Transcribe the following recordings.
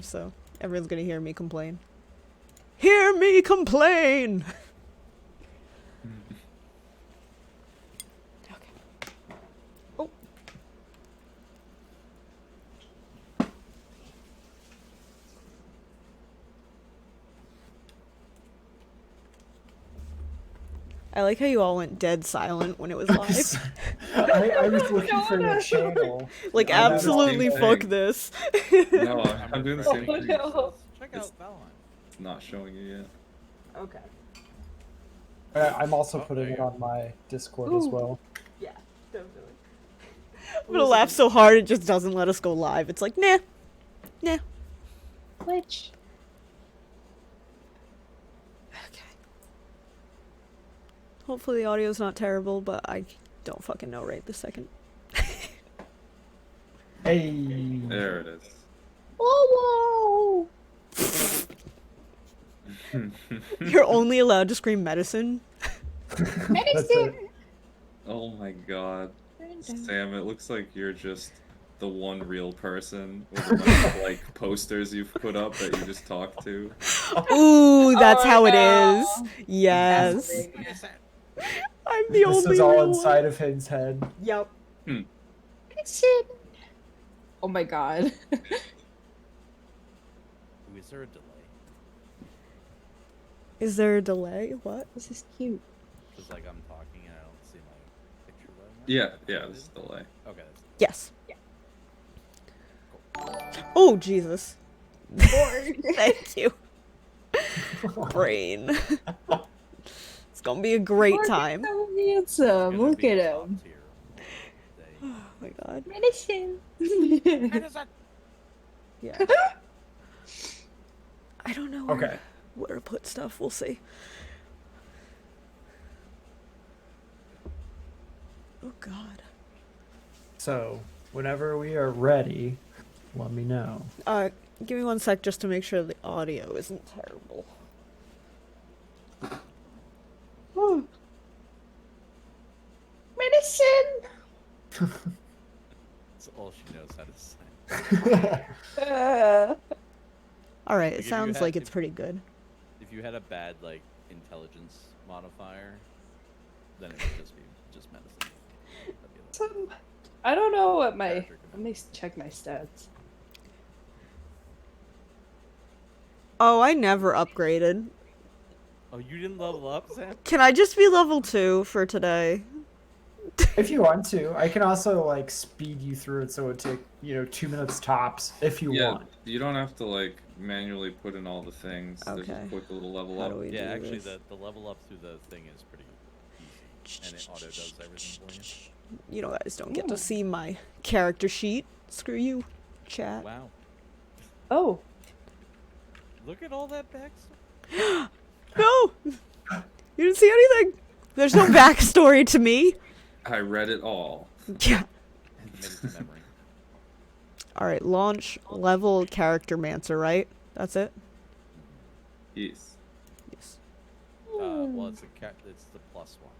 so everyone's gonna hear me complain. Hear me complain! Okay. Oh. I like how you all went dead silent when it was live. I was looking for the channel. Like, absolutely fuck this. No, I'm doing the same thing. No. Check out Valheim. It's not showing you yet. Okay. I'm also putting it on my Discord as well. Yeah, definitely. I'm gonna laugh so hard it just doesn't let us go live. It's like, nah. Nah. Glitch. Okay. Hopefully the audio's not terrible, but I don't fucking know right this second. Hey. There it is. Whoa, You're only allowed to scream medicine? whoa! That's it. Oh my god. Sam, it looks like you're just the one real person with a bunch of like posters you've put up that you just talk to. Ooh, that's Oh, how it no. is. Yes. That's I'm the only This is all real inside of his head. one. Yep. Medicine. Oh my god. Ooh, is there a delay? Is there a delay? What? This is cute. Because like I'm talking and I don't see my picture loading up? Yeah, this is delay. Okay, that's Yes. Yeah. Oh, Jesus. Thank you. Brain. It's gonna be a great time. So handsome. gonna Look be at top him. tier today. Oh my god. Medicine. Yeah. I don't know Okay. where to put stuff. We'll see. Oh god. So, whenever we are ready, let me know. Give me one sec just to make sure the audio isn't terrible. Medicine. That's all she knows how to say. Alright, Like, it if you sounds had- like it's if- pretty good. If you had a bad like intelligence modifier, then it would just be just medicine. That'd be like I don't know what my. character Let me check my stats. Oh, I never upgraded. Oh, you didn't level up, Sam? Can I just be level 2 for today? If you want to, I can also like speed you through it so it take 2 minutes tops if you Yeah, want. you don't have to like manually put in all the things. There's Okay. a quick little level How up. do we Yeah, do actually this? the level up through the thing is pretty easy. And it auto does everything for you. You know, guys don't get to see my character sheet. Screw you, chat. Wow. Oh. Look at all that backstory. No! You didn't see anything! There's no backstory to me! I read it all. Yeah. Made it to memory. Alright, launch level character mancer, right? That's it? Yes. Yes. Well, it's the plus one.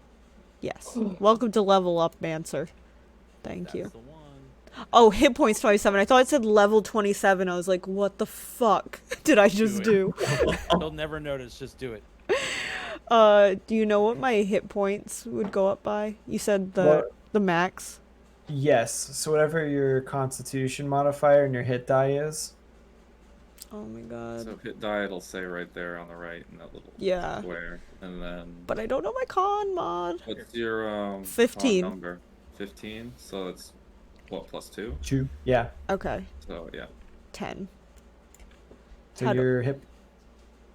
Yes. Welcome to level up mancer. Thank That's you. the one. Oh, hit points 27. I thought it said level 27. I was like, what the fuck did I just do? He'll never notice. Just do it. Do you know what my hit points would go up by? You said What? the max. Yes. So whatever your Constitution modifier and your hit die is. Oh my god. So hit die, it'll say right there on the right in that little Yeah. square. And then But I don't know my con mod. what's your 15. con number? 15. So it's what, +2? 2. Yeah. Okay. So yeah. 10. So How do- your hit.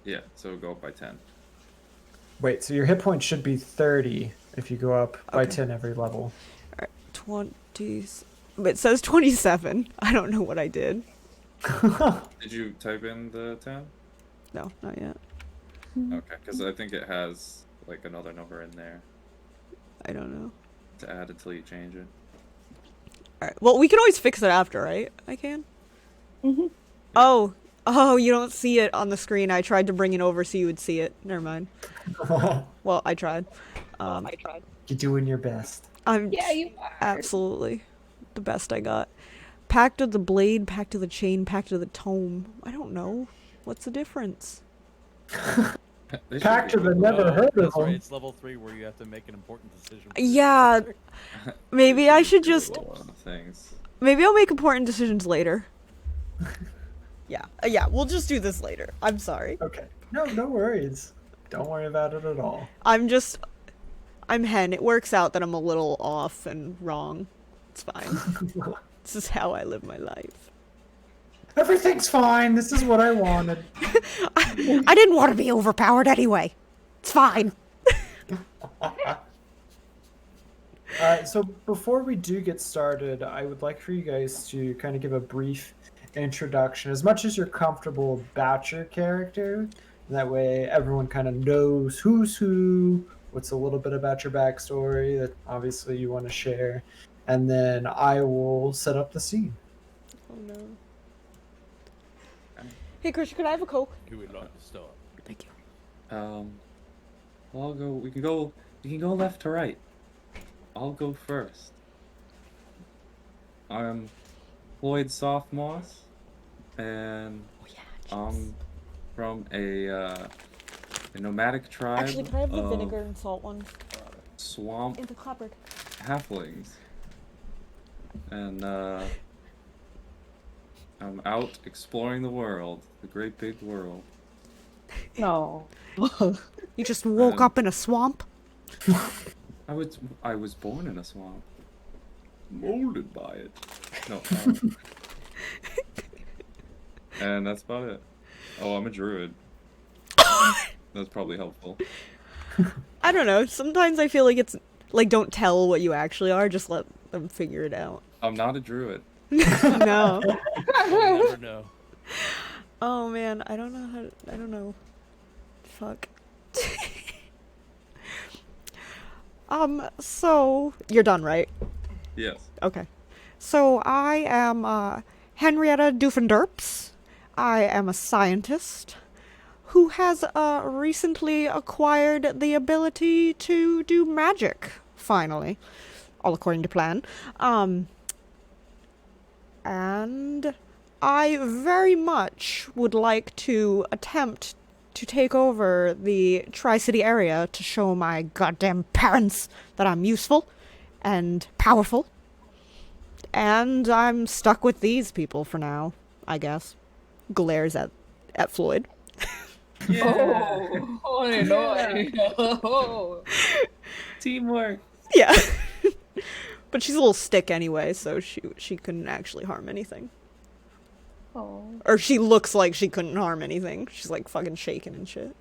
Yeah, so it'll go up by 10. Wait. So your hit point should be 30 if you go up by Okay. 10 every level. 20. It says 27. I don't know what I did. Did you type in the 10? No, not yet. Okay, because I think it has like another number in there I don't know. to add until you change it. Alright. Well, we can always fix it after, right? I can? Mhm. Oh. Oh, you don't see it on the screen. I tried to bring it over so you would see it. Never mind. Well, I tried. You're doing your best. I'm Yeah, you are. absolutely the best I got. Pact of the Blade, Pact of the Chain, Pact of the Tome. I don't know. What's the difference? They should Pact be of the cool. never heard of That's right. them. It's level 3 where you have to make an important decision. for your Yeah, character. maybe They I be should cool just... with a lot of things. Maybe I'll make important decisions later. Yeah, we'll just do this later. I'm sorry. Okay. No worries. Don't worry about it at all. I'm Hen. It works out that I'm a little off and wrong. It's fine. This is how I live my life. Everything's fine. This is what I wanted. I didn't want to be overpowered anyway. It's fine. So before we do get started, I would like for you guys to kind of give a brief introduction, as much as you're comfortable about your character. That way everyone kind of knows who's who, what's a little bit about your backstory that obviously you want to share. And then I will set up the scene. Oh no. Hey Christian, could I have a Coke? Who would like to start? Thank you. Well, I'll go. We can go left to right. I'll go first. I'm Floyd Sophomores, and Oh yeah. I'm from a nomadic tribe Actually, can I have the of vinegar and salt ones swamp in the cupboard? halflings, and I'm out exploring the world, the great big world. No. You just woke up in a swamp? I was born in a swamp, molded by it. No, and that's about it. Oh, I'm a druid. That's probably helpful. I don't know. Sometimes I feel like it's like don't tell what you actually are. Just let them figure it out. I'm not a druid. No. You'll never know. Oh man, I don't know how. I don't know. Fuck. So you're done, right? Yes. Okay. So I am Henrietta Doofenderps. I am a scientist who has recently acquired the ability to do magic, finally. All according to plan. And I very much would like to attempt to take over the Tri-City area to show my goddamn parents that I'm useful and powerful. And I'm stuck with these people for now, I guess. Glares at Floyd. Oh. Teamwork. Yeah. But she's a little stick anyway, so she couldn't actually harm anything. Oh. Or she looks like she couldn't harm anything. She's like fucking shaking and shit.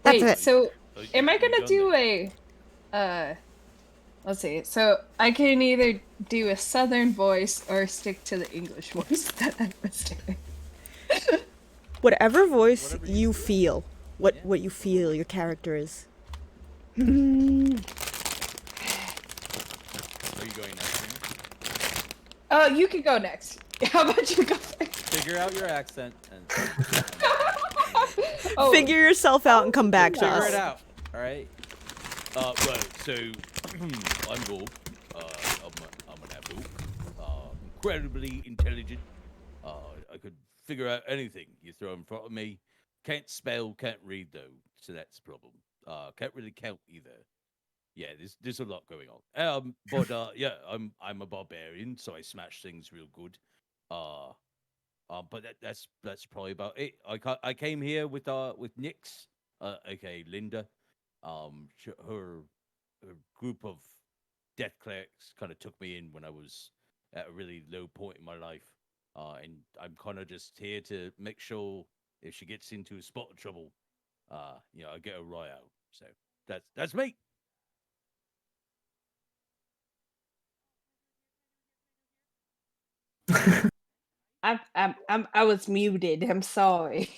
That's Wait, it. so Oh, am I you gonna done do it. let's see, so I can either do a southern voice or stick to the English voice that I was doing. Whatever voice Whatever you you feel. Yeah. What you feel your character is. Are you going next? Ian? Oh, you can go next. How about you go first? Figure out your accent and Oh, Figure yourself out and come back to figure us. it out. All right. Right. So I'm Bob. I'm an apple. Incredibly intelligent. I could figure out anything you throw in front of me. Can't spell, can't read though, so that's a problem. Can't really count either. Yeah, there's a lot going on. But yeah, I'm a barbarian, so I smash things real good. But that's probably about it. I came here with Nyx, aka Linda. Her group of death clerics kind of took me in when I was at a really low point in my life. And I'm kind of just here to make sure if she gets into a spot of trouble, I get her right out. So that's me. I was muted. I'm sorry.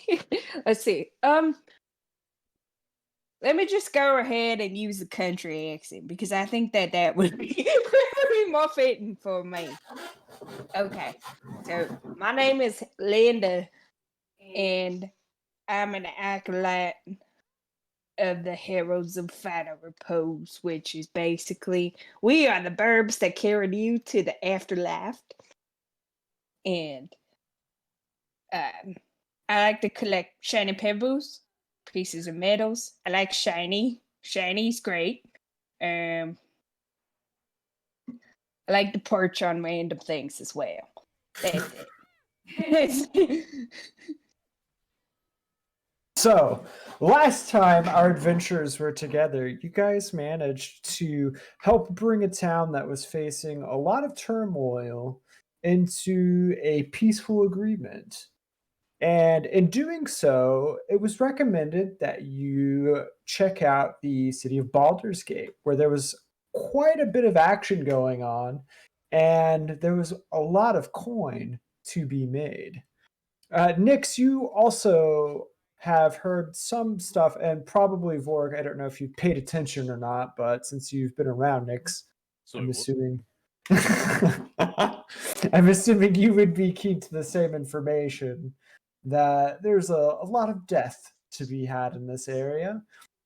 Let's see. Let me just go ahead and use the country accent because I think that would be more fitting for me. Okay. So my name is Linda, and I'm an acolyte of the Heralds of Final Repose, which is basically we are the burbs that carried you to the afterlife. And I like to collect shiny pebbles, pieces of metals. I like shiny. Shiny's great. I like to perch on random things as well. That's it. So, last time our adventurers were together, you guys managed to help bring a town that was facing a lot of turmoil into a peaceful agreement. And in doing so, it was recommended that you check out the city of Baldur's Gate, where there was quite a bit of action going on, and there was a lot of coin to be made. Nix, you also have heard some stuff, and probably Vorg. I don't know if you paid attention or not, but since you've been around, Nix, Sorry, I'm what? assuming. I'm assuming you would be keen to the same information that there's a lot of death to be had in this area.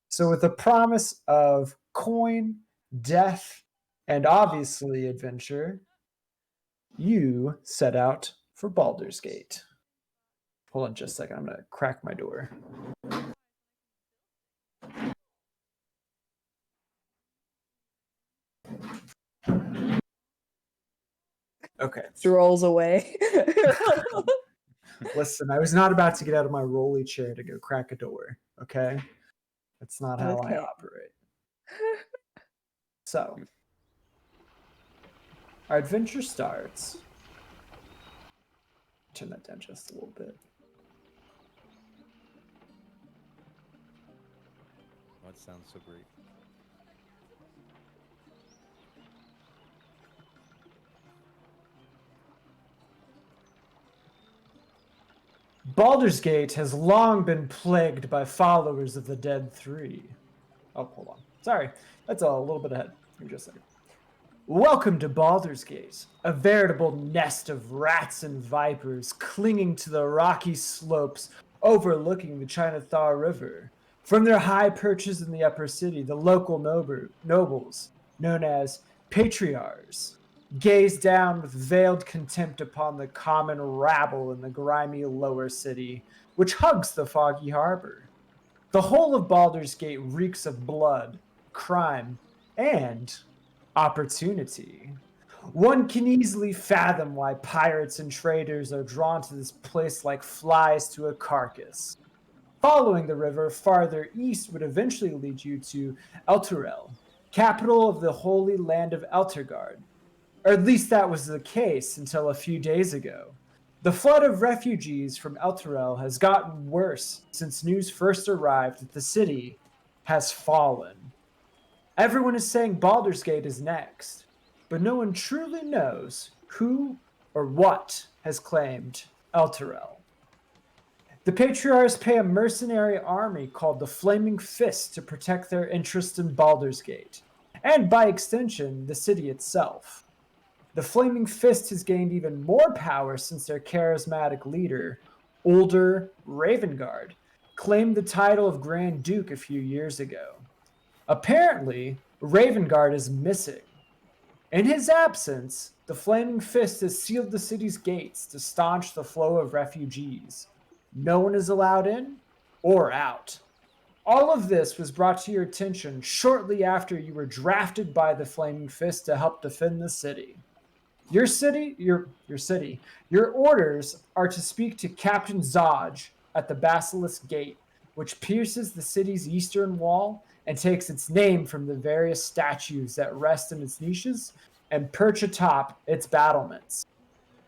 So, with the promise of coin, death, and obviously adventure, you set out for Baldur's Gate. Hold on just a second. I'm going to crack my door. Okay. Rolls away. Listen, I was not about to get out of my rolly chair to go crack a door. Okay? That's not how I Okay. operate. So, our adventure starts. Turn that down just a little bit. That sounds so great. Baldur's Gate has long been plagued by followers of the Dead Three. Oh, hold on. Sorry, that's a little bit ahead. Give me just a second. Welcome to Baldur's Gate, a veritable nest of rats and vipers clinging to the rocky slopes overlooking the Chinathaw River. From their high perches in the upper city, the local nobles, known as patriarchs, gaze down with veiled contempt upon the common rabble in the grimy lower city, which hugs the foggy harbor. The whole of Baldur's Gate reeks of blood, crime, and opportunity. One can easily fathom why pirates and traders are drawn to this place like flies to a carcass. Following the river farther east would eventually lead you to Elturel, capital of the holy land of Eltergard. Or at least that was the case until a few days ago. The flood of refugees from Elturel has gotten worse since news first arrived that the city has fallen. Everyone is saying Baldur's Gate is next, but no one truly knows who or what has claimed Elturel. The Patriarchs pay a mercenary army called the Flaming Fist to protect their interests in Baldur's Gate, and by extension, the city itself. The Flaming Fist has gained even more power since their charismatic leader, Older Ravengard, claimed the title of Grand Duke a few years ago. Apparently, Ravengard is missing. In his absence, the Flaming Fist has sealed the city's gates to staunch the flow of refugees. No one is allowed in or out. All of this was brought to your attention shortly after you were drafted by the Flaming Fist to help defend the city. Your orders are to speak to Captain Zodge at the Basilisk Gate, which pierces the city's eastern wall and takes its name from the various statues that rest in its niches and perch atop its battlements.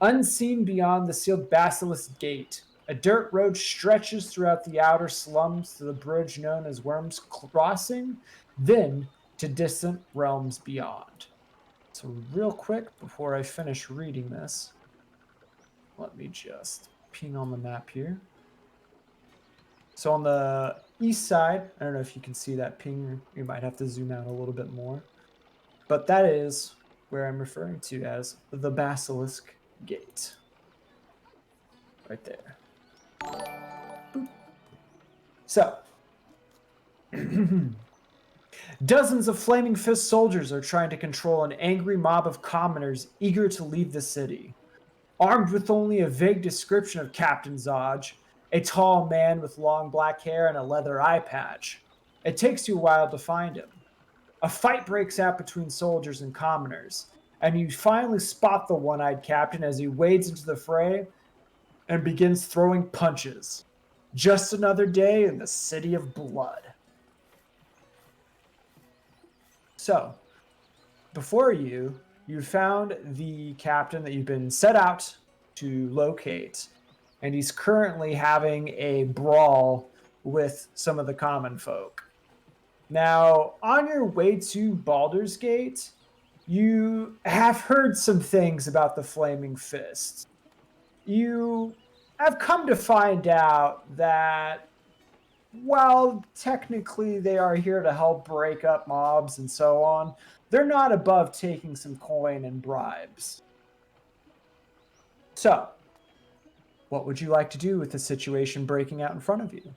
Unseen beyond the sealed Basilisk Gate, a dirt road stretches throughout the outer slums to the bridge known as Worm's Crossing, then to distant realms beyond. So real quick, before I finish reading this, let me just ping on the map here. So on the east side, I don't know if you can see that ping. You might have to zoom out a little bit more. But that is where I'm referring to as the Basilisk Gate. Right there. Boop. So, Dozens of Flaming Fist soldiers are trying to control an angry mob of commoners eager to leave the city. Armed with only a vague description of Captain Zodge, a tall man with long black hair and a leather eye patch, it takes you a while to find him. A fight breaks out between soldiers and commoners, and you finally spot the one-eyed captain as he wades into the fray and begins throwing punches. Just another day in the City of Blood. So, before you found the captain that you've been set out to locate, and he's currently having a brawl with some of the common folk. Now, on your way to Baldur's Gate, you have heard some things about the Flaming Fist. You have come to find out that while technically they are here to help break up mobs and so on, they're not above taking some coin and bribes. So, what would you like to do with the situation breaking out in front of you?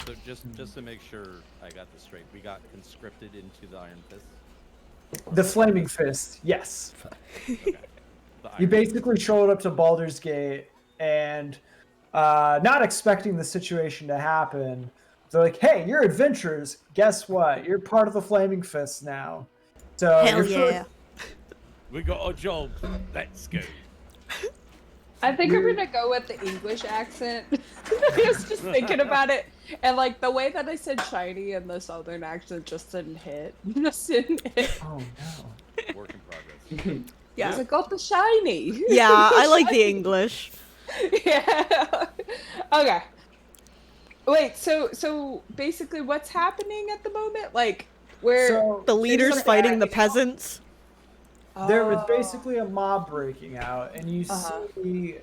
So just to make sure I got this straight, we got conscripted into the Iron Fist. The Flaming Fist, yes. Okay. You basically showed up to Baldur's Gate and not expecting the situation to happen. They're like, hey, you're adventurers. Guess what? You're part of the Flaming Fist now. So Hell you're yeah. We got a job. Let's go. I think I'm gonna go with the English accent. I was just thinking about it, and like the way that I said shiny and the southern accent just didn't hit. Just didn't hit. Oh no. Work in progress. Yeah. I got the shiny. Yeah, I like the English. Yeah. Okay. Wait. So basically, what's happening at the moment? Like, where So The leaders are fighting the acting- peasants. there was Oh. basically a mob breaking out, and you Uh-huh. see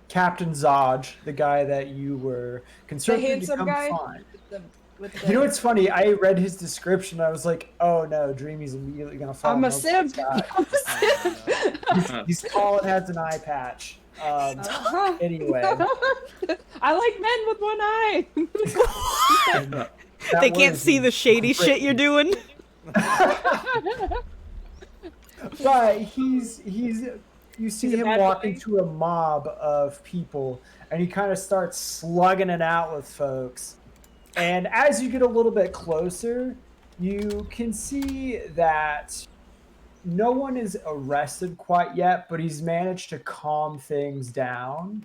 Captain Zodge, the guy that you were concerned to handsome come guy? find. With the, You know what's funny? I read his description. I was like, "Oh no, Dreamy's immediately gonna fall." I'm in a love with this simp. guy. I'm a simp. He's tall and has an eye patch. Uh-huh. Anyway, I like men with one eye. that They can't was see the shady great. shit you're doing. But he's you see He's a him bad walk boy? into a mob of people, and he kind of starts slugging it out with folks. And as you get a little bit closer, you can see that no one is arrested quite yet, but he's managed to calm things down.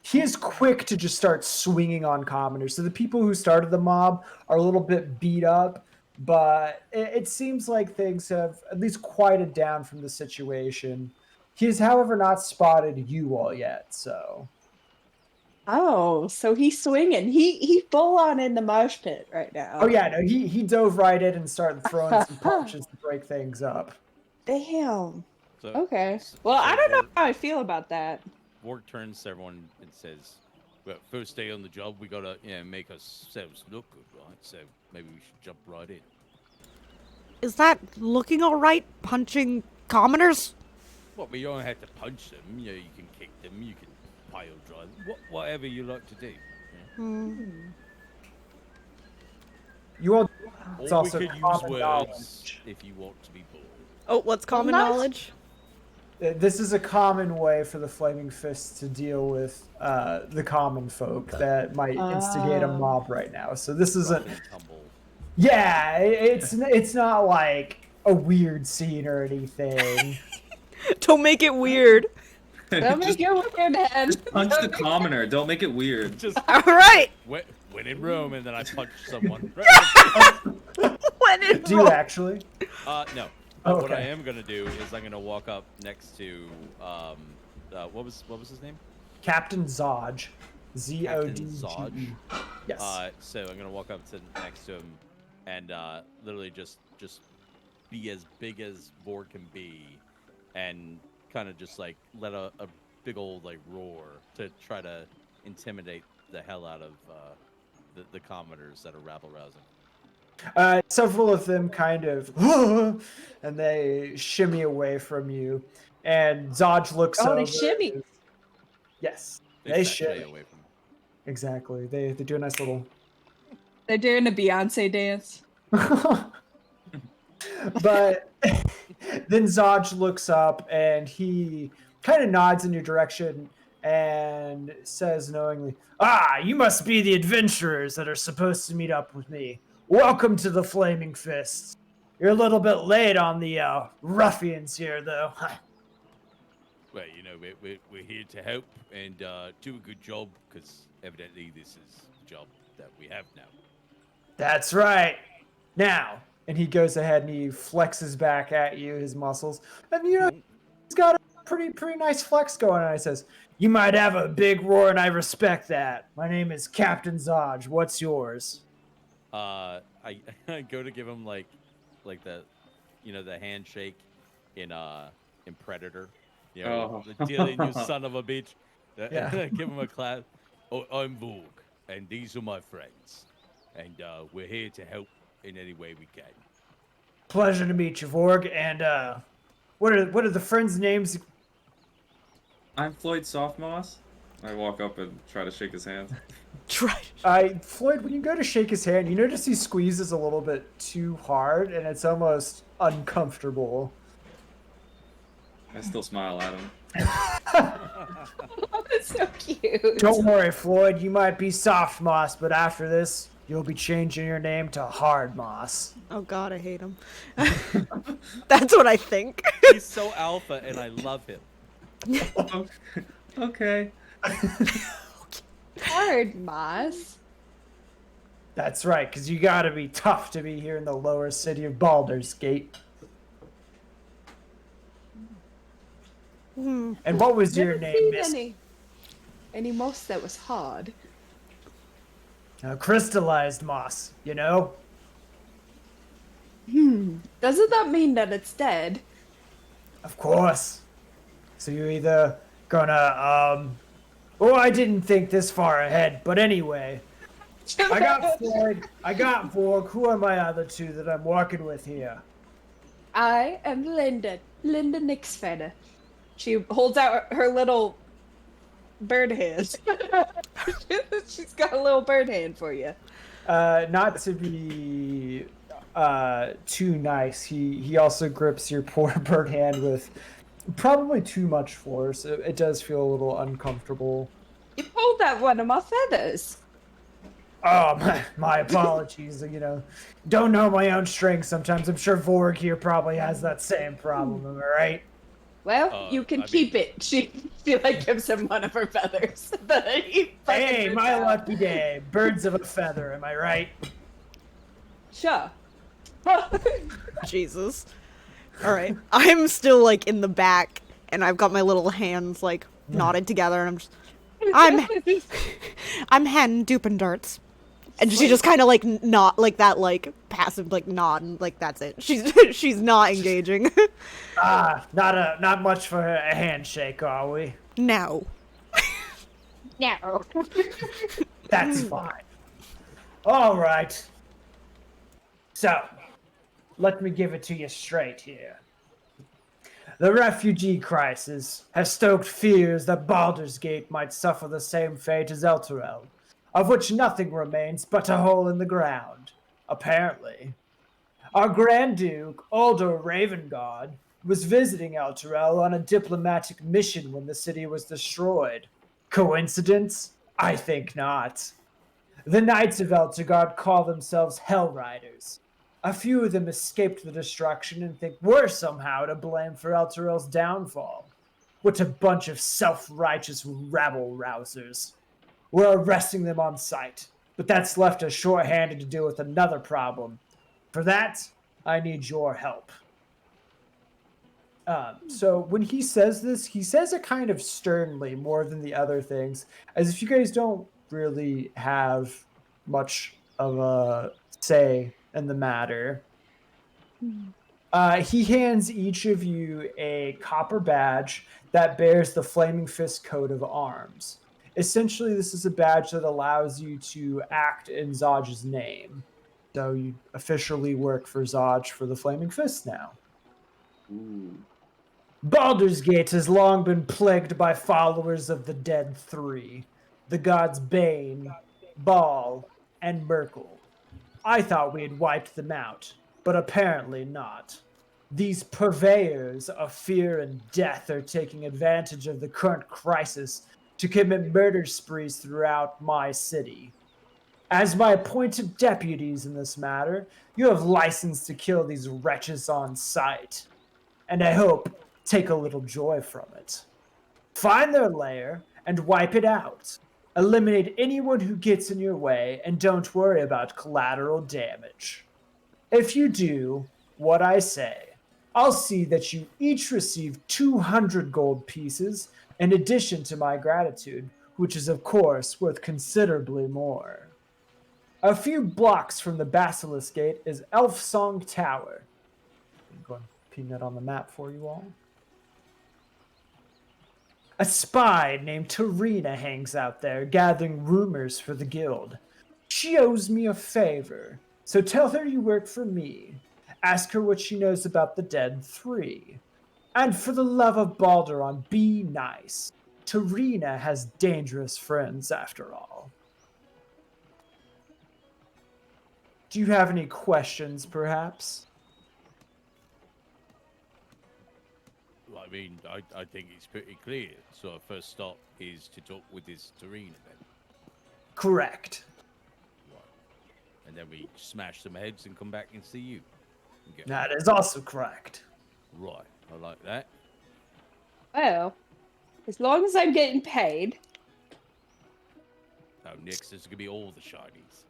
He is quick to just start swinging on commoners. So the people who started the mob are a little bit beat up, but it seems like things have at least quieted down from the situation. He has, however, not spotted you all yet, so. Oh, so he's swinging. He full on in the mosh pit right now. Oh yeah, no, he dove right in and started throwing some punches to break things up. Damn. So, Okay. Well, I don't know how I feel about that. Vork turns to everyone and says, "Well, first day on the job, we gotta make ourselves look good, right? So maybe we should jump right in." Is that looking alright, punching commoners? Well, we don't have to punch them. You know, you can kick them, you can pile drive, whatever you like to do. You all. Or It's we also could use common words knowledge. if you want to be bored. Oh, what's common nice. knowledge? This is a common way for the Flaming Fists to deal with the common folk that might instigate a Oh. mob right now. So this isn't. Rough and tumble. Yeah, it's not like a weird scene or anything. Don't make it weird. Don't Just make your weird head. punch the commoner. Don't make it weird. Just Alright! when in Rome, and then I punch someone. When in Do you actually? No. Oh, What I okay. am gonna do is I'm gonna walk up next to what was his name? Captain Zodge, Captain Zodge. Zodge. Yes. So I'm gonna walk up to next to him, and literally just be as big as Vork can be, and kind of just like let a big old like roar to try to intimidate the hell out of the commoners that are rabble rousing. Several of them kind of, and they shimmy away from you. And Zodge looks Oh, over. they shimmy. Yes. They Stay should. away from. Exactly. They do a nice little. They're doing a Beyonce dance. But then Zaj looks up and he kind of nods in your direction and says knowingly, "Ah, you must be the adventurers that are supposed to meet up with me. Welcome to the Flaming Fists. You're a little bit late on the ruffians here, though." Well, you know, we're here to help and do a good job because evidently this is the job that we have now. That's right. Now, and he goes ahead and he flexes back at you, his muscles. And you know, he's got a pretty nice flex going on. He says, "You might have a big roar and I respect that. My name is Captain Zaj. What's yours?" I I go to give him like the, you know, the handshake in Predator. You know, Oh. dealing, you son of a bitch. Yeah. Give him a clap. Oh, I'm Vorg, and these are my friends, and we're here to help in any way we can. Pleasure to meet you, Vorg. And what are the friends' names? I'm Floyd Softmoss. I walk up and try to shake his hand. Try. Floyd, when you go to shake his hand, you notice he squeezes a little bit too hard, and it's almost uncomfortable. I still smile at him. Oh, that's so cute. Don't worry, Floyd. You might be Soft Moss, but after this, you'll be changing your name to Hard Moss. Oh god, I hate him. That's what I think. He's so alpha, and I love him. Okay. Hard, Moss. That's right, because you gotta be tough to be here in the lower city of Baldur's Gate. And what was your Never name, seen Miss? any moss that was hard. Crystallized moss, you know? Doesn't that mean that it's dead? Of course. So you're either gonna, oh, I didn't think this far ahead, but anyway. I got Floyd, I got Vorg. Who are my other two that I'm working with here? I am Linda Nixfeather. She holds out her little bird hand. She's got a little bird hand for you. Not to be too nice, he also grips your poor bird hand with probably too much force. It does feel a little uncomfortable. You pulled out one of my feathers. Oh, my apologies. You know, don't know my own strength sometimes. I'm sure Vorg here probably has that same problem. Am I right? Well, you can I keep it. She like gives him one of her feathers. Hey, my lucky day. Birds of a feather. Am I right? Sure. Jesus. Alright. I'm still like in the back and I've got my little hands like knotted together and I'm just I'm Hen Dupin Darts. And she just kind of like not like that like passive like nod and like that's it. She's not engaging. Not much for a handshake, are we? No. No. That's fine. All right. So, let me give it to you straight here. The refugee crisis has stoked fears that Baldur's Gate might suffer the same fate as Elturel, of which nothing remains but a hole in the ground, apparently. Our Grand Duke, Aldo Ravengard, was visiting Elturel on a diplomatic mission when the city was destroyed. Coincidence? I think not. The Knights of Elturgard call themselves Hell Riders. A few of them escaped the destruction and think we're somehow to blame for Elturel's downfall. What a bunch of self-righteous rabble-rousers. We're arresting them on sight, but that's left us short-handed to deal with another problem. For that, I need your help. So when he says this, he says it kind of sternly more than the other things, as if you guys don't really have much of a say in the matter. He hands each of you a copper badge that bears the Flaming Fist coat of arms. Essentially, this is a badge that allows you to act in Zaj's name. So you officially work for Zaj for the Flaming Fist now. Ooh. Baldur's Gate has long been plagued by followers of the Dead Three, the gods Bane, Baal, and Merkel. I thought we had wiped them out, but apparently not. These purveyors of fear and death are taking advantage of the current crisis to commit murder sprees throughout my city. As my appointed deputies in this matter, you have license to kill these wretches on sight, and I hope take a little joy from it. Find their lair and wipe it out. Eliminate anyone who gets in your way, and don't worry about collateral damage. If you do what I say, I'll see that you each receive 200 gold pieces in addition to my gratitude, which is of course worth considerably more. A few blocks from the Basilisk Gate is Elf Song Tower. I'm going to pin that on the map for you all. A spy named Tarina hangs out there, gathering rumors for the guild. She owes me a favor, so tell her you work for me. Ask her what she knows about the Dead Three. And for the love of Balderon, be nice. Tarina has dangerous friends, after all. Do you have any questions, perhaps? Well, I mean, I think it's pretty clear. So our first stop is to talk with this Tarina then. Correct. Right. And then we smash some heads and come back and see you. Okay. That is also correct. Right. I like that. Well, as long as I'm getting paid. Now, next is going to be all the shinies.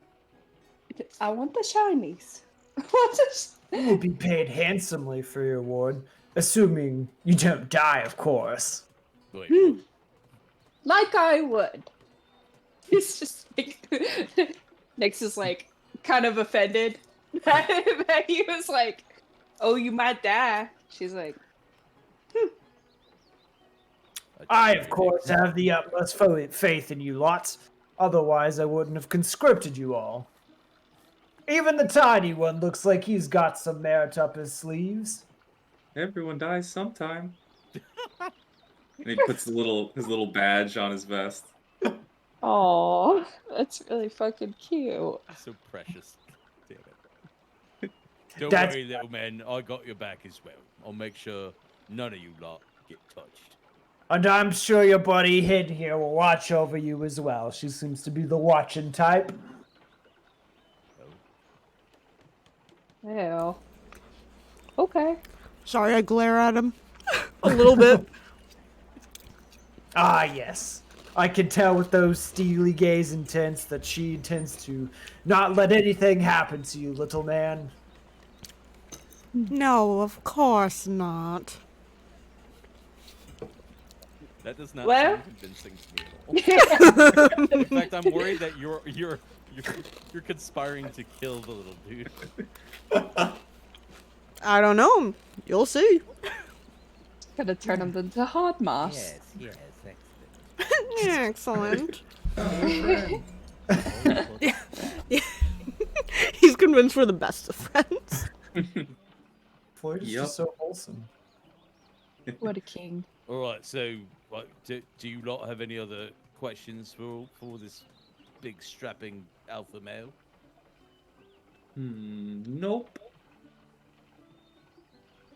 I want the shinies. What is... You will be paid handsomely for your reward, assuming you don't die, of course. Wait, Like I would. It's just like... Nyx is like, kind of offended that he was like, oh, you might die. She's like, I, of course, have the utmost faith in you lots. Otherwise, I wouldn't have conscripted you all. Even the tiny one looks like he's got some merit up his sleeves. Everyone dies sometime. And he puts his little badge on his vest. oh, that's really fucking cute. So precious. Damn it. Don't That's- worry, little man. I got your back as well. I'll make sure none of you lot get touched. And I'm sure your buddy Hid here will watch over you as well. She seems to be the watching type. Ew. Okay. Sorry, I glare at him a little bit. Ah, yes. I can tell with those steely gaze intents that she intends to not let anything happen to you, little man. No, of course not. That does not Well- sound convincing to me at all. In fact, I'm worried that you're conspiring to kill the little dude. I don't know. You'll see. Gonna turn him into hot moss. yes, Excellent. He's convinced we're the best of friends. Floyd is Yep. just so wholesome. What a king. All right, so what, do you lot have any other questions for this big strapping alpha male? Nope.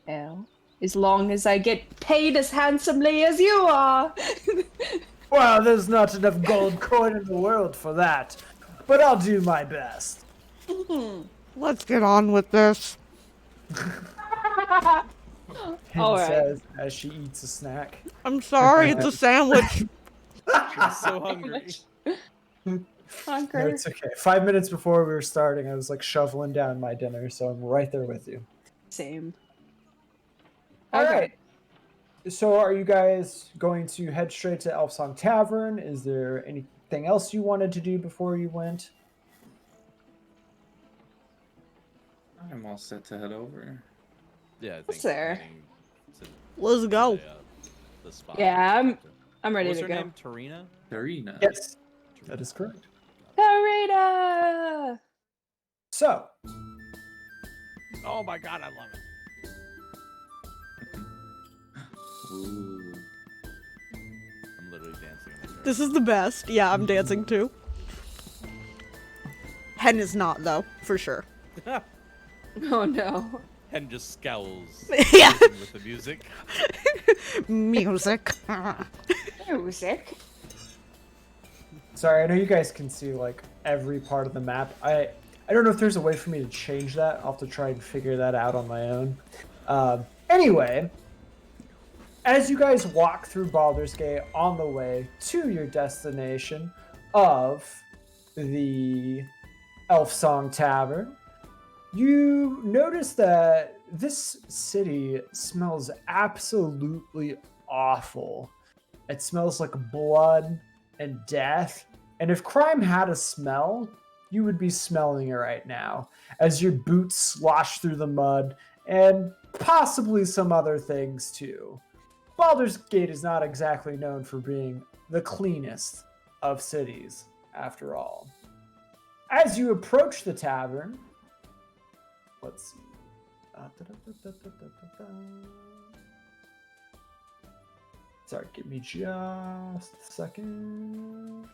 Well, as long as I get paid as handsomely as you are. Well, there's not enough gold coin in the world for that, but I'll do my best. Let's get on with this. Hin All right. says as she eats a snack. I'm sorry, it's a sandwich. I'm so hungry. No, Hungry. it's okay. 5 minutes before we were starting, I was like shoveling down my dinner, so I'm right there with you. Same. All Okay. right. So, are you guys going to head straight to Elfsong Tavern? Is there anything else you wanted to do before you went? I'm all set to head over. Yeah, I think What's there? heading to Let's go. the spot. Yeah, I'm ready What's to her go. name? Tarina? Tarina. Yes, that is correct. Tarina! So, Oh my god, I love it. Ooh. I'm literally dancing in the dark. This is the best. Yeah, I'm dancing too. Hen is not, though, for sure. Oh no. Hen just scowls Yeah. with the music. Music. Music. Sorry, I know you guys can see like every part of the map. I don't know if there's a way for me to change that. I'll have to try and figure that out on my own. Anyway, as you guys walk through Baldur's Gate on the way to your destination of the Elf Song Tavern, you notice that this city smells absolutely awful. It smells like blood and death. And if crime had a smell, you would be smelling it right now as your boots slosh through the mud and possibly some other things too. Baldur's Gate is not exactly known for being the cleanest of cities, after all. As you approach the tavern, let's see. Sorry, give me just a second.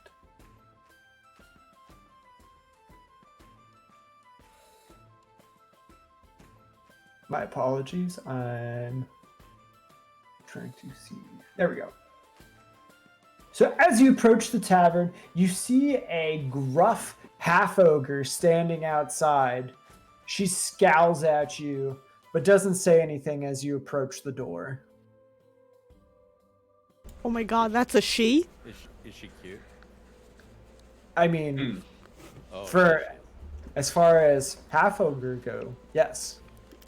My apologies. I'm trying to see. There we go. So as you approach the tavern, you see a gruff half-ogre standing outside. She scowls at you, but doesn't say anything as you approach the door. Oh my god, that's a she? Is she cute? I mean, Oh, for as far as half-ogre go, yes.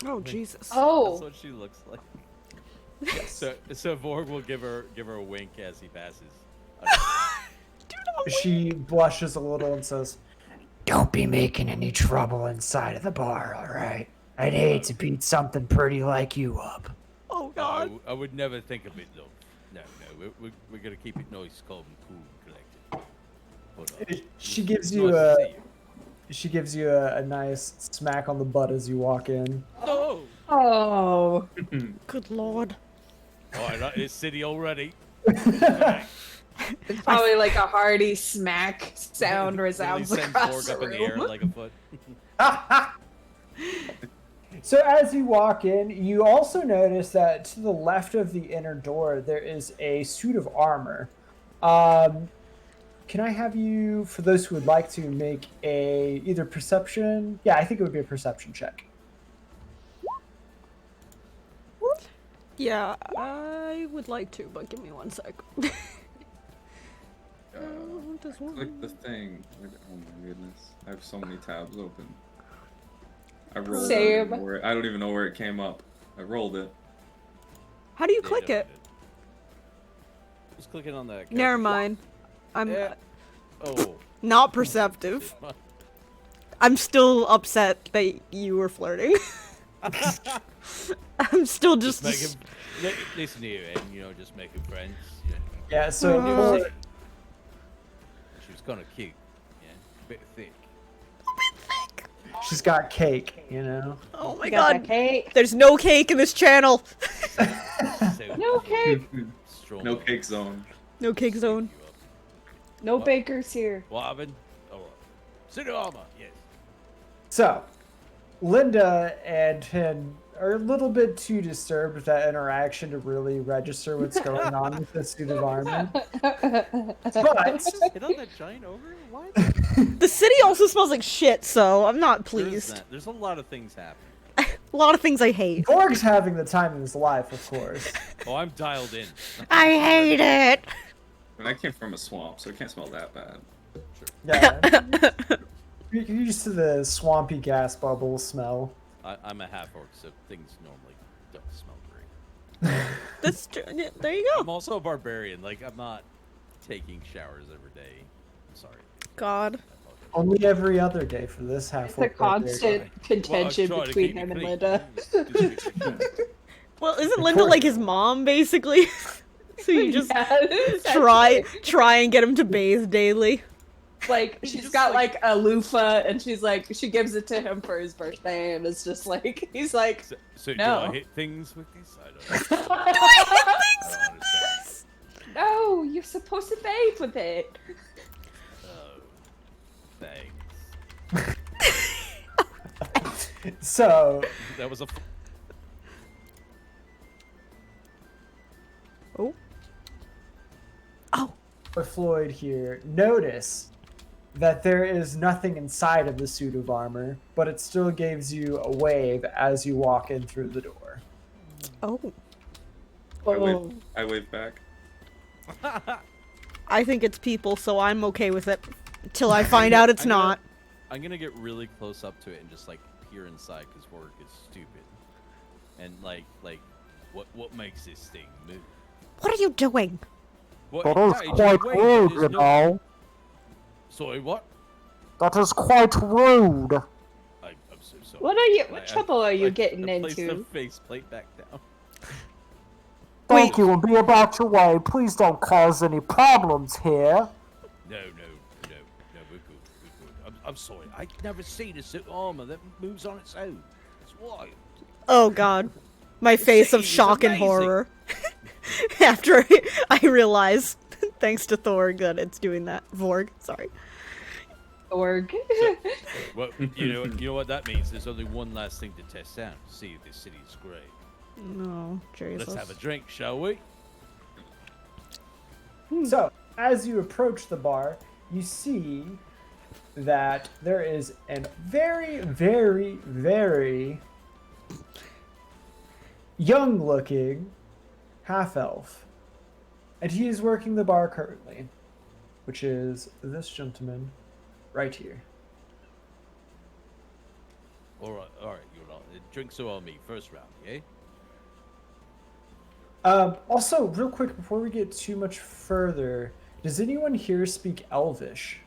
Oh, Jesus. that's Oh. what she looks like. Yes. So Vorg will give her a wink as he passes. She blushes a little and says, "Don't be making any trouble inside of the bar, all right? I'd hate to beat something pretty like you up." Oh No, god. I would never think of it though. No, we're gonna keep it nice, calm, cool, and collected. But, She it's gives you nice to a see you. she gives you a nice smack on the butt as you walk in. Oh, Oh. Good lord. I like this city already. It's probably like a hearty smack sound Really resounds send across Vorg the up in the air room. like a foot. So as you walk in, you also notice that to the left of the inner door there is a suit of armor. Can I have you, for those who would like to, make a either perception? Yeah, I think it would be a perception check. Yeah, I would like to, but give me one sec. This one. Click the thing. Oh my goodness. I have so many tabs open. I rolled Same. it. I don't even know where it came up. I rolled it. How do you Yeah, click no, it? Just clicking on that. Never mind. I'm Yeah. Oh. not perceptive. I'm still upset that you were flirting. I'm still Just just. making. Listen here, and just making friends. Yeah. Yeah, so Uh-huh. She was kind of cute. Yeah, a bit thick. she's got cake, you know. Oh my You got that god. cake? There's no cake in this channel. So No cake. strong. No cake zone. No cake zone. You up. No What? bakers here. What happened? Oh, city armor. Yes. So, Linda and Finn are a little bit too disturbed with that interaction to really register what's going on with the suit of armor. But Hit on that giant ogre? What? The city also smells like shit, so I'm not pleased. There's a lot of things happening. A lot of things I hate. Borg's having the time of his life, of course. Oh, I'm dialed in. I hate it. And I came from a swamp, so it can't smell that bad. Yeah. You're used to the swampy gas bubble smell. I'm a half orc, so things normally don't smell great. That's true. Yeah, there you I'm go. also a barbarian. Like, I'm not taking showers every day. I'm sorry. God. Only every other day for this half. It's a constant contention Well, I'm trying to between keep him and clean. Linda. Well, isn't Linda like his mom, basically? So you just try. try and get him to bathe daily. Like, He's she's just got like- like a loofah, and she's like, she gives it to him for his birthday, and it's just like, he's like, So No. do I hit things with this? I don't know. Do I hit things supposed to bathe with it. Oh, thanks. So, That was a. Oh. Oh. Floyd here, notice that there is nothing inside of the suit of armor, but it still gives you a wave as you walk in through the door. Oh. I wave back. I think it's people, so I'm okay with it. Till I find out it's not. I'm gonna get really close up to it and just like peer inside because work is stupid. And like what makes this thing move? What are you doing? What? That is Hey, quite wait, rude, there's you no- know. Sorry, what? That is quite rude. I'm so sorry. What trouble are you getting place the into? faceplate back down. Thank you, and be about your way. Please don't cause any problems here. No, we're good. I'm sorry. I never seen a suit of armor that moves on its own. It's wild. Oh god. My face of city is shock and amazing. horror. After I realize, thanks to Thor, that it's doing that. Vorg, sorry. Org. Well, you know what that means. There's only one last thing to test out. See if this city is great. No, Jesus. Let's have a drink, shall we? So, as you approach the bar, you see that there is a very, very, very young-looking half-elf. And he is working the bar currently, which is this gentleman right here. All right, you're on. Drinks are on me. First round, yeah? Also, real quick, before we get too much further, does anyone here speak Elvish?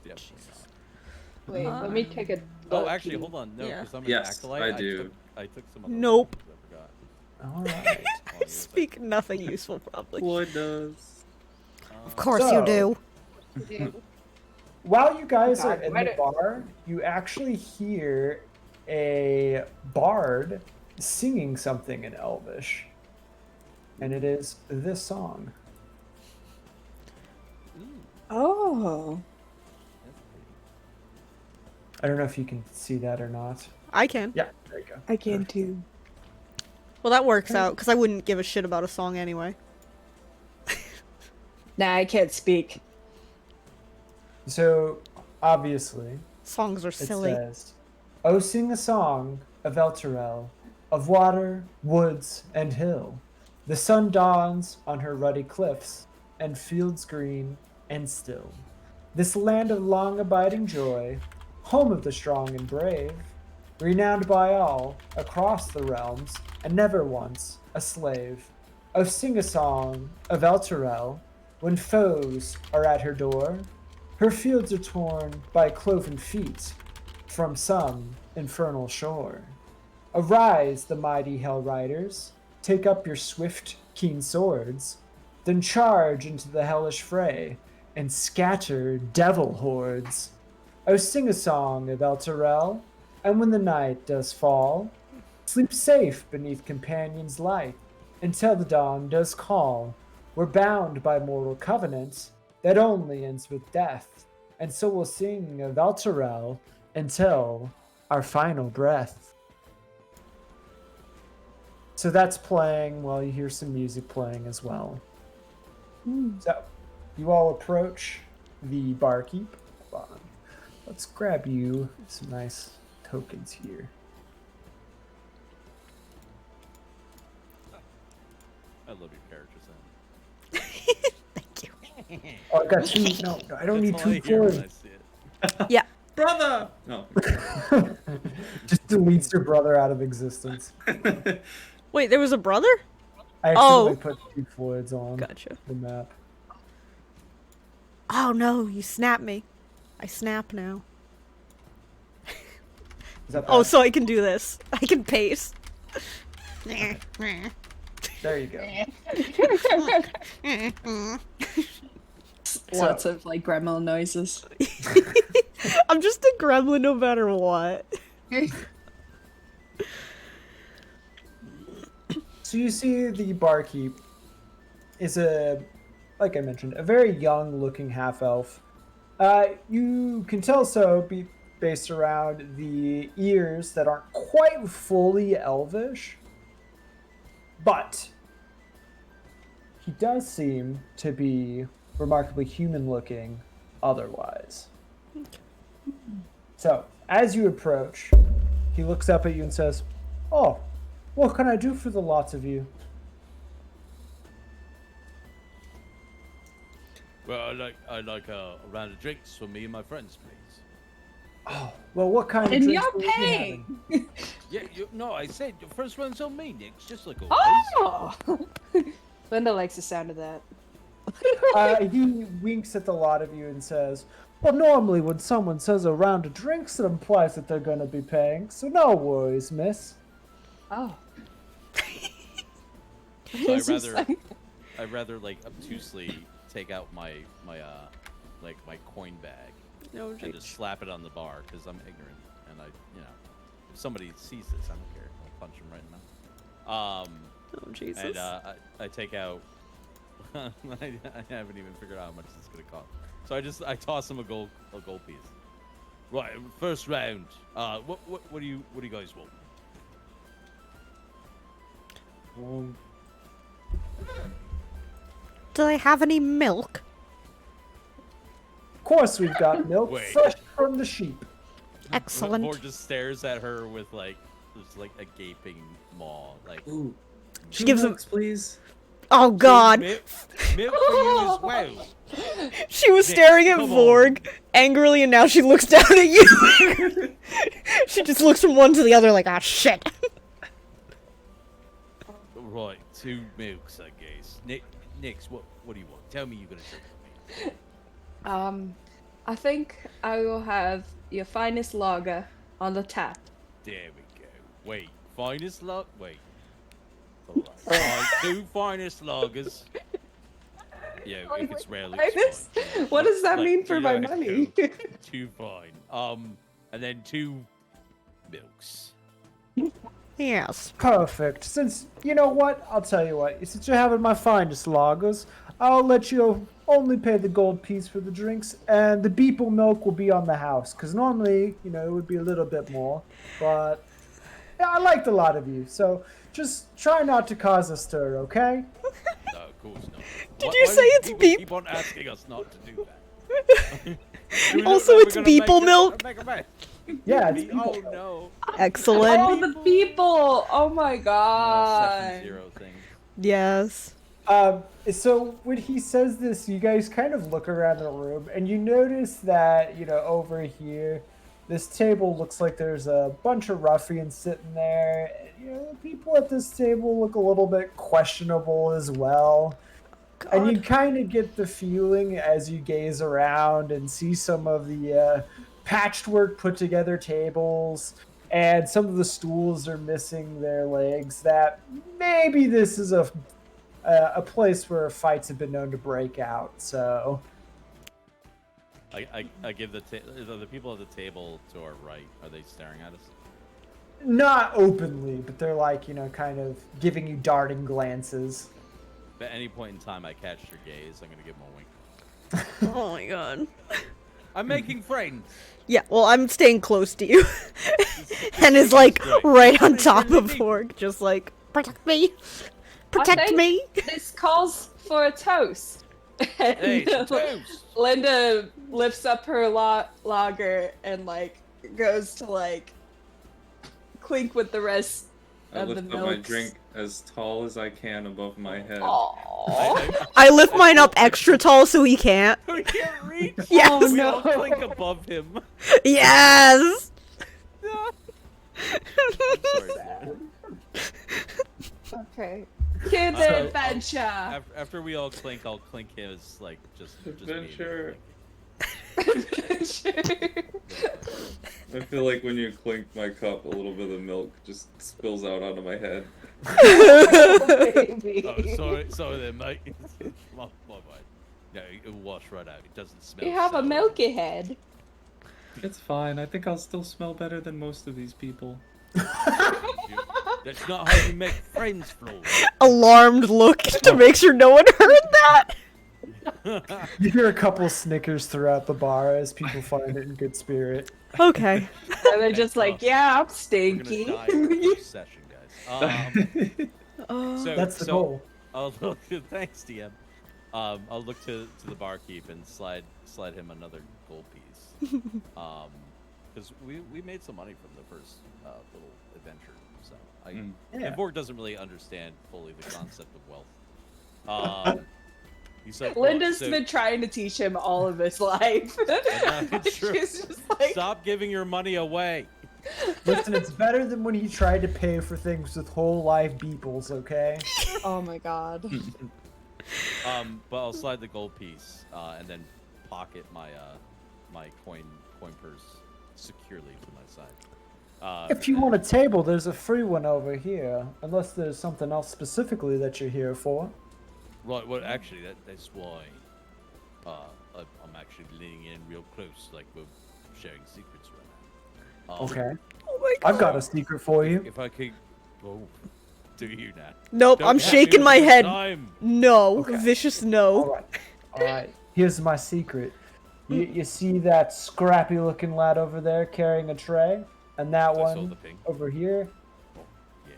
Yep. Wait, let me take a look. Oh, actually, hold on. No, Yeah. because I'm an Yes, acolyte. I do. I took some other Nope. lessons, I forgot. All right. I speak nothing useful, probably. Floyd does. Of course you do. While you guys God, are in why the do- bar, you actually hear a bard singing something in Elvish. And it is this song. Oh. I don't know if you can see that or not. I can. Yeah, there you go. I can too. Well, that works out, because I wouldn't give a shit about a song anyway. Nah, I can't speak. So, obviously, Songs are it silly. says, "Oh, sing a song of Elturel, of water, woods, and hill. The sun dawns on her ruddy cliffs, and fields green and still. This land of long abiding joy, home of the strong and brave, renowned by all across the realms, and never once a slave. Oh, sing a song of Elturel, when foes are at her door. Her fields are torn by cloven feet from some infernal shore. Arise, the mighty Hell Riders, take up your swift, keen swords, then charge into the hellish fray and scatter devil hordes. Oh, sing a song of Elturel, and when the night does fall, sleep safe beneath companions' light until the dawn does call. We're bound by mortal covenant that only ends with death, and so we'll sing of Elturel until our final breath." So that's playing while you hear some music playing as well. So you all approach the barkeep. Hold on. Let's grab you some nice tokens here. I love your character Thank you. Oh, I got two. No, I don't need That's all I two hear when Floyd. I see it. Yeah. Brother! No. Just deletes your brother out of existence. Wait, there was a brother? I Oh. accidentally put two Floyds on Gotcha. the map. Oh no, you snapped me. I snap now. Is that Oh, bad? so I can do this. I can pace. There you go. Lots of like gremlin noises. I'm just a gremlin no matter what. So you see the barkeep is a like I mentioned, a very young-looking half-elf. You can tell so based around the ears that aren't quite fully elvish, but he does seem to be remarkably human-looking otherwise. So, as you approach, he looks up at you and says, "Oh, what can I do for the lots of you?" Well, I'd like a round of drinks for me and my friends, please. Oh, well, what kind of And drinks you're will you be paying. having? Yeah, no, I said your first one's on me, Nick. Just like always. Oh! Linda likes the sound of that. He winks at the lot of you and says, "Well, normally when someone says a round of drinks, it implies that they're going to be paying, so no worries, miss." Oh. So I'd rather like obtusely take out my coin bag No, and just slap it on the bar because I'm ignorant and if somebody sees this, I don't care. I'll punch him right now. Oh, Jesus. And I take out. I haven't even figured out how much this is gonna cost. So I toss him a gold piece. Right, first round. What do you guys want? Do they have any milk? Of course we've got milk, Wait. fresh from the sheep. Excellent. Or just stares at her with just like a gaping maw, like. Ooh. She gives him. Milks, please. Oh God! Milk for you as well. She was Nick, staring at come on. Vorg angrily, and now she looks down at you. She just looks from one to the other like, ah, shit. Right, 2 milks, I guess. Nix, what do you want? Tell me you're gonna drink for me. I think I will have your finest lager on the tap. There we go. Wait, finest log? Wait. Alright, 2 finest lagers. Yeah, if it's rarely. Finest? Fine. What does that Like, mean for my yeah, money? cool. 2 fine. And then 2 milks. Yes. Perfect. Since, you know what? I'll tell you what. Since you're having my finest lagers, I'll let you only pay the gold piece for the drinks, and the beeple milk will be on the house. Because normally, it would be a little bit more. But, yeah, I liked a lot of you. So, just try not to cause a stir, okay? No, of course not. Did you say it's people beep? keep on asking us not to do that? Also, it's beeple milk. Yeah, it's Oh beeple milk. no. Excellent. Oh, the people! Oh my god! 7-0 thing. Yes. So when he says this, you guys kind of look around the room, and you notice that, over here, this table looks like there's a bunch of ruffians sitting there. The people at this table look a little bit questionable as well. And you kind of get the feeling as you gaze around and see some of the patchwork put together tables, and some of the stools are missing their legs, that maybe this is a place where fights have been known to break out. So I give the people at the table to our right. Are they staring at us? not openly, but they're like, kind of giving you darting glances. If at any point in time I catch their gaze, I'm gonna give them a wink. Oh my God. I'm making friends. Yeah, well, I'm staying close to you. And is like right on top of Vorg, just like, protect me. Protect think- me. This calls for a toast. Hey, And, toast. Linda lifts up her lager and goes to clink with the rest I of the lift up my milks. drink as tall as I can above my head. Aww. I lift mine up extra tall so he can't. We can't reach. Yes. Oh, We no. all clink above him. Yes. Sorry, Sarah. Okay. Kid So- adventure. After we all clink, I'll clink his just me and him Adventure. clinking. I feel like when you clink my cup, a little bit of the milk just spills out onto my head. Baby. Oh, sorry there, mate. my bad. No, it'll wash right out. It doesn't smell. You have a sour. milky head. It's fine. I think I'll still smell better than most of these people. That's not how you make friends, Floyd. Alarmed look to make sure no one heard that. You hear a couple snickers throughout the bar as people find it in good spirit. Okay. And they're just like, yeah, I'm We're stinky. gonna die in the first session, guys. So That's the so goal. I'll look. Thanks, DM. I'll look to the barkeep and slide him another gold piece. Because we made some money from the first little adventure. So Yeah. and Vorg doesn't really understand fully the concept of wealth. He's like, Linda's so, been trying to teach him all of his life. It's true. She's just like, Stop giving your money away. Listen, it's better than when he tried to pay for things with whole life beeples, okay? oh my god. But I'll slide the gold piece and then pocket my my coin purse securely to my side. If you want a table, there's a free one over here. Unless there's something else specifically that you're here for. Right. Well, actually, that's why I'm actually leaning in real close, like we're sharing secrets right now. Okay. Oh my god. I've got a secret for you. If I could, oh, do you now? Nope, Don't I'm have shaking me my all the head. time. No. Okay. Vicious no. Alright. Alright. Here's my secret. You see that scrappy looking lad over there carrying a tray? And that I saw the one ping. over here? Oh, yes.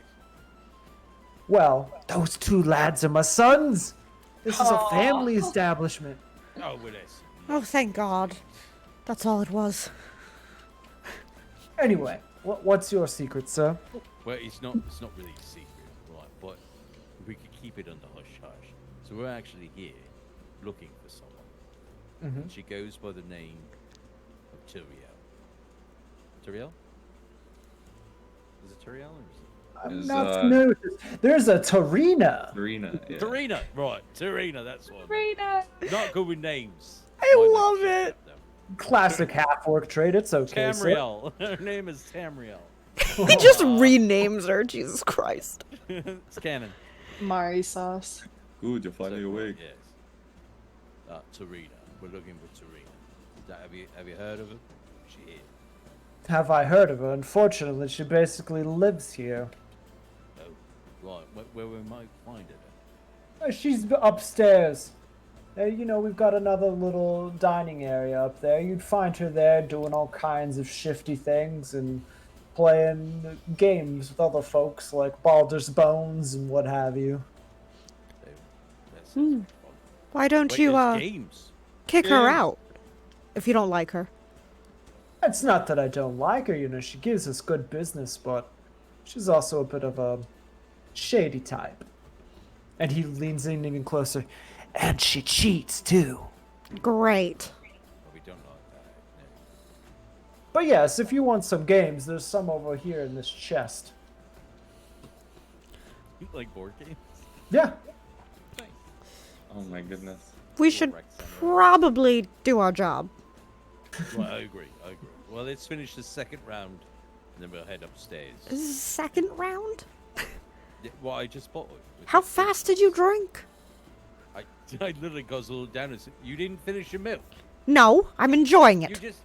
Well, those two lads are my sons. This is a Aw. family establishment. Oh, well, that's Oh, thank God. That's all it was. Anyway, what's your secret, sir? well, it's not really a secret, right? But we could keep it under hush hush. So we're actually here looking for someone. Mm-hmm. She goes by the name of Turiel. Turiel? Is it Turiel or is it? I'm Is, not familiar with this. There's a Tarina. Serena. Yeah. Tarina, right? Tarina, that's what. Rita. Not good with names. I My love name's it. though. Classic half-orc trait. It's okay, sir. Tamriel. Her name is Tamriel. He just renames her. Jesus Christ. It's canon. Mari sauce. Good, you're finally awake. Yes. Tarina. We're looking for Tarina. Have you heard of her? She is. Have I heard of her? Unfortunately, she basically lives here. Oh, right. Where we might find her? She's upstairs. You know, we've got another little dining area up there. You'd find her there doing all kinds of shifty things and playing games with other folks like Baldur's Bones and what have you. That sounds like fun. Why don't Wait, you, there's games. kick her Yeah. out? If you don't like her. It's not that I don't like her, you know, she gives us good business, but she's also a bit of a shady type. And he leans in even closer. And she cheats, too. Great. Well, we don't like that. No. But yes, if you want some games, there's some over here in this chest. You like board games? Yeah. Oh my goodness. We should probably do our job. Well, I agree. Well, let's finish the second round, and then we'll head upstairs. This is the second round? Yeah, well, I just bought it. How fast did you drink? I literally guzzled it down and said, you didn't finish your milk. No, I'm enjoying You it. just...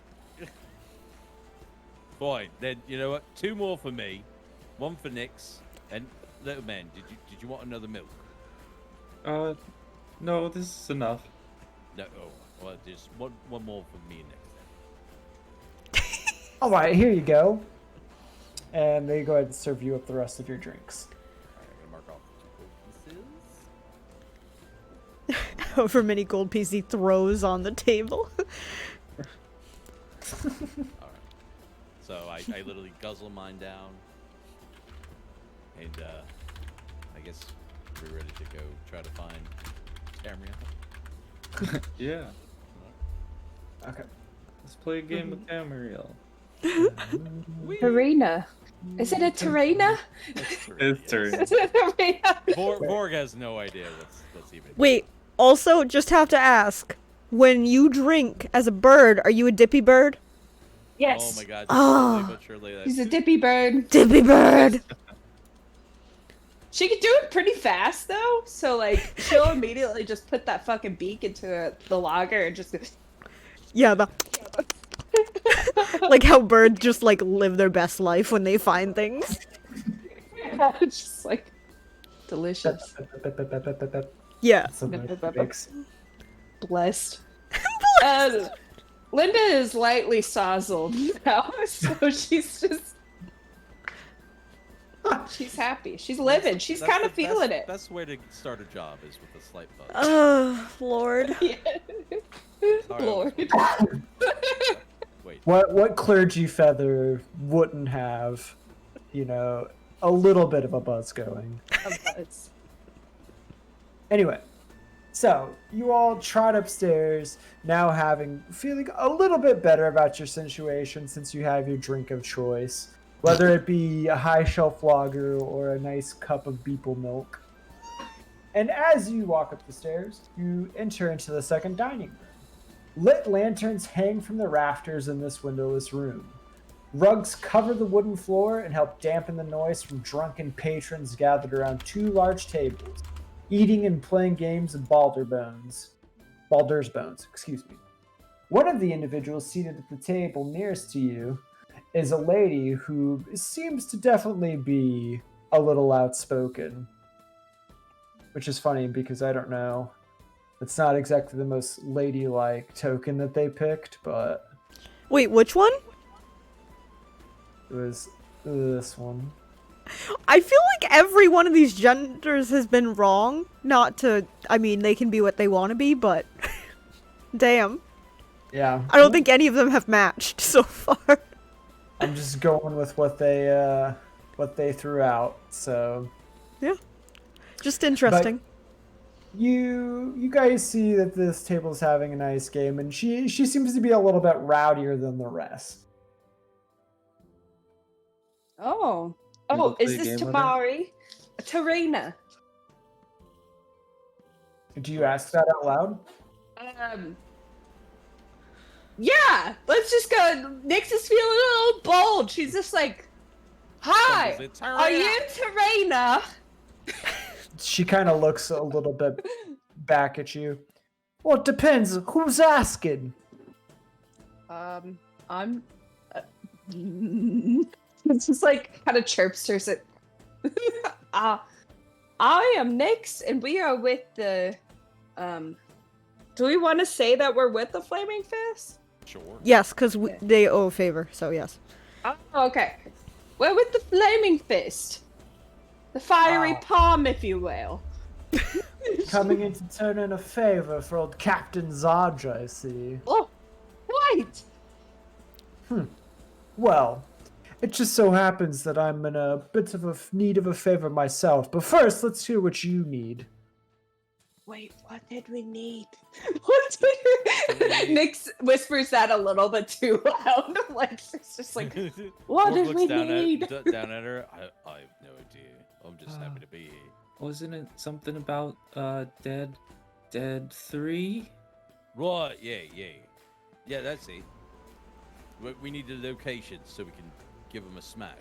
Fine, then, you know what? 2 more for me, 1 for Nyx, and little man, did you want another milk? No, this is enough. No, oh, well, just one more for me and Nyx. All right, here you go. And they go ahead and serve you up the rest of your drinks. Alright, I'm gonna mark off 2 pieces. However many gold pieces he throws on the table. Alright. So I literally guzzle mine down. And I guess we're ready to go try to find Tamriel. Yeah. Okay. Let's play a game with Tamriel. Tarina. Is it a Tarina? It's Serena. Is it a Tarina? Vorg has no idea what's even. Wait, also, just have to ask. When you drink as a bird, are you a dippy bird? Yes. Oh my god. Oh. Slowly but surely that- He's a dippy bird. Dippy bird! She can do it pretty fast though, so like she'll immediately just put that fucking beak into the lager and just go, Yeah, like how birds just like live their best life when they find things. it's just like delicious. Yeah. Some nice mix. blessed. Linda is lightly sozzled now, so she's just. She's happy. She's living. She's That's kind the of feeling it. Best way to start a job is with a slight buzz. Lord. Yeah. Sorry, Lord. Wait. What clergy feather wouldn't have, you know, a little bit of a buzz going? Anyway, so you all trot upstairs, now feeling a little bit better about your situation since you have your drink of choice, whether it be a high shelf lager or a nice cup of beeple milk. And as you walk up the stairs, you enter into the second dining room. Lit lanterns hang from the rafters in this windowless room. Rugs cover the wooden floor and help dampen the noise from drunken patrons gathered around two large tables, eating and playing games of Baldur's Bones. One of the individuals seated at the table nearest to you is a lady who seems to definitely be a little outspoken. Which is funny because I don't know. It's not exactly the most ladylike token that they picked, but Wait, which one? it was this one. I feel like every one of these genders has been wrong. Not to, I mean, they can be what they want to be, but damn. Yeah. I don't think any of them have matched so far. I'm just going with what they threw out, so Yeah. Just interesting. you guys see that this table's having a nice game, and she seems to be a little bit rowdier than the rest. Oh. You Oh, wanna play is a this game with her? Tabari? Tarina. Do you ask that out loud? Yeah, let's just go. Nyx is feeling a little bold. She's just like, hi, It's are you Tarina? She kind of looks a little bit back at you. Well, it depends. Who's asking? I'm. It's just like kind of chirps to her. So, I am Nyx, and we are with the. Do we want to say that we're with the Flaming Fist? Sure. Yes, because they owe a favor, so yes. Oh, okay. We're with the Flaming Fist. The fiery Wow. palm, if you will. Coming in to turn in a favor for old Captain Zadra, I see. Oh, right. Well, it just so happens that I'm in a bit of a need of a favor myself. But first, let's hear what you need. Wait, what did we need? What did Nyx whispers that a little bit too loud. Like, it's just like, what did we need? Down at her. I have no idea. I'm just happy to be here. Wasn't it something about Dead 3? Right, yeah, that's it. We need the location so we can give them a smash.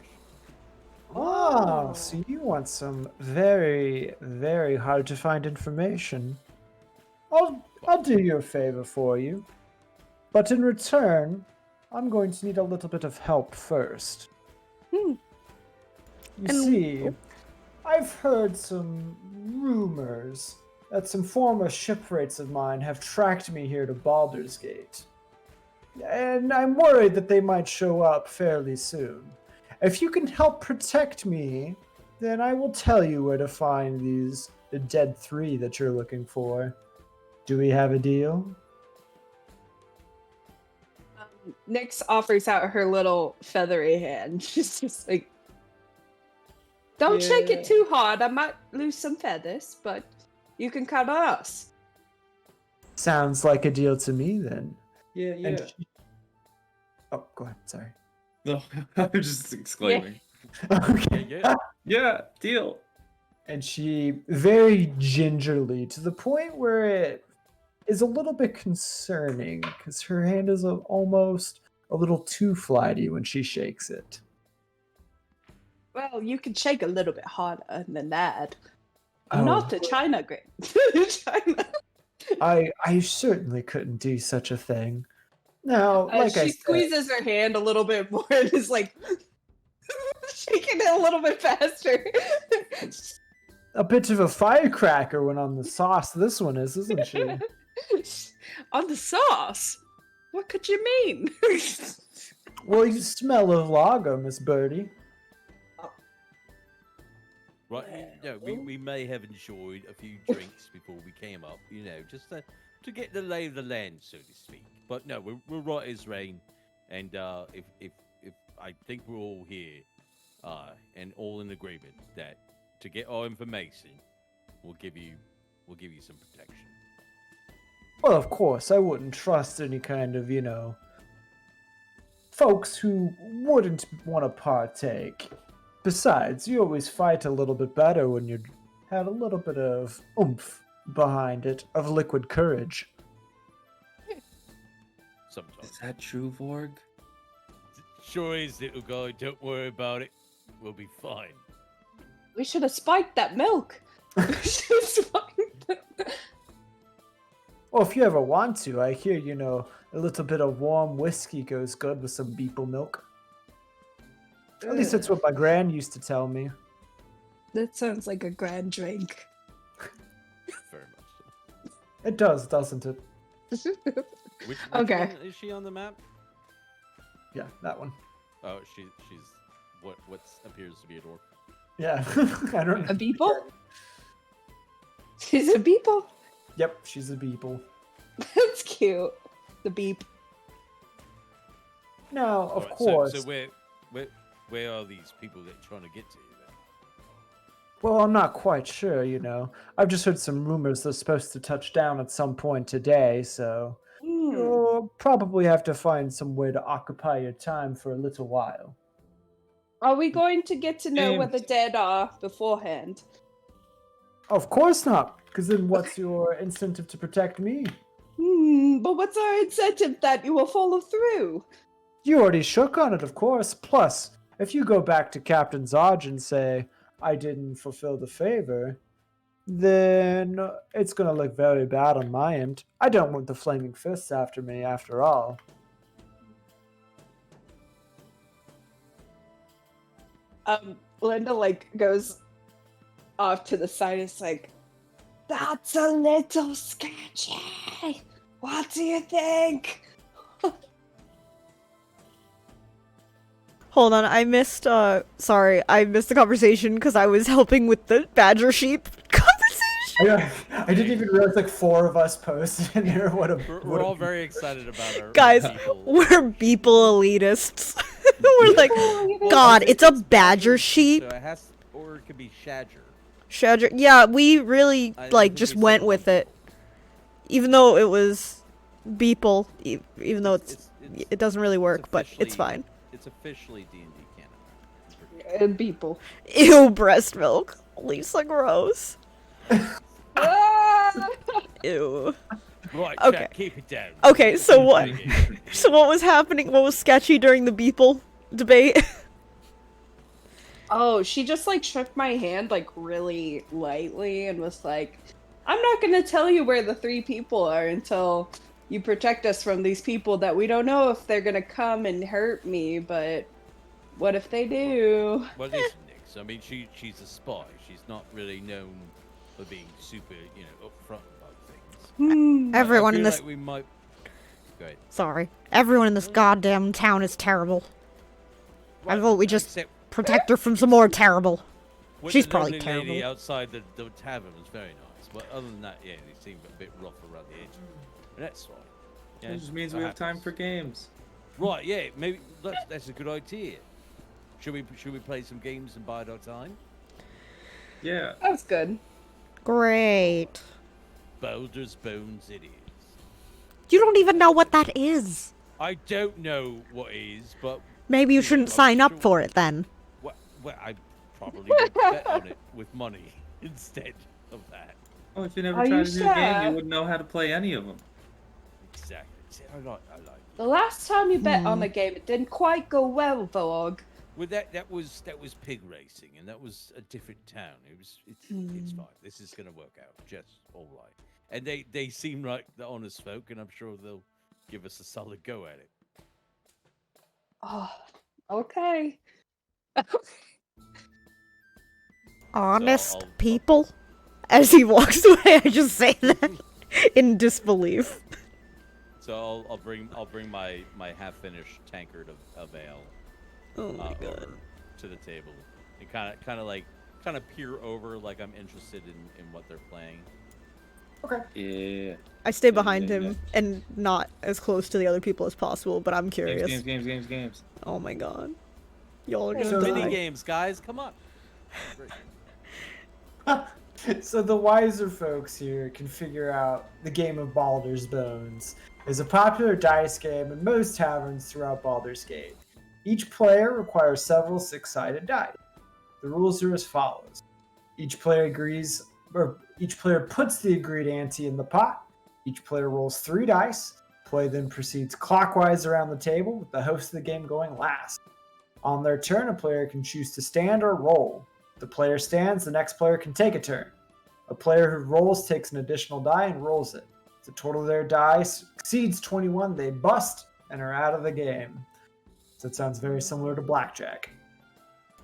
Oh, so you want some very, very hard to find information. I'll do you a favor for you. But in return, I'm going to need a little bit of help first. You see, I've heard some rumors that some former shipwrights of mine have tracked me here to Baldur's Gate. And I'm worried that they might show up fairly soon. If you can help protect me, then I will tell you where to find the Dead 3 that you're looking for. Do we have a deal? Nyx offers out her little feathery hand. She's just like, don't shake it too hard. I might lose some feathers, but you can count on us. Sounds like a deal to me then. Yeah, And oh, go ahead. Sorry. No, I'm just exclaiming. Okay. Yeah, deal. And she very gingerly, to the point where it is a little bit concerning, because her hand is almost a little too flighty when she shakes it. Well, you can shake a little bit harder than that. Oh. Not to China, great. China. I certainly couldn't do such a thing. Now, like I She said, squeezes her hand a little bit more and is like shaking it a little bit faster. a bit of a firecracker when on the sauce this one is, isn't she? On the sauce? What could you mean? Well, you smell of lager, Miss Birdie. Right, we may have enjoyed a few drinks before we came up, just to get the lay of the land, so to speak. But no, we're right as rain, and if I think we're all here, and all in agreement that to get our information, we'll give you some protection. Well, of course, I wouldn't trust any kind of, folks who wouldn't want to partake. Besides, you always fight a little bit better when you have a little bit of oomph behind it, of liquid courage. Sometimes. Is that true, Vorg? Sure is, little guy. Don't worry about it. We'll be fine. We should have spiked that milk. We should have spiked it. Well, if you ever want to, I hear, a little bit of warm whiskey goes good with some beeple milk. At least that's what my gran used to tell me. That sounds like a grand drink. Very much so. It does, doesn't it? Which Okay. one is she on the map? Yeah, that one. Oh, she's what appears to be a dwarf. Yeah, I don't know. A beeple? She's a beeple? Yep, she's a beeple. That's cute. The beep. Now, of Alright, course. So where are these people that are trying to get to you then? Well, I'm not quite sure, I've just heard some rumors they're supposed to touch down at some point today, so you'll probably have to find some way to occupy your time for a little while. Are we going to get to know where James. the dead are beforehand? Of course not, because then what's your incentive to protect me? But what's our incentive that you will follow through? You already shook on it, of course. Plus, if you go back to Captain Zodge and say, I didn't fulfill the favor, then it's going to look very bad on my end. I don't want the Flaming Fists after me, after all. Linda, goes off to the side. It's like, that's a little sketchy. What do you think? Hold on, I missed the conversation because I was helping with the badger sheep conversation. I didn't even realize 4 of us posted in there. We're all very excited about our Guys, people. we're beeple elitists. We're like, God, it's a badger sheep. So it has, or it could be Shadger. Shadger. Yeah, we really, I think just we went settled with on it. Even though it was beeple, even though it doesn't really work, but it's fine. It's officially D&D canon. People. Ew, breast milk. Lisa, gross. Ah! Ew. Right, Okay. Jack, keep it down. Okay, so Keep what? doing it. So what was happening? What was sketchy during the beeple debate? Oh, she just shook my hand really lightly and was like, I'm not gonna tell you where the 3 people are until you protect us from these people that we don't know if they're gonna come and hurt me, but what if they do? Well, listen, Nix. I mean, she's a spy. She's not really known for being super, upfront about things. Everyone I in feel this. like we might. Go ahead. Sorry. Everyone in this goddamn town is terrible. I vote we just Except protect her from some more terrible. with She's the probably lovely terrible. lady outside the tavern was very nice, but other than that, yeah, they seem a bit rough around the edges. But that's fine. Yeah, It just means that we have time happens. for games. Right, yeah, maybe that's a good idea. Should we play some games and bide our time? Yeah. That's good. Great. Boulder's Bones it is. You don't even know what that is. I don't know what it is, but Maybe you Yeah, shouldn't I'm sign up sure- for it then. well, I probably would bet on it with money instead of that. Oh, if you never Are tried you a new game, sure? you wouldn't know how to play any of them. Exactly. See, I like. The last time you bet on a game, it didn't quite go well, Vog. Well, that was pig racing, and that was a different town. It's fine. This is gonna work out just all right. And they seem like the honest folk, and I'm sure they'll give us a solid go at it. Oh, okay. Honest I'll- people? As he walks away, I just say that. in disbelief. So I'll bring my half-finished tankard of ale Oh my god. over to the table and kind of peer over like I'm interested in what they're playing. Okay. Yeah. I stay behind yeah, him and not as close to the other people as possible, but I'm curious. Games. Oh my god. Y'all are gonna So Mini die. games, guys, come on. So the wiser folks here can figure out the game of Baldur's Bones is a popular dice game in most taverns throughout Baldur's Gate. Each player requires several six-sided dice. The rules are as follows. Each player puts the agreed ante in the pot. Each player rolls 3 dice. Play then proceeds clockwise around the table, with the host of the game going last. On their turn, a player can choose to stand or roll. If the player stands, the next player can take a turn. A player who rolls takes an additional die and rolls it. If the total of their dice exceeds 21, they bust and are out of the game. So it sounds very similar to blackjack.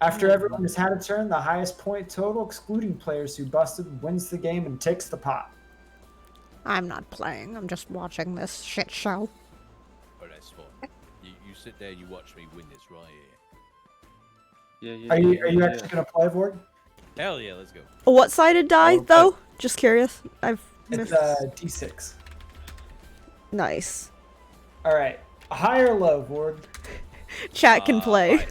After everyone has had a turn, the highest point total, excluding players who busted, wins the game and takes the pot. I'm not playing. I'm just watching this shit show. Oh, that's fine. You sit there and you watch me win this right here. Yeah. Are you actually going to play, Vorg? Hell yeah, let's go. A what-sided die, Oh, though? Just curious. I've It's missed. D6. Nice. All right. High or low, Vorg? Chat can play. Fine.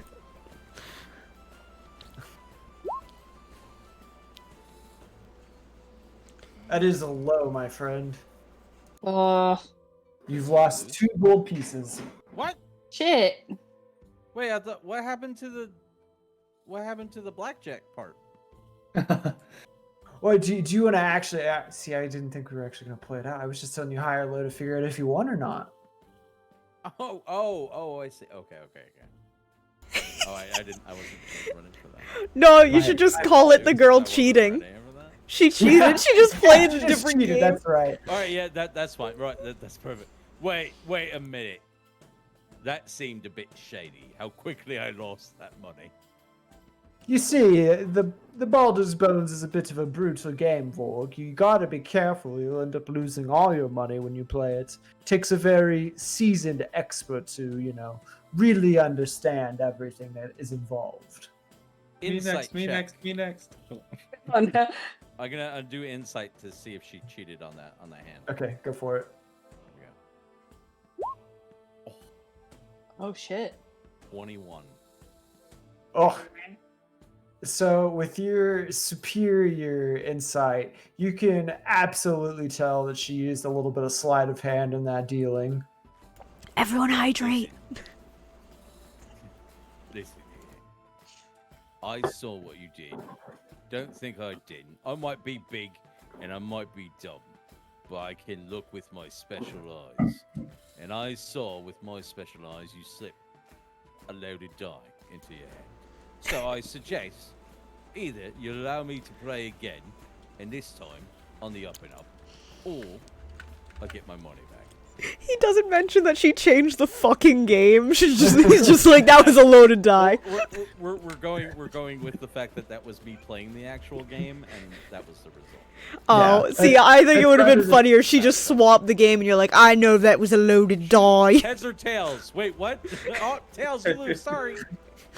That is a low, my friend. You've Mm-hmm. lost 2 gold pieces. What? Shit. Wait, I thought what happened to the blackjack part? Well, do you want to actually see? I didn't think we were actually going to play it out. I was just telling you high or low to figure out if you won or not. Oh, I see. Okay. Oh, I wasn't running for that. No, you Right. should just I- call it the I girl wasn't cheating. ready for that. She cheated. Yeah. She just played She a just different cheated, game. That's right. All right, yeah, that's fine. Right, that's perfect. Wait a minute. That seemed a bit shady. How quickly I lost that money. You see, the Baldur's Bones is a bit of a brutal game, Vorg. You gotta be careful. You'll end up losing all your money when you play it. Takes a very seasoned expert to, really understand everything that is involved. Me Insight next. check. Oh, no. I'm gonna do insight to see if she cheated on that hand. Okay, go for it. There we go. Oh shit. 21. Oh. So, with your superior insight, you can absolutely tell that she used a little bit of sleight of hand in that dealing. Everyone hydrate. Listen here. I saw what you did. Don't think I didn't. I might be big and I might be dumb, but I can look with my special eyes. And I saw with my special eyes you slip a loaded die into your hand. So I suggest either you allow me to play again, and this time on the up and up, or I get my money back. He doesn't mention that she changed the fucking game. He's just like, that was a loaded die. We're going with the fact that was me playing the actual game, and that was the result. Oh, Yeah, see, I think it it's would have better been than- funnier if she just swapped the game and you're like, I know that was a loaded die. Heads or tails? Wait, what? Oh, tails, you lose. Sorry.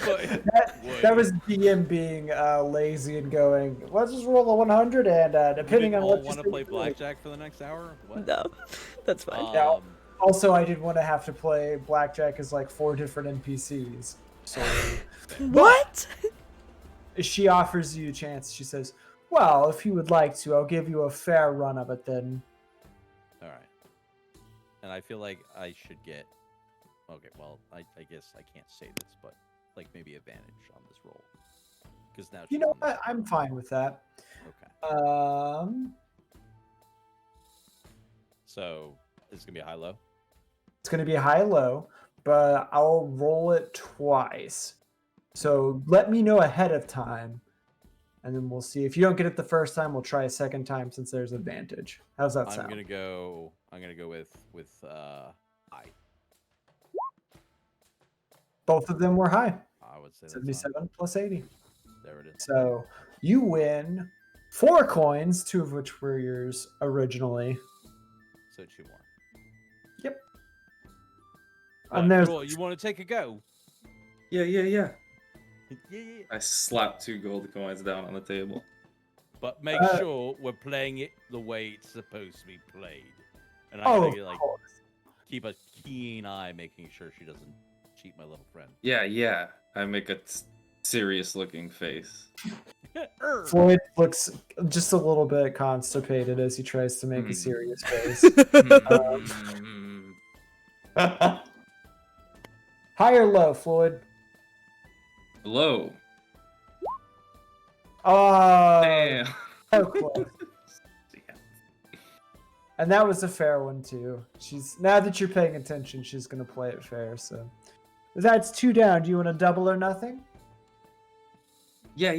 But, That was DM being lazy and going, let's just roll a 100 and depending on what you want to say play you do. blackjack for the next hour? What? No, that's fine. Yeah. Um, Also, I didn't want to have to play blackjack as like 4 different NPCs. So What? she offers you a chance. She says, well, if you would like to, I'll give you a fair run of it then. all right. And I feel like I should get. Okay, well, I guess I can't say this, but like maybe advantage on this roll because now. You know what? I'm fine with that. Okay. So it's gonna be a high-low. It's going to be high-low, but I'll roll it twice. So let me know ahead of time, and then we'll see. If you don't get it the first time, we'll try a second time since there's advantage. How's that I'm sound? gonna go with high. Both of them were high. I would say that's fine. 77 plus 80. There it is. So you win 4 coins, 2 of which were yours originally. So 2 more. Yep. Right, And there's Floyd, you want to take a go? Yeah. Yeah. I slapped 2 gold coins down on the table. But make sure we're playing it the way it's supposed to be played. And I'm oh, gonna like keep a keen eye, making sure she doesn't cheat my little friend. Yeah. I make a serious-looking face. Floyd looks just a little bit constipated as he tries to make a serious face. High or low, Floyd? Low. Oh, Damn. so close. And that was a fair one too. Now that you're paying attention, she's gonna play it fair. So that's 2 down. Do you want to double or nothing? Yeah.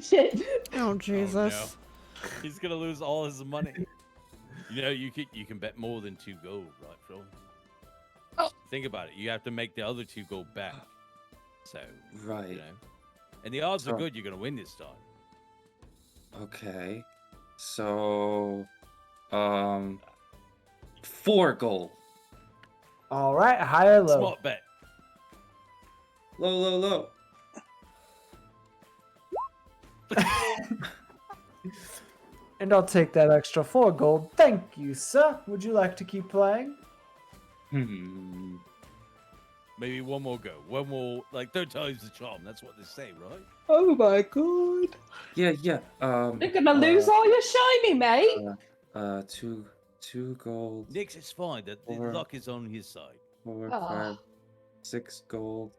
Shit. Oh Jesus. no. He's gonna lose all his money. You know, you can bet more than 2 gold, right, Phil? Oh. Think about it. You have to make the other 2 gold back. So Right. you know, and the odds are So- good you're gonna win this time. Okay. So, 4 gold. All right, high or low? Smart bet. Low. And I'll take that extra 4 gold. Thank you, sir. Would you like to keep playing? Maybe one more go. One more, like 3rd time's the charm. That's what they say, right? Oh my god. Yeah. You're gonna lose all your shiny, mate. 2 gold. Nix, it's fine. The Or- luck is on his side. 4, Ah. 5, 6 gold.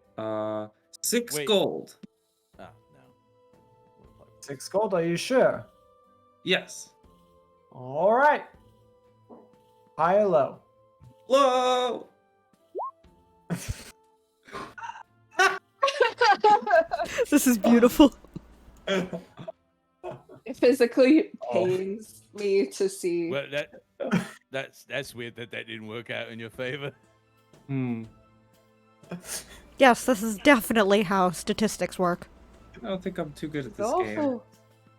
6 Wait. gold. Ah, no. 6 gold, are you sure? Yes. All right. High or low? Low. This is beautiful. It physically pains me to see. Well, that's weird that didn't work out in your favor. Yes, this is definitely how statistics work. I don't think I'm too good at It's this game. awful.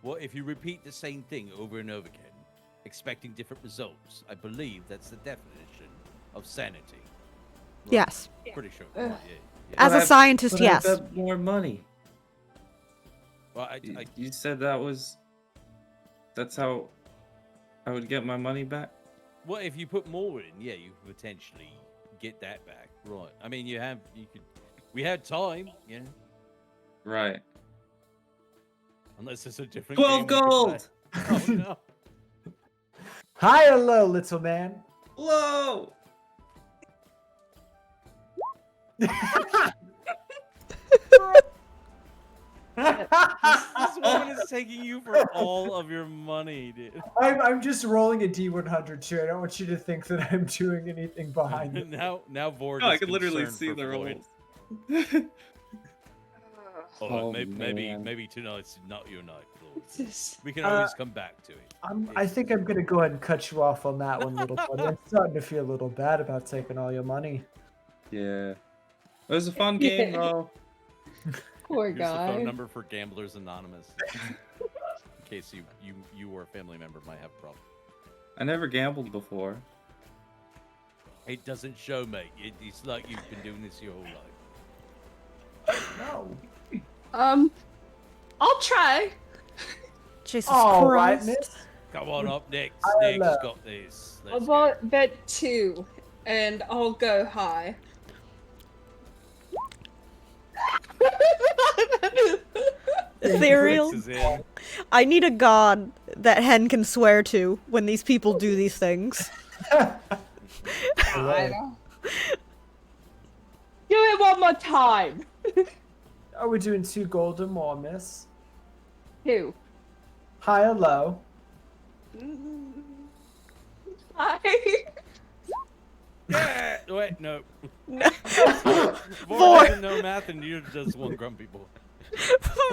Well, if you repeat the same thing over and over again, expecting different results, I believe that's the definition of sanity. Right? Yes. Pretty sure. Ugh. Right, yeah. As a scientist, But yes. I bet more money. Well, You said that's how I would get my money back? well, if you put more in, yeah, you could potentially get that back. Right. I mean, we had time, you know, Right. unless it's a different 12 game we could gold! play. Oh, no. High or low, little man? Low! This woman is taking you for all of your money, dude. I'm just rolling a D100 too. I don't want you to think that I'm doing anything behind it. Now Vorg No, is I can literally concerned see for the Floyd. rolls. Oh, Oh, maybe man. tonight's not your night, Floyd. Just- We can always come back to it. I think I'm gonna go ahead and cut you off on that one, little buddy. I'm starting to feel a little bad about taking all your money. Yeah. It was a fun game, though. Poor Here's the phone guy. number for Gamblers Anonymous. In case you or a family member might have a problem. I never gambled before. It doesn't show, mate. It's like you've been doing this your whole life. No. I'll try. Jesus All right, Christ. miss. Come on up, Nick. I Nick's know. got this. I'll Let's go. bet 2, and I'll go high. Ethereal. Nick's is in. I need a god that Hen can swear to when these people do these things. I know. Do it one more time. Are we doing 2 gold or more, miss? 2. High or low? High. Yeah. Wait, no. No. Vorg doesn't know math, and neither does one grumpy boy.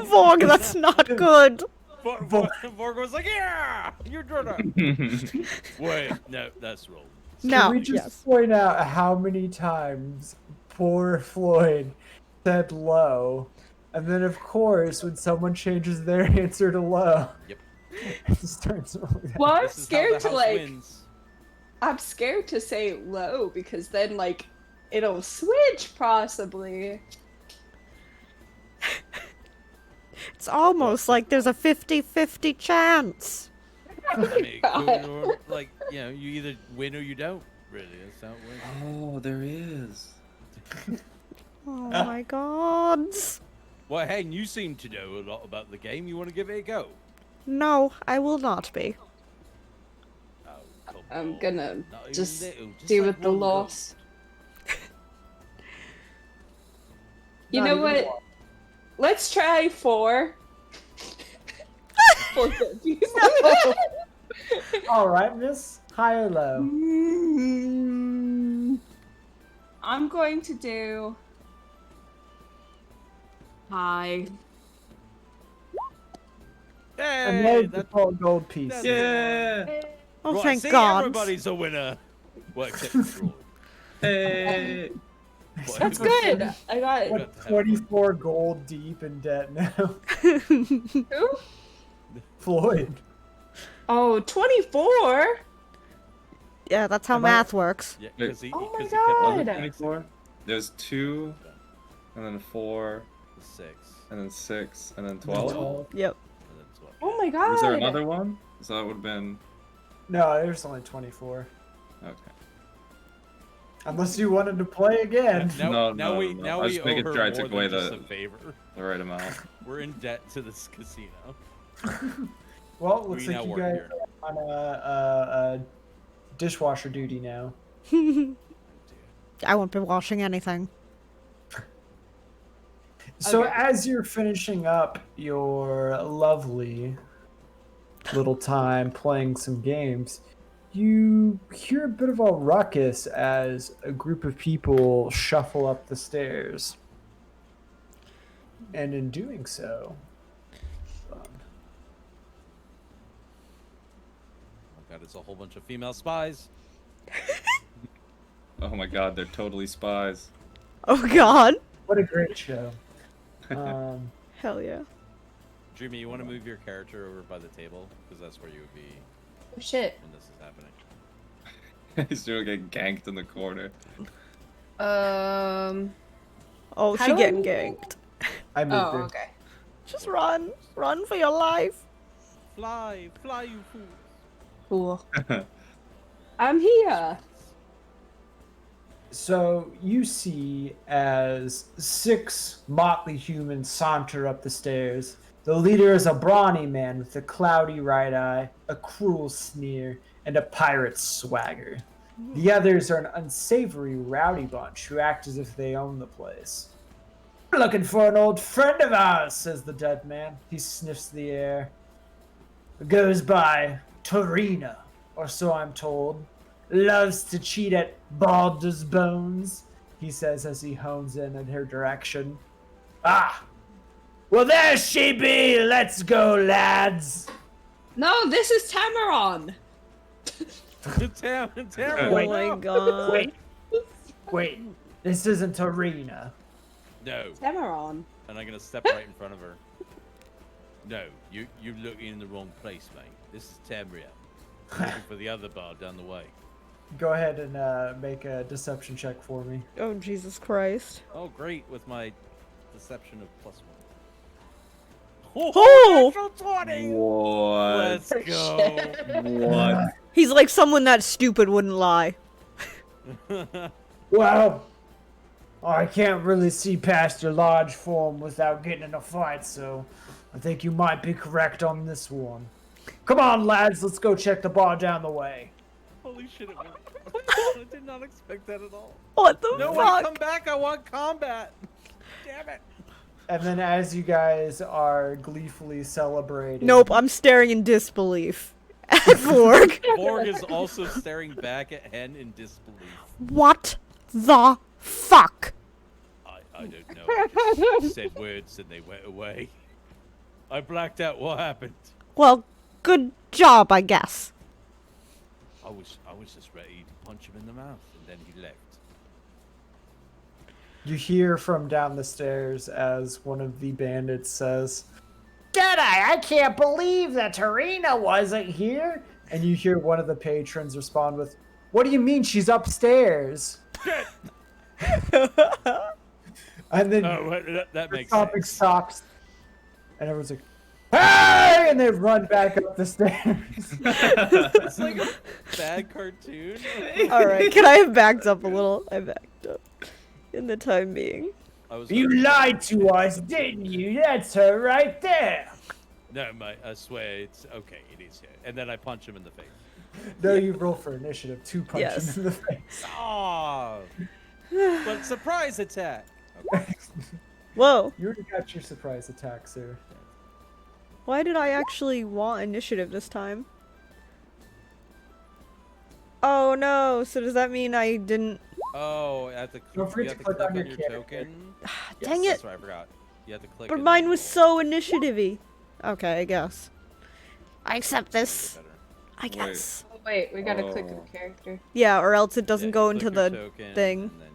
Vorg, that's not good. Vorg was like, "Yeah, you're doing it." Wait, no, that's wrong. No. Can we just Yes. point out how many times poor Floyd said low, and then of course when someone changes their answer to low, Yep. it starts rolling. Well, I'm This is how scared the to house like. wins. I'm scared to say low because then like it'll switch possibly. It's almost like there's a 50-50 chance. I mean, God. or, like, you know, you either win or you don't. Really, that's how it works. Oh, there is. Oh my god. Well, hey, you seem to know a lot about the game. You want to give it a go? No, I will not be. Oh, come I'm on. gonna Not even just little, just deal like with the one goal. loss. You Not know even what? one. Let's try 4. 4 cookies. All right, miss. High or low? I'm going to do high. And Hey, there's the that's 12 gold piece. that's- Yeah. Oh, right, thank see, God. everybody's a winner. Well, except for Floyd. Hey. But That's he was- good. I got What, 24 gold deep in debt now? who? Floyd. Oh, 24? Yeah, that's how Am I- math works. Yeah, Wait. 'cause he, Oh my 'cause he kept on God. the 24? There's 2, and then 4, 6, and then 6, and then 12. 12. Yep. and then 12. Oh my god. Was there another one? So that would have been. No, there's only 24. Okay. Unless you wanted to play again. Now, No, we no. now I was we just owe making her sure I more took than away just the- a favor. The right amount. We're in debt to this casino. Well, looks We like now you work guys here. are on a dishwasher duty now. I won't be washing anything. So Okay. as you're finishing up your lovely little time playing some games, you hear a bit of a ruckus as a group of people shuffle up the stairs. And in doing so, Oh god, it's a whole bunch of female spies. Oh my god, they're totally spies. Oh god. what a great show. Hell yeah. Dreamy, you want to move your character over by the table? Because that's where you would be Oh shit. when this is happening. He's gonna get ganked in the corner. Oh, How she do I getting move? ganked. I moved Oh, her. okay. Just run. Run for your life. Fly, fly, you fool! Cool. I'm here. So you see as 6 motley humans saunter up the stairs. The leader is a brawny man with a cloudy right eye, a cruel sneer, and a pirate's swagger. The others are an unsavory rowdy bunch who act as if they own the place. "We're looking for an old friend of ours," says the dead man. He sniffs the air. Goes by Torina, or so I'm told. Loves to cheat at Baldur's Bones, he says as he hones in her direction. "Ah! Well, there she be! Let's go, lads!" No, this is Tamaron. Tamara, Oh my god. Wait, this isn't Torina. No, Tamaron. and I'm gonna step right in front of her. No, you're looking in the wrong place, mate. This is Tamria. I'm looking for the other bar down the way. Go ahead and make a deception check for me. Oh, Jesus Christ. Oh, great, with my deception of +1. Oh! natural 20! What? Let's go. What? He's like someone that stupid wouldn't lie. Well, I can't really see past your large form without getting in a fight, so I think you might be correct on this one. Come on, lads, let's go check the bar down the way. Holy shit, it worked. I did not expect that at all. What the No, fuck? come back, I want combat. Damn it. And then as you guys are gleefully celebrating... Nope, I'm staring in disbelief at Vorg. Borg is also staring back at Hen in disbelief. What the fuck? I don't know. I just said words and they went away. I blacked out what happened. Well, good job, I guess. I was just ready to punch him in the mouth and then he left. You hear from down the stairs as one of the bandits says, "G'day, I can't believe that Tarina wasn't here." And you hear one of the patrons respond with, What do you mean she's upstairs? And then Oh, that the makes topic sense. stops, and everyone's like, "Hey!" and they run back up the stairs. It's like a bad cartoon. All right, can I have backed up a little? I backed up in the time being. I was You lied to us, didn't you? That's her right there. No, I swear it's okay. It is here. And then I punch him in the face. No, you roll for initiative. 2 punches Yes. in the face. Oh, but surprise attack. Okay. Whoa, You already got your surprise attack, sir. why did I actually want initiative this time? Oh no, so does that mean I didn't? Oh, at the Don't you forget have to to click on click your on your character. token. Dang Yes, it! that's right, I forgot. You have to click. But and mine then was roll. so initiative-y. Okay, I guess. I accept this. Better. I guess. Oh, wait, we gotta click Oh. the character. Yeah, or else it doesn't Yeah, go you into click the your token, thing. And then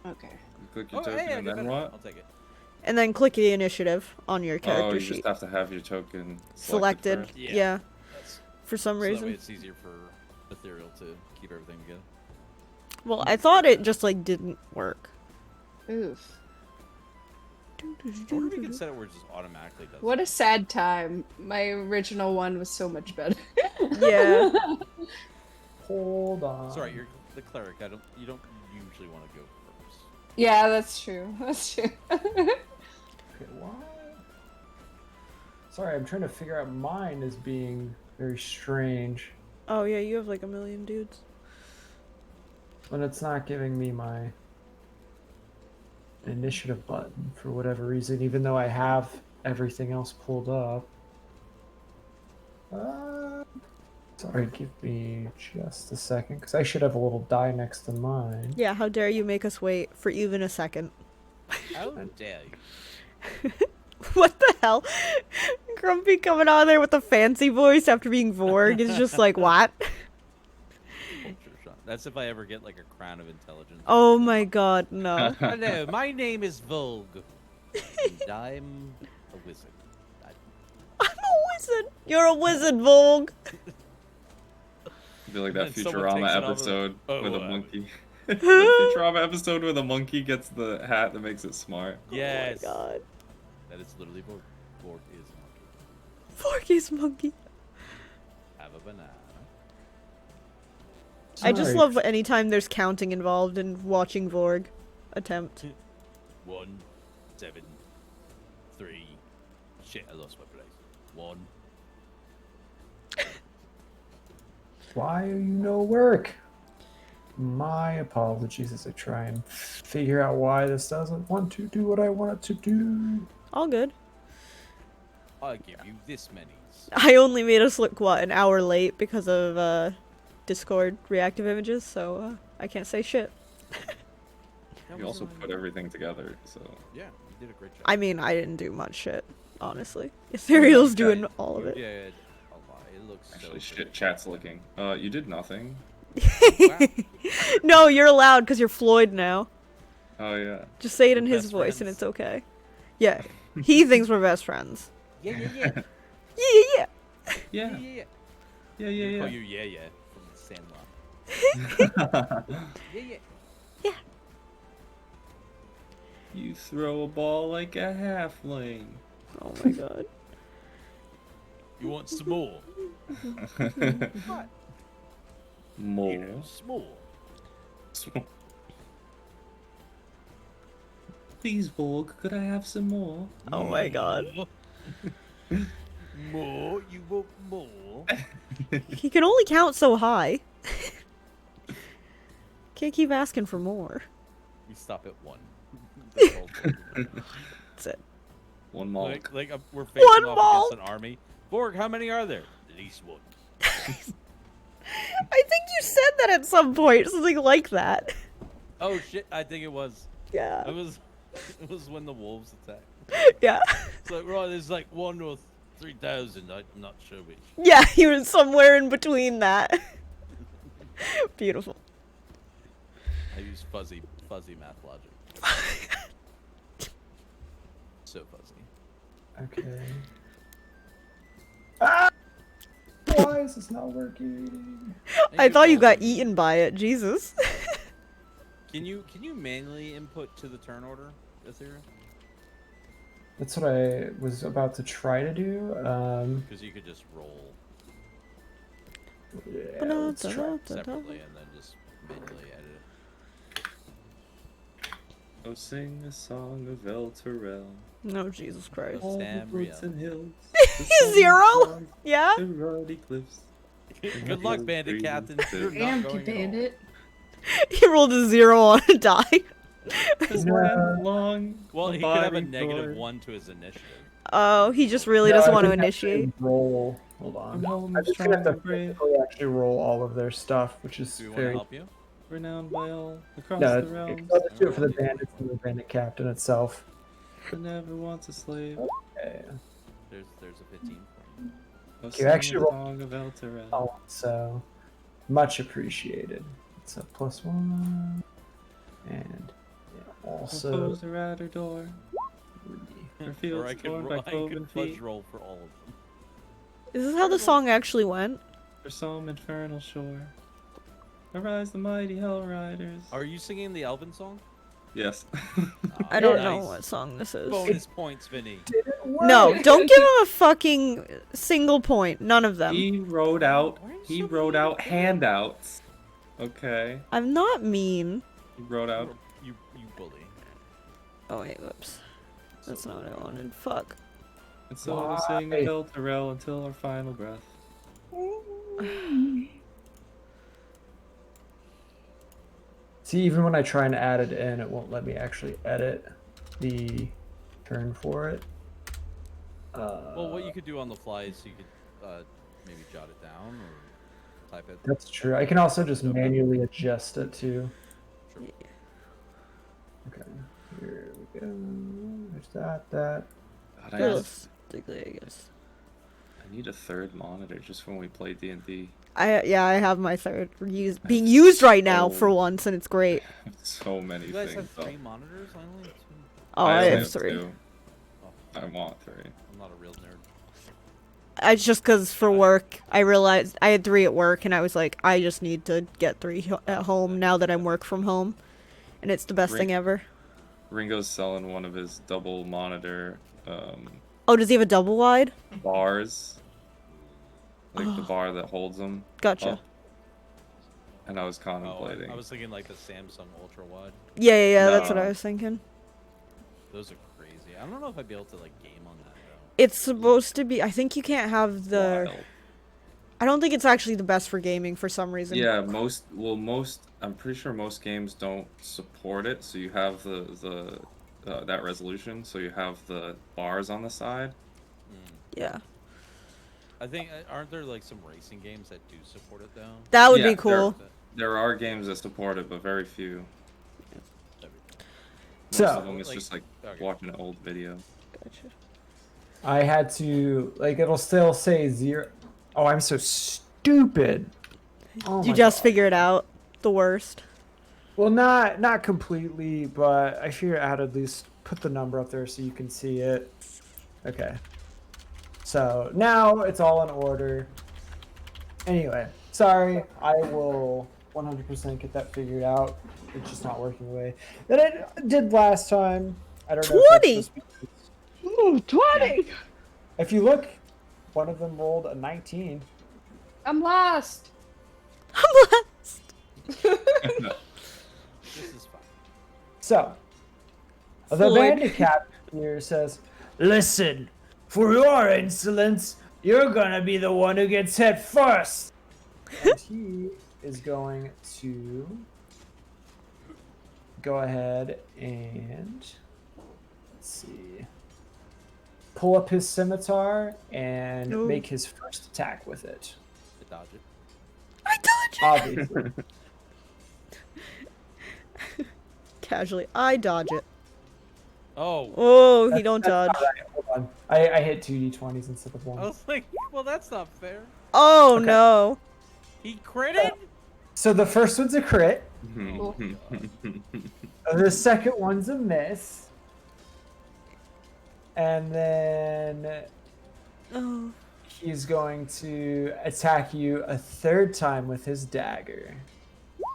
you, Okay. You click yeah. your token I and did then better. what? I'll take it. And then click the initiative on your Oh, character you sheet. just have to have your token Selected. first. Yeah. That's, For some so that way reason. it's easier for Ethereal to keep everything together. Well, I thought it just like didn't work. Oof. I wonder if we can set it where it just automatically does. What a sad time. My original one was so much better. Yeah. Hold on. Sorry, you're the cleric. You don't usually want to go first. Yeah, that's true. That's true. Okay, why? Sorry, I'm trying to figure out mine as being very strange. Oh yeah, you have like a million dudes. When it's not giving me my initiative button for whatever reason, even though I have everything else pulled up. Sorry, give me just a second, because I should have a little die next to mine. Yeah, how dare you make us wait for even a second? How dare you? What the hell? Grumpy coming out of there with a fancy voice after being Vorg is just like, what? Culture shock. That's if I ever get like a crown of intelligence. Oh my god, no. Hello, my name is Vogue, and I'm a wizard. I'm a wizard. You're a wizard, Vorg. Be like that And someone takes Futurama it off of- episode Oh, with a wow. monkey. The Futurama episode where the monkey gets the hat that makes it smart. Yes. Oh my god. That is literally Vogue. Vogue is a monkey. Vorg is monkey. Have a banana. I just Sorry. love anytime there's counting involved in watching Vorg attempt. 1, 7, 3. Shit, I lost my place. 1. Why are you no work? My apologies as I try and figure out why this doesn't want to do what I want it to do. All good. I'll give you this many. I only made us look, what, an hour late because of Discord reactive images, so I can't say shit. You also put everything together, so. Yeah, you did a great job. I mean, I didn't do much shit, honestly. Ethereal's doing all of You it. did a lot. It looks Actually, so shit, chat's looking. You did nothing. Wow. No, you're allowed because you're Floyd now. Oh yeah. Just say it in We're his best voice and friends. it's okay. Yeah, he thinks we're best friends. Yeah, yeah, yeah. Yeah, yeah. Yeah. Yeah, Yeah, yeah. Call yeah, you yeah from the Sandlot. yeah. Yeah. You throw a ball like a halfling. Oh my god. You want some more? What? More. You know, small. Please, Borg, could I have some more? Oh my god. More? You want more? He can only count so high. Can't keep asking for more. We stop at 1. That's all. That's it. One more. Like we're facing One off ball. against an army. Borg, how many are there? At least 1. I think you said that at some point, something like that. Oh shit! I think it was. Yeah. It was. It was when the wolves attacked. Yeah. It's like right, there's like 1 or 3,000. I'm not sure which. Yeah, he was somewhere in between that. Beautiful. I use fuzzy math logic. So fuzzy. Okay. Why is this not working? I thought you got eaten by it. Jesus. Can you manually input to the turn order, Ethereum? That's what I was about to try to do. Because you could just roll Yeah, let's try. separately and then just manually edit it. Oh, sing a song of El Terrell. No, Jesus Christ. Oh. All the Sam woods Riel. and hills. Zero? Yeah? The ruddy cliffs. Good luck, Bandit Captain. You're not Damn, going at all. Bandit. He rolled a 0 on a die. This No. land long. Well, he could have a abiding glory. -1 to his initiative. Oh, he just really No, doesn't I want to think I have to initiate. Roll. Hold I'm on. home, I'm just strong gonna have to and brave. physically actually roll all of their stuff, which is Do you want to very. help you? Renowned by all across No, the realms. I'll just do it for the bandits and the bandit captain itself. But never wants a slave. Okay. There's a 15 for you. Oh, You sing actually a roll- song of El Terrell. Oh, so much appreciated. It's a +1, and yeah, also Foes are at her door. 3. Her Or fields I could, torn by I cloven could fudge feet. roll for all of them. Is this how the song actually went? For some infernal shore. Arise the mighty hell riders. Are you singing the Elven song? Yes. I don't Nice. know what song this is. Bonus points, Vinny. No, don't give him a fucking single point. None of them. He wrote out. Why are you He so wrote mean? out handouts. Okay. I'm not mean. He wrote out. You bully. Oh wait, whoops. That's not what I wanted. Fuck. And so we'll sing Why? El Terrell until our final breath. See, even when I try and add it in, it won't let me actually edit the turn for it. Well, what you could do on the fly is you could maybe jot it down or type it. That's true. I can also just manually adjust it too. Sure. Okay, here we go. There's that. God, I, Realistically, I guess. I need a third monitor just when we play D&D. Yeah, I have my third being used right now so- for once, and it's great. So many You guys things. have 3 monitors? I only have 2. Oh, I only have 3. 2. Oh, I want 3. I'm not a real nerd. It's just because for work, I realized I had 3 at work, and I was like, I just need to get 3 at home now that I'm work from home, and it's the best thing ever. Ringo's selling one of his double monitor Oh, does he have a double wide? bars. Like the bar that holds them. Gotcha. up. And I was Oh, contemplating. I was thinking like the Samsung Ultra Wide. Yeah, that's what No. I was thinking. Those are crazy. I don't know if I'd be able to like game on that though. It's supposed to be. I think you can't have the. Wild. I don't think it's actually the best for gaming for some reason. Yeah, I'm pretty sure most games don't support it, so you have the that resolution, so you have the bars on the side. Yeah. I think aren't there like some racing games that do support it though? That would Yeah, be cool. There are games that support it, but very few. Most So- of them it's Like- just like okay. watching an old video. Gotcha. I had to like it'll still say 0. Oh, I'm so stupid. Oh You my just God. figure it out. The worst. Well, not completely, but I figure I had to at least put the number up there so you can see it. Okay. So now it's all in order. Anyway, sorry. I will 100% get that figured out. It's just not working the way that it did last time. I don't know. if that's 20! just because- Ooh, 20! If you look, one of them rolled a 19. I'm lost. This is fine. So, the Floyd. bandit captain here says, "Listen, for your insolence, you're gonna be the one who gets hit first." And he is going to go ahead and let's see, pull up his scimitar and Ooh. make his first attack with it. To dodge it. I dodge it! Obviously. Casually. I dodge it. Oh, Oh, he That's- don't that's dodge. not right. Hold on. I hit 2d20s instead of I one. was like, well, that's not fair. Oh, Okay. no. He critted. So the first one's a crit. Oh. The second one's a miss. And then Oh. he's going to attack you a third time with his dagger.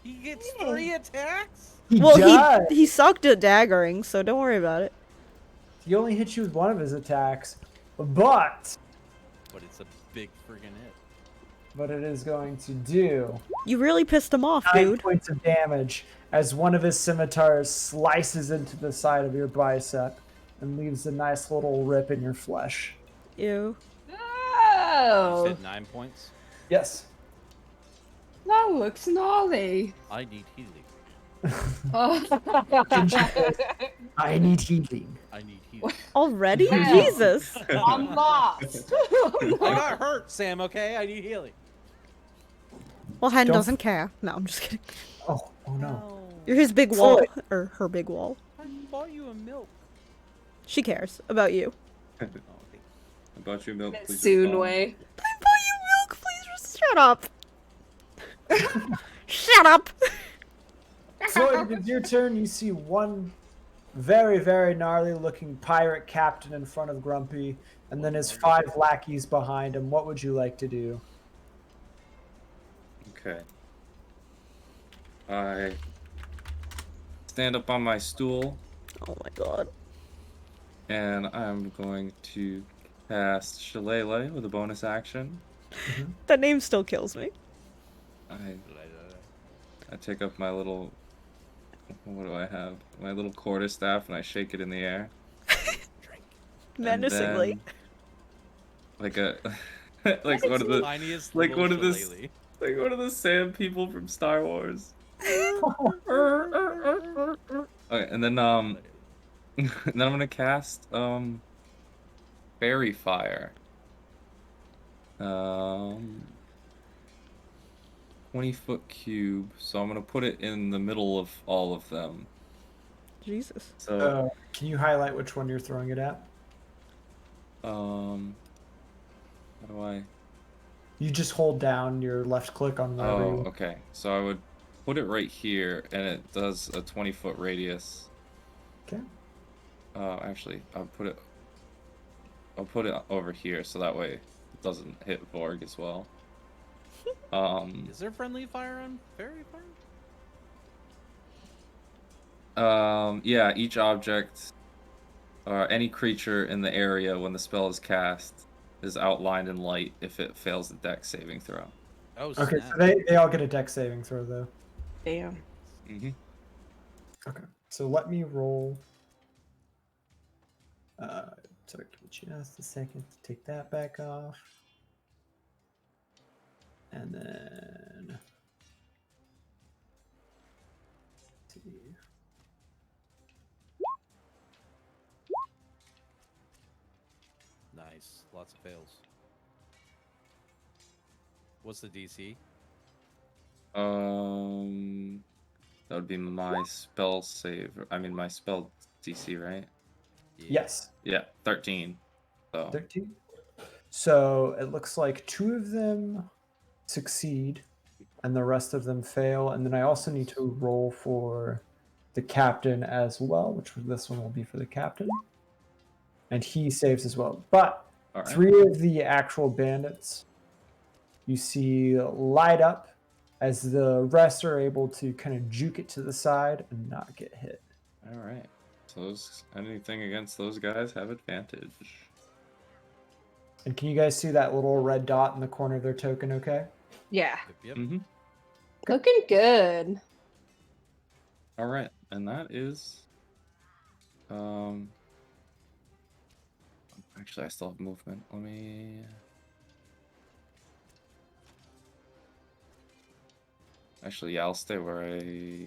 He gets 3 attacks? He Well, does. he sucked at daggering, so don't worry about it. He only hit you with one of his attacks, but But it's a big friggin' hit. it is going to do You really pissed him off, 9 dude. points of damage as one of his scimitars slices into the side of your bicep and leaves a nice little rip in your flesh. Ew. You Oh, said 9 points? Yes. that looks gnarly. I need healing. Oh. I need healing. I need healing. Already? Yeah. Jesus. I'm lost. I got hurt, Sam, okay? I need healing. Well, Hen Don't- doesn't care. No, I'm just kidding. Oh no. You're his big wall. Floyd. Or her big wall. I bought you a milk. She cares about you. Oh, thank I bought you milk. Please Soon respond. way. I bought you milk. Please just shut up. Shut up. Floyd, it's your turn. You see one very, very gnarly looking pirate captain in front of Grumpy, and then his 5 lackeys behind him. What would you like to do? Okay. I stand up on my stool, Oh my god. and I'm going to cast Shillelagh with a bonus action. That name still kills me. I take up my little, what do I have? My little quarterstaff, and I shake it in the air. And Menacingly. then, like a, like one of you. the, Tiniest like little one of the, shillelagh. like one of the sand people from Star Wars. Okay, and then then I'm gonna cast Fairy Fire. 20-foot cube, so I'm gonna put it in the middle of all of them. Jesus. So Can you highlight which one you're throwing it at? how do I? You just hold down your left click on wherever Oh, you okay. So I would put it right here, and it does a 20-foot radius. Okay. Actually, I'll put it over here, so that way it doesn't hit Vorg as well. Is there friendly fire on fairy fire? Yeah, each object or any creature in the area when the spell is cast is outlined in light if it fails the dex saving throw. Oh, Okay, snap. so they all get a dex saving throw though. Damn. Mm-hmm. Okay, so let me roll. Sorry, give me just a second to take that back off. And then. Let's see. Nice. Lots of fails. What's the DC? That would be my spell save. I mean, my spell DC, right? Yes, Yeah, 13. So 13. So it looks like 2 of them succeed and the rest of them fail. And then I also need to roll for the captain as well, which this one will be for the captain. And he saves as well. But all right. 3 of the actual bandits you see light up as the rest are able to kind of juke it to the side and not get hit. All right. So anything against those guys have advantage. And can you guys see that little red dot in the corner of their token, okay? Yeah. Yep. Mm-hmm. Looking good. All right, and that is. Actually, I still have movement. Let me. Actually, yeah, I'll stay where I.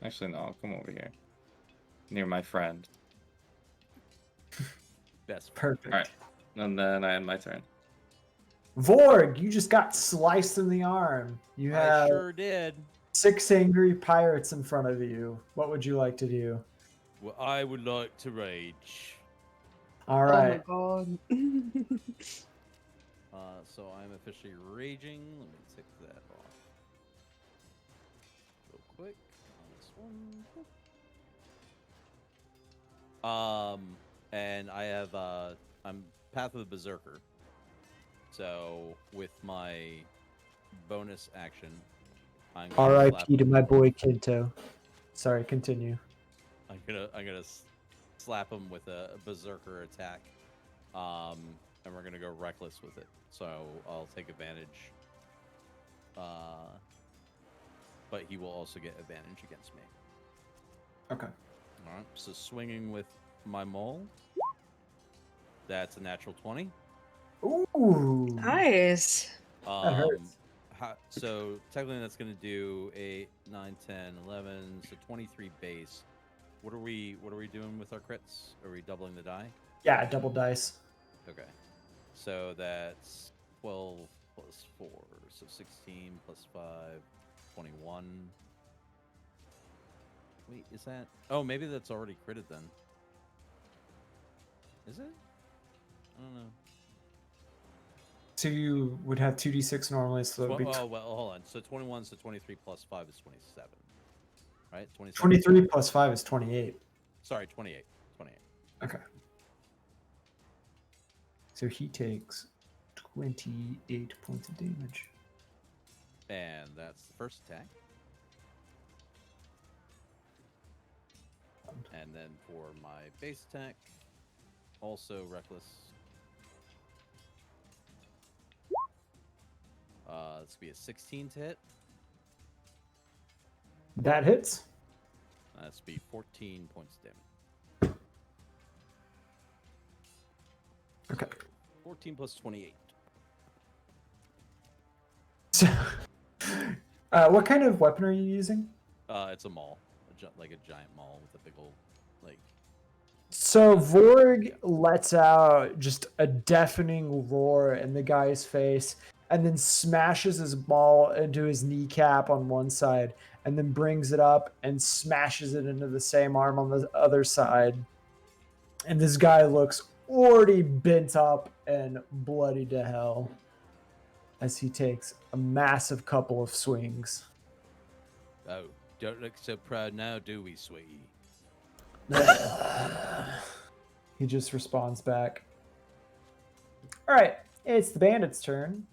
Actually, no, I'll come over here, near my friend. Best. Perfect. All right, and then I end my turn. Vorg, you just got sliced in the arm. You I have sure did. 6 angry pirates in front of you. What would you like to do? Well, I would like to rage. All right. Oh my god. So I'm officially raging. Let me take that off real quick on this one. And I have I'm Path of the Berserker. So with my bonus action, I'm gonna slap R.I.P. to him. my boy Kinto. Sorry, continue. I'm gonna slap him with a Berserker attack, and we're gonna go reckless with it. So I'll take advantage. But he will also get advantage against me. Okay. All right. So swinging with my maul. That's a natural 20. Ooh. Nice. That hurts. So technically that's going to do 8, 9, 10, 11, so 23 base. What are we doing with our crits? Are we doubling the die? Yeah, double dice. Okay. So that's 12 plus 4, so 16 plus 5, 21. Wait, is that... Oh, maybe that's already critted then. Is it? I don't know. So you would have 2d6 normally, so it would be Oh, well, hold on. So 21, so 23 plus 5 is 27. Right? 27. 23 plus 5 is 28. Sorry, 28. 28. Okay. So he takes 28 points of damage. And that's the first attack. And then for my base attack, also reckless. This will be a 16 to hit. That hits. That's be 14 points of damage. Okay. 14 plus 28. So, what kind of weapon are you using? It's a maul, like a giant maul with a big old, like. So Vorg lets out just a deafening roar in the guy's face, and then smashes his ball into his kneecap on one side, and then brings it up and smashes it into the same arm on the other side. And this guy looks already bent up and bloody to hell as he takes a massive couple of swings. Oh, don't look so proud now, do we, sweetie? He just responds back. All right, it's the bandit's turn.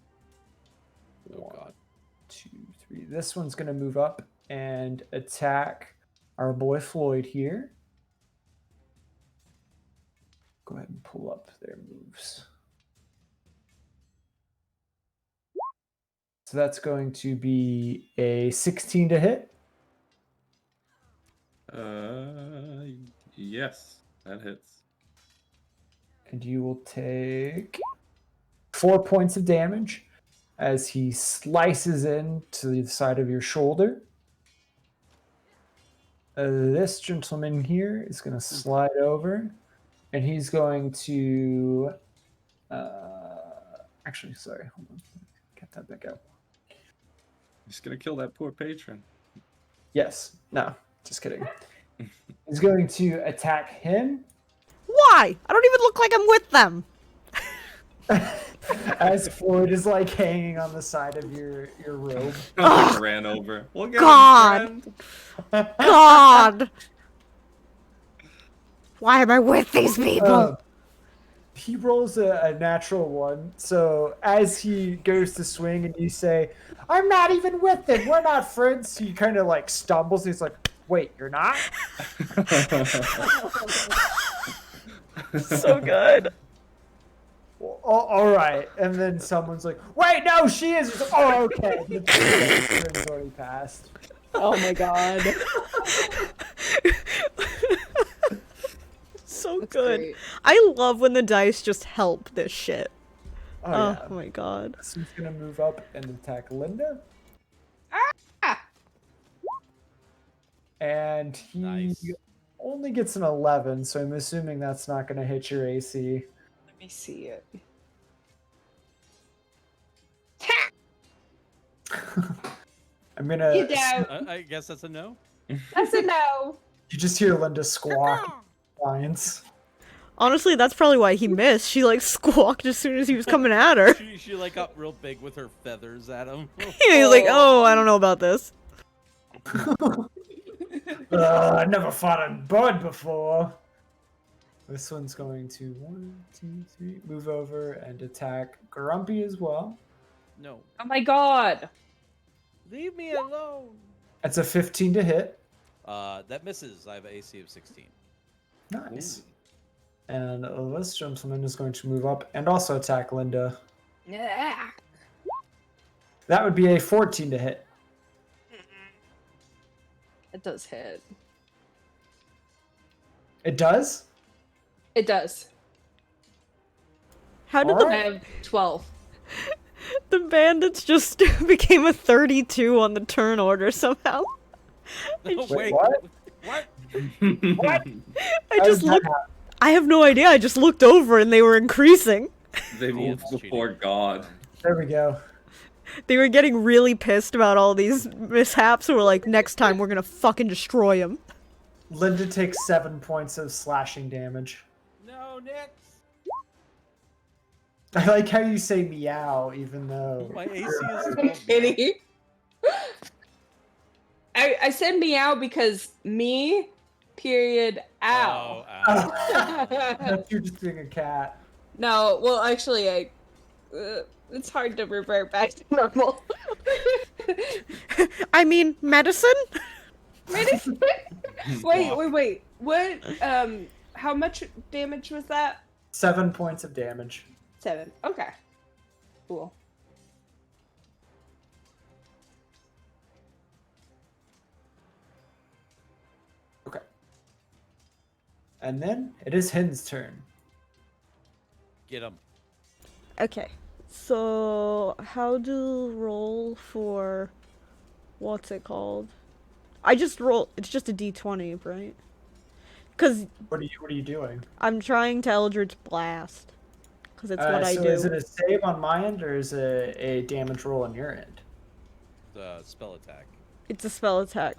Oh, God. 2, 3. This one's going to move up and attack our boy Floyd here. Go ahead and pull up their moves. So that's going to be a 16 to hit. Yes, that hits. And you will take 4 points of damage as he slices in to the side of your shoulder. This gentleman here is going to slide over, and he's going to... actually, sorry, hold on. Get that back out. He's gonna kill that poor patron. Yes. No, just kidding. He's going to attack him. Why? I don't even look like I'm with them. As Floyd is like hanging on the side of your robe. I ran over. We'll get God. him, friend. God. Why am I with these people? He rolls a natural one. So as he goes to swing and you say, I'm not even with them. We're not friends. He kind of like stumbles. He's like, wait, you're not? So good. Well, all right. And then someone's like, wait, no, she is. He's like, oh, okay. The turn's already passed. Oh my god. So That's good. great. I love when the dice just help this shit. Oh, Oh, yeah. my god. So he's going to move up and attack Linda. Ah! And he Nice. only gets an 11, so I'm assuming that's not going to hit your AC. Let me see it. I'm going to... You don't. I guess that's a no. That's a no. You just hear Linda squawk. Defiance. Honestly, that's probably why he missed. She, like, squawked as soon as he was coming at her. She like got real big with her feathers at him. He's like, oh, I don't know about this. I never fought a bird before. This one's going to 1, 2, 3 move over and attack Grumpy as well. No. Oh my god. Leave me alone. That's a 15 to hit. That misses. I have an AC of 16. Nice. And this gentleman is going to move up and also attack Linda. Yeah. That would be a 14 to hit. It does hit. It does? It does. How did All I right. have 12. the bandits just became a 32 on the turn order somehow? No, Wait, wait. what? What? What? I How just did that looked. happen? I have no idea. I just looked over and they were increasing. They moved before God. There we go. They were getting really pissed about all these mishaps. And were like, next time we're gonna fucking destroy him. Linda takes 7 points of slashing damage. No, Nick. I like how you say meow, even though. My AC is I'm 12. kidding. I said meow because me, period, ow. Oh, ow. That's you're just being a cat. No, well, actually, it's hard to revert back to normal. I mean, medicine? Wait. What, how much damage was that? 7 points of damage. 7. Okay. Cool. Okay. And then it is Hin's turn. Get him. Okay. So, how to roll for. What's it called? I just roll. It's just a d20, right? Because What are you doing? I'm trying to Eldritch Blast. Because it's what I so do. is it a save on my end or is it a damage roll on your end? The spell attack. It's a spell attack.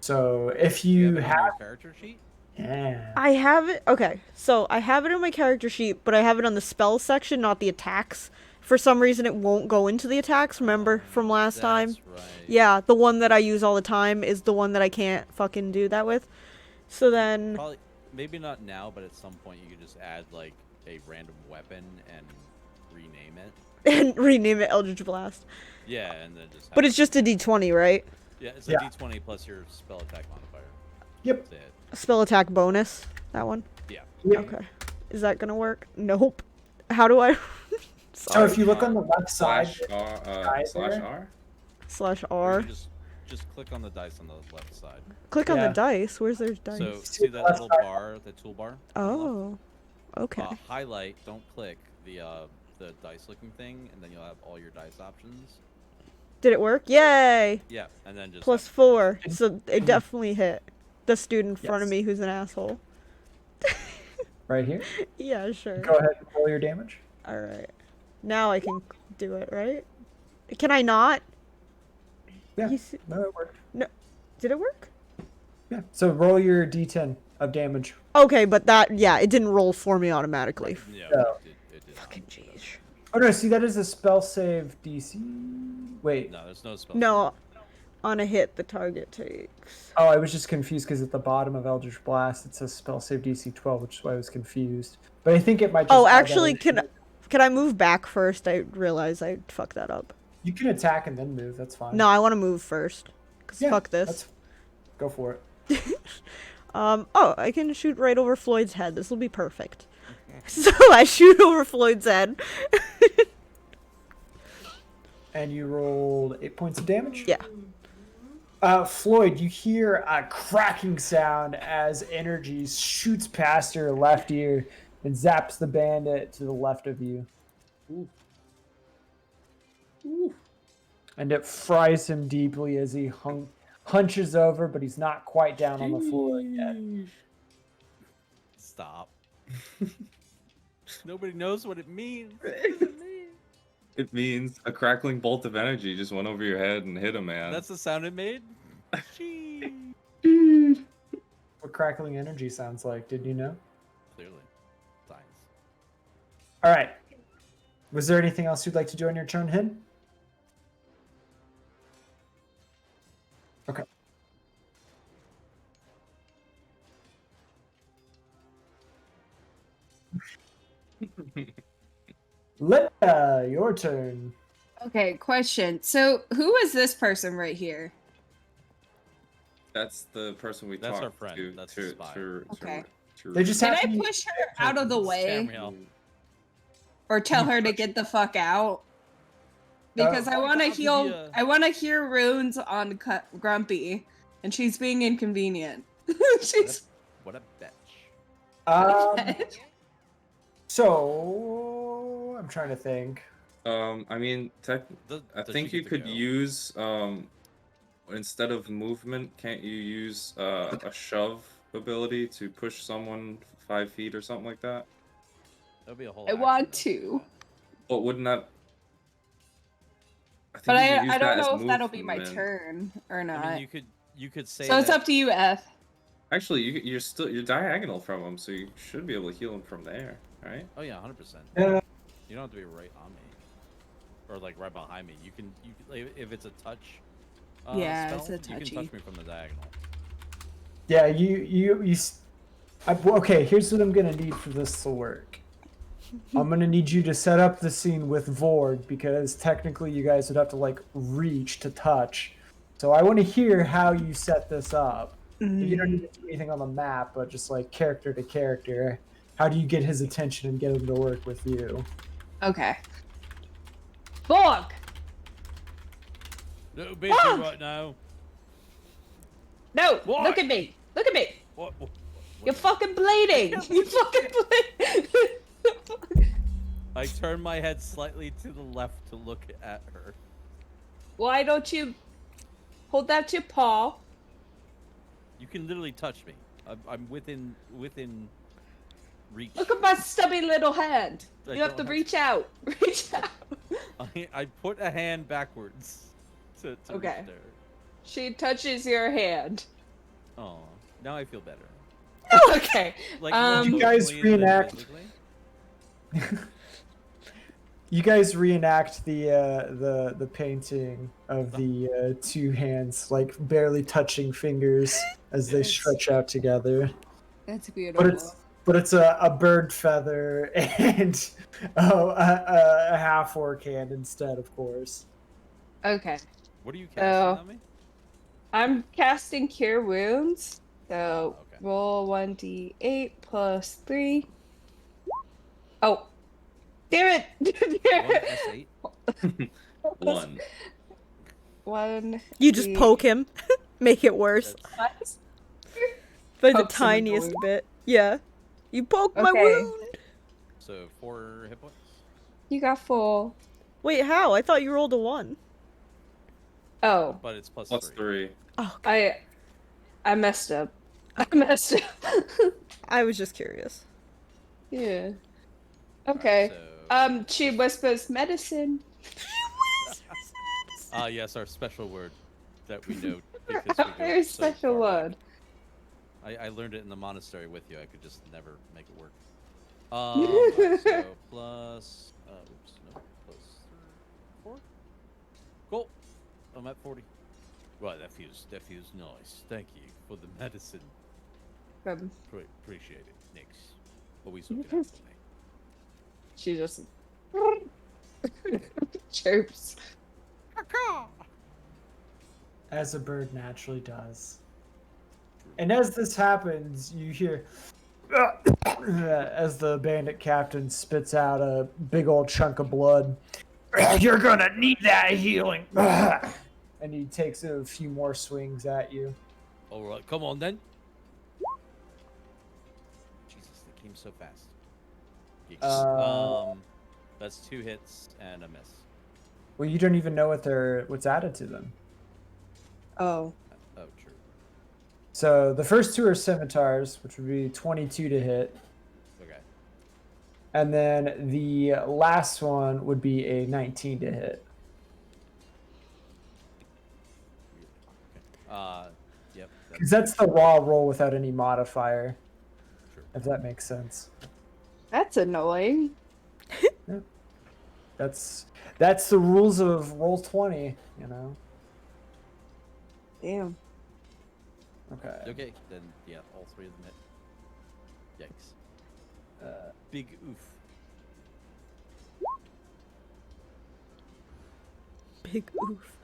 So if Do you have it on have, your character sheet? yeah, I have it. Okay, so I have it in my character sheet, but I have it on the spell section, not the attacks. For some reason, it won't go into the attacks. Remember from last time? That's right. Yeah, the one that I use all the time is the one that I can't fucking do that with. So then, Probably, maybe not now, but at some point you could just add like a random weapon and rename it. and rename it Eldritch Blast. Yeah, and then just. But have it's just a d20, right? Yeah, it's Yeah. a D20 plus your spell attack modifier. yep, That's it. A spell attack bonus. That one. Yeah. yep. Okay. Is that gonna work? Nope. How do I? So Sorry. if you look on the left side, Slash R. Slash Or R. you just click on the dice on the left side. Click on Yeah. the dice. Where's their dice? So See see the that left little side? bar, the toolbar? Oh. Okay. Highlight, don't click the dice looking thing, and then you'll have all your dice options. Did it work? Yay! Yeah, and then just Plus 4. So it definitely hit the dude in front of Yes. me who's an asshole. right here, Yeah, sure. go ahead and roll your damage. Alright. Now I can do it, right? Can I not? Yeah, You see- no, it worked. Did it work? Yeah, so roll your d10 of damage. Okay, but that, yeah, it didn't roll for me automatically. Yeah, No. it did. Fucking jeez. Oh no, see that is a spell save DC. Wait, No, there's no spell. No, on a hit, the target takes. oh, I was just confused because at the bottom of Eldritch Blast it says spell save DC 12, which is why I was confused. But I think it might just Oh, add that actually, in. can I move back first? I realize I fucked that up. You can attack and then move. That's fine. No, I want to move first. Cause Yeah, fuck this. that's- Go for it. Oh, I can shoot right over Floyd's head. This will be perfect. So I shoot over Floyd's head. And you rolled 8 points of damage. Yeah. Floyd, you hear a cracking sound as energy shoots past your left ear and zaps the bandit to the left of you. And it fries him deeply as he hunches over, but he's not quite down on the floor yet. Stop. Nobody knows what it means. It means a crackling bolt of energy just went over your head and hit him, man. That's the sound it made. Gee. What crackling energy sounds like, did you know? Clearly, science. All right. Was there anything else you'd like to do on your turn, Hin? Okay. Linda, your turn. Okay, question. So, who is this person right here? That's the person we That's talked our friend. to. That's the spy. Okay. They just Can have I to be push her out of the way? Tamriel. Or tell her to get the fuck out? Because I want to I'll give heal. you a- I want to heal runes on Grumpy, and she's being inconvenient. she's. What a bitch. So I'm trying to think. I mean, I Does think she you get to could go? use instead of movement, can't you use a shove ability to push someone 5 feet or something like that? That'll be a whole. I action want though. to, But wouldn't that? I think but you could use I don't that as know if that'll be my movement. turn or not. I mean, you could say. So it's that- up to you, F. Actually, you're diagonal from him, so you should be able to heal him from there, right? Oh yeah, 100%. Yeah. You don't have to be right on me, or like right behind me. You can like, if it's a touch. Yeah, spell, it's a You can touchy. touch me from the diagonal. Yeah, okay, here's what I'm gonna need for this to work. I'm gonna need you to set up the scene with Vord because technically you guys would have to like reach to touch. So I want to hear how you set this up. You don't need to do anything on the map, but just like character to character. How do you get his attention and get him to work with you? Okay. Fuck! Little busy Ah! right now. No! What? Look at me! Look at me! What? You're fucking bleeding! You fucking bleeding! I turn my head slightly to the left to look at her. Why don't you hold that to your paw? You can literally touch me. I'm within reach. Look at my stubby little hand. I You have to don't have reach out. Reach out. I put a hand backwards to Okay. reach there. She touches your hand. Oh, now I feel better. Okay. Like Um, more You guys emotionally than reenact- physically. You guys reenact the painting of the two hands like barely touching fingers as they Yes. stretch out together. That's beautiful. But it's a bird feather and a half orc hand instead, of course. Okay. What are you casting on me? I'm casting Cure Wounds. So Oh, okay. roll 1d8 plus 3. Oh. Damn it! Damn it! S8. One. 1. You just poke him, make it worse That's- by the Pokes him in the tiniest wound. bit. Yeah. You poke my Okay. wound. So 4 hit points. You got 4. Wait, how? I thought you rolled a 1. Oh. But it's plus Plus 3. 3. Oh, I messed up. I messed up. I was just curious. Yeah. Okay. So, She whispers medicine. yes, our special word that we know because we go Very so special far back. word. I learned it in the monastery with you. I could just never make it work. So plus, oops, no, plus 4. Cool. I'm at 40. Well, that feels nice. Thank you for the medicine. Appreciate it. Next. Always looking out for me. She just chirps. As a bird naturally does. And as this happens, you hear as the bandit captain spits out a big old chunk of blood. You're gonna need that healing. And he takes a few more swings at you. All right, come on then. Jesus, they came so fast. Yikes. That's 2 hits and a miss. Well, you don't even know what's added to them. Oh. Oh, true. So the first 2 are scimitars, which would be 22 to hit. Okay. And then the last one would be a 19 to hit. Yep. Because that's the raw roll without any modifier, True. if that makes sense. That's annoying. That's the rules of roll 20, you know. Damn. Okay. Okay, then yeah, all 3 of them hit. Yikes. Big oof. Big oof.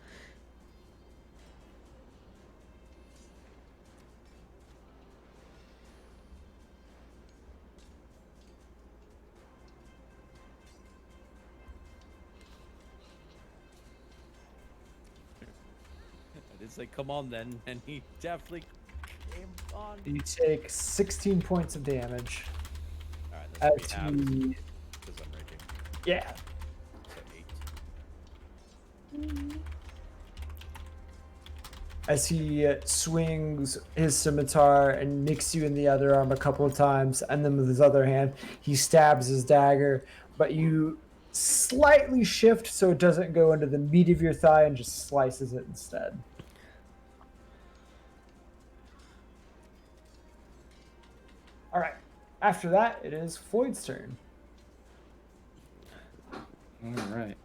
I did say, come on then, and he definitely came on. You take 16 points of damage. Alright, that's As gonna be half, he, because I'm raging. yeah, So 8. as he swings his scimitar and nicks you in the other arm a couple of times, and then with his other hand, he stabs his dagger, but you slightly shift so it doesn't go into the meat of your thigh and just slices it instead. All right. After that, it is Floyd's turn. All right.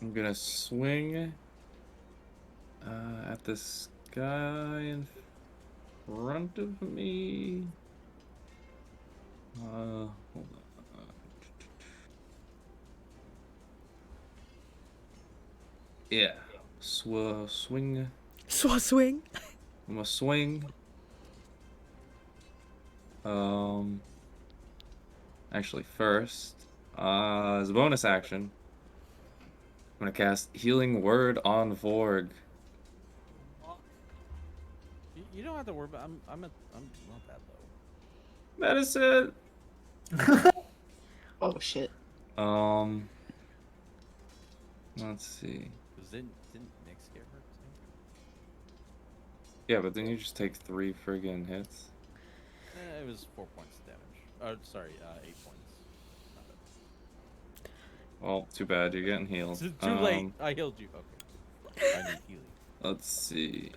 I'm gonna swing at this guy in front of me. Hold on. Yeah. Swing. Swing. I'm gonna swing. Actually, first, as a bonus action, I'm gonna cast Healing Word on Vorg. You don't have to worry about. I'm not that low. Medicine. Oh shit. Let's see. Didn't Nyx get hurt too? Yeah, but then you just take 3 friggin' hits. It was 4 points of damage. Oh, sorry, 8 points. Not bad. Well, too bad. You're getting healed. Too late. I healed you. Okay. I need healing. Let's see.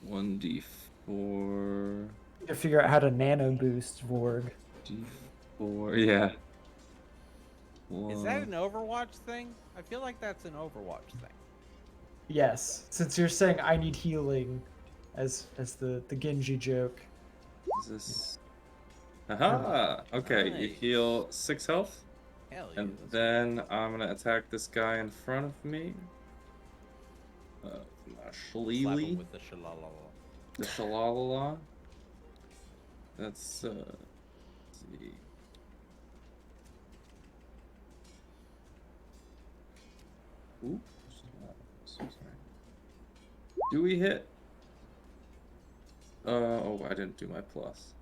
1d4. To figure out how to nano boost Vorg. D4. Yeah. Is that an Overwatch thing? I feel like that's an Overwatch thing. Yes, since you're saying I need healing, as the Genji joke. Is this? Aha! Okay, you Nice. heal 6 health. Hell yeah. And then I'm gonna attack this guy in front of me. slap Shillelagh. him with the shalalala. The Shalalala. That's let's see. Oops. So sorry. Do we hit? Oh, I didn't do my plus.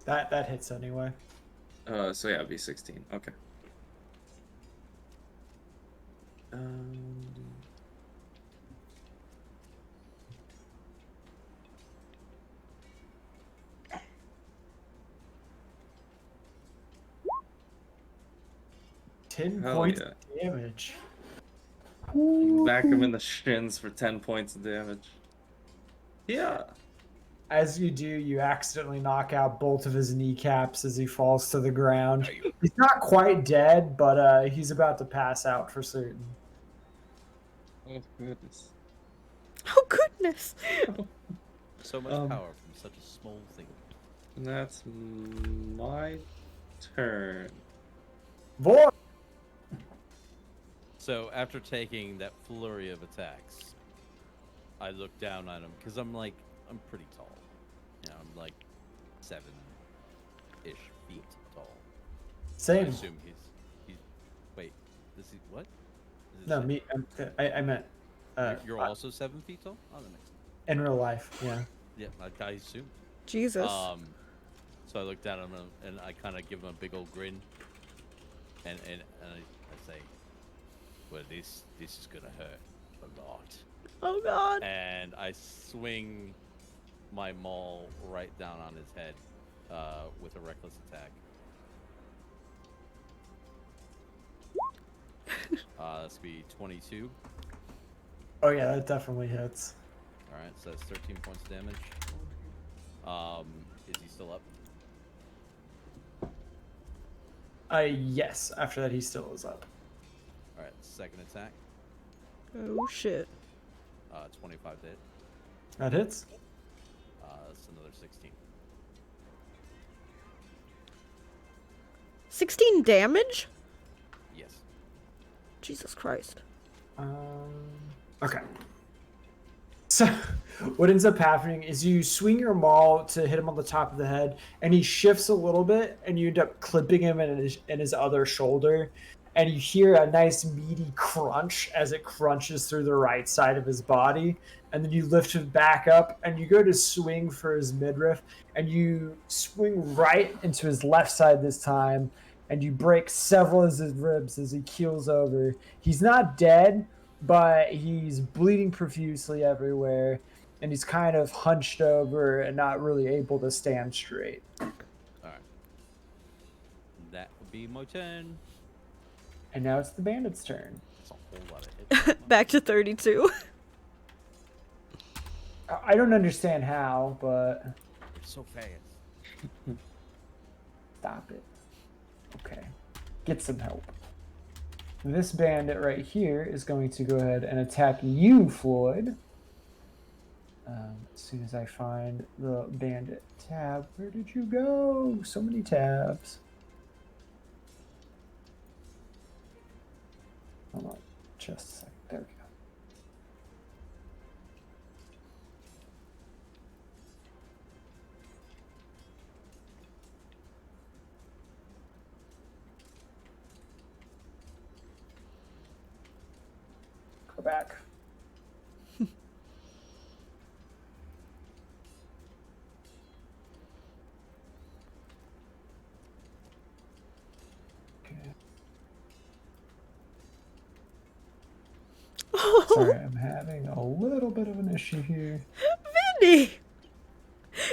That hits anyway. So yeah, it'd be 16. Okay. Um. Ten Hell points yeah. of damage. Back him in the shins for 10 points of damage. Yeah. As you do, you accidentally knock out both of his kneecaps as he falls to the ground. He's not quite dead, but he's about to pass out for certain. Oh goodness. Oh goodness. So much power from such a small thing. And that's my turn. Vorg! So after taking that flurry of attacks, I look down at him because I'm pretty tall. You know, I'm like 7-ish feet tall. I Same. assume he's. Wait, is he what? Is it No, seven? me. I meant. You're also 7 feet tall. Oh, that makes sense. In real life, yeah. Yeah, I assume. Jesus. So I look down at him and I kind of give him a big old grin, and I say, "Well, this is gonna hurt a lot." Oh god. And I swing my maul right down on his head with a reckless attack. That's be 22. Oh yeah, that definitely hits. All right, so that's 13 points of damage. Is he still up? Yes. After that, he still is up. All right, second attack. Oh shit. 25 to hit. That hits. That's another 16. 16 damage? Yes. Jesus Christ. Okay. So, what ends up happening is you swing your maul to hit him on the top of the head, and he shifts a little bit, and you end up clipping him in his other shoulder, and you hear a nice meaty crunch as it crunches through the right side of his body, and then you lift him back up, and you go to swing for his midriff, and you swing right into his left side this time, and you break several of his ribs as he keels over. He's not dead, but he's bleeding profusely everywhere, and he's kind of hunched over and not really able to stand straight. All right. That would be my turn. And now it's the bandit's turn. That's a whole lot of hits. Back to 32. I don't understand how, but So fast. stop it. Okay. Get some help. This bandit right here is going to go ahead and attack you, Floyd. As soon as I find the bandit tab. Where did you go? So many tabs. Hold on. Just a second. There we go. Go back. Okay. Sorry, I'm having a little bit of an issue here. Vinny!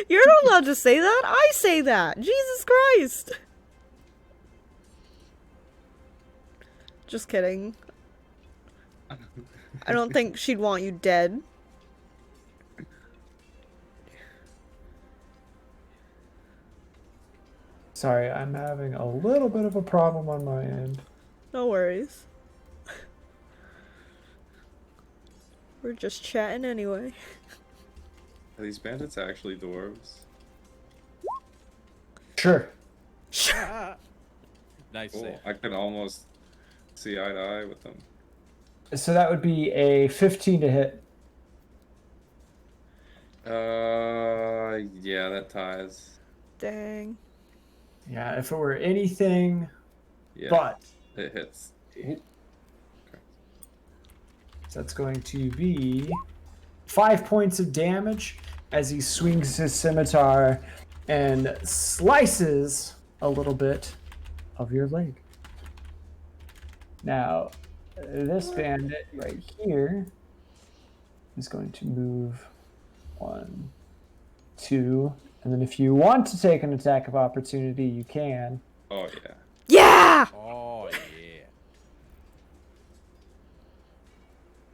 You're not allowed to say that. I say that. Jesus Christ. Just kidding. I don't think she'd want you dead. Sorry, I'm having a little bit of a problem on my end. No worries. We're just chatting anyway. Are these bandits actually dwarves? Sure. Nice Cool. save. I can almost see eye to eye with them. So that would be a 15 to hit. Yeah, that ties. Dang. Yeah, if it were anything Yeah, but. it hits. So that's going to be 5 points of damage as he swings his scimitar and slices a little bit of your leg. Now, this bandit right here is going to move 1, 2, and then if you want to take an attack of opportunity, you can. Oh yeah. Yeah! Oh yeah.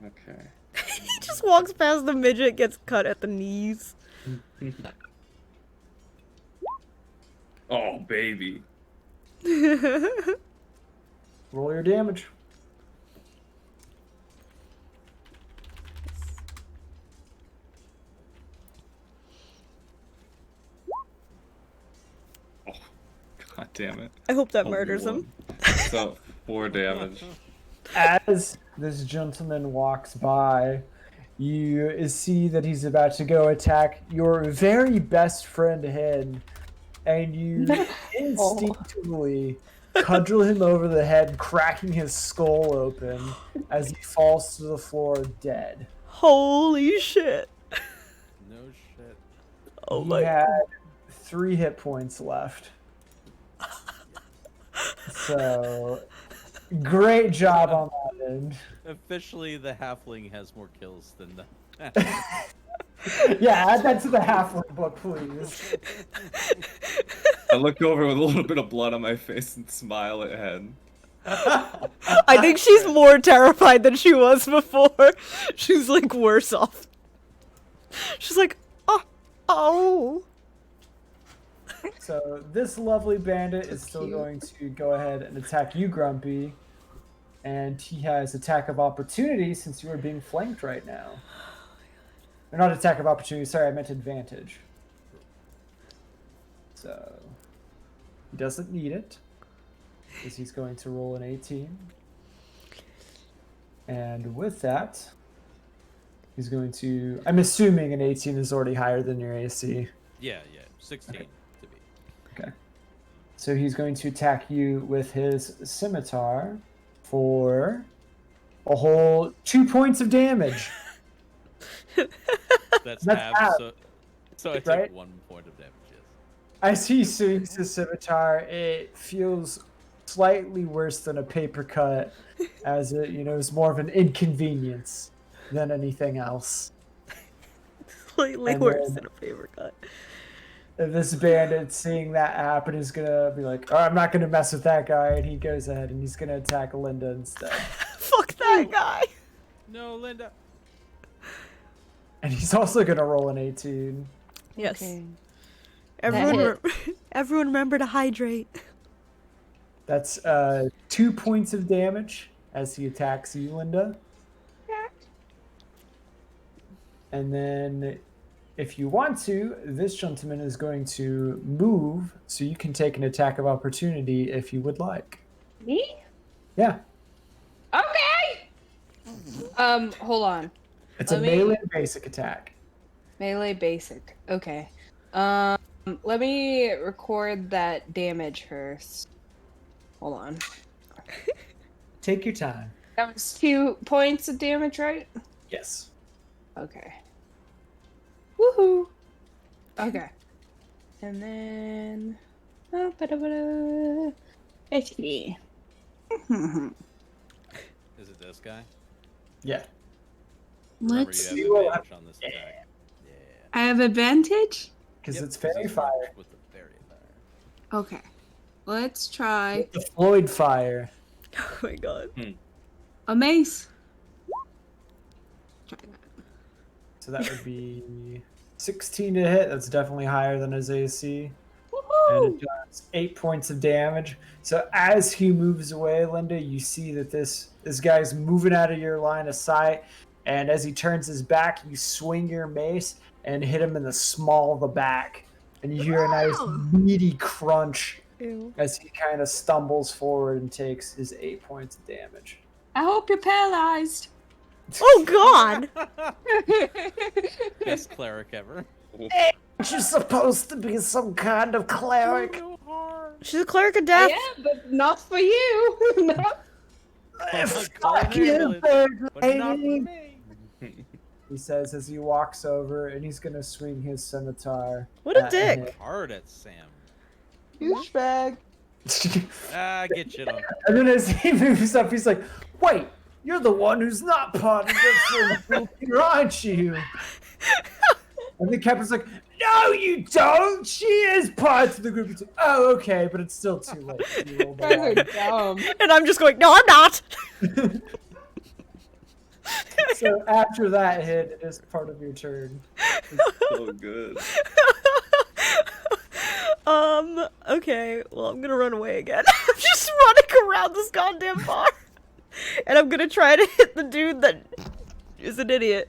Okay. He just walks past the midget, gets cut at the knees. Oh baby. Roll your damage. Oh, god damn it. I hope that Only murders him. one. So 4 damage. As this gentleman walks by, you see that he's about to go attack your very best friend ahead, and you instinctively cudgel him over the head, cracking his skull open as he falls to the floor dead. Holy shit. No shit. Oh He my had 3 hit points left. So, great job on that end. Officially, the halfling has more kills than the. Yeah, add that to the halfling book, please. I look over with a little bit of blood on my face and smile at Hen. I think she's more terrified than she was before. She's like worse off. She's like, oh. So this lovely bandit is still going to go ahead and attack you, Grumpy. And he has attack of opportunity since you are being flanked right now. Or not attack of opportunity, sorry, I meant advantage. So he doesn't need it. Because he's going to roll an 18. And with that, he's going to... I'm assuming an 18 is already higher than your AC. Yeah, 16 to be. Okay. So he's going to attack you with his scimitar for a whole 2 points of damage. That's That's half. half. So I take Right? 1 point of damage. Yes. As he swings his scimitar, it feels slightly worse than a paper cut, as it, is more of an inconvenience than anything else. Slightly And worse then- than a paper cut. And this bandit, seeing that happen, is gonna be like, "Oh, I'm not gonna mess with that guy," and he goes ahead and he's gonna attack Linda instead. Fuck that guy. No, Linda. And he's also gonna roll an 18. Yes. Okay. Everyone, everyone remember to hydrate. That's 2 points of damage as he attacks you, Linda. And then, if you want to, this gentleman is going to move, so you can take an attack of opportunity if you would like. Me? Yeah, Okay. Hold on. it's a Let me- melee basic attack. Melee basic. Okay. Let me record that damage first. Hold on. Take your time. That was 2 points of damage, right? Yes. Okay. Woohoo! Okay. And then... HP. Is it this guy? Yeah. Remember, Let's. you You will have advantage on this attack. Yeah. I have advantage? Because Yep, it's fairy he's fire. marked with the fairy fire. Okay. Let's try The Floyd fire. Oh my god. a mace. Try that. So that would be 16 to hit. That's definitely higher than his AC. And it does 8 points of damage. So as he moves away, Linda, you see that this guy's moving out of your line of sight. And as he turns his back, you swing your mace and hit him in the small of the back. And you hear a nice meaty crunch Ew. as he kind of stumbles forward and takes his 8 points of damage. I hope you're paralyzed. Oh god! Best cleric ever. You're supposed to be some kind of cleric. She's a cleric of death. Yeah, but not for you. Not- Fuck you, ambulance, bird But not for lady. me. He says as he walks over and he's gonna swing his scimitar. What a at dick. Hard at Sam. Douchebag. him. Ah, get shit on. And then as he moves up, he's like, "Wait, you're the one who's not part of this group here, aren't you?" And the captain's like, "No, you don't. She is part of the group." He's like, "Oh, okay, but it's still too late." You rolled a You guys are one. dumb. And I'm just going, no, I'm not. So after that hit, it is part of your turn. So good. Okay, well, I'm gonna run away again. I'm just running around this goddamn bar. And I'm gonna try to hit the dude that is an idiot.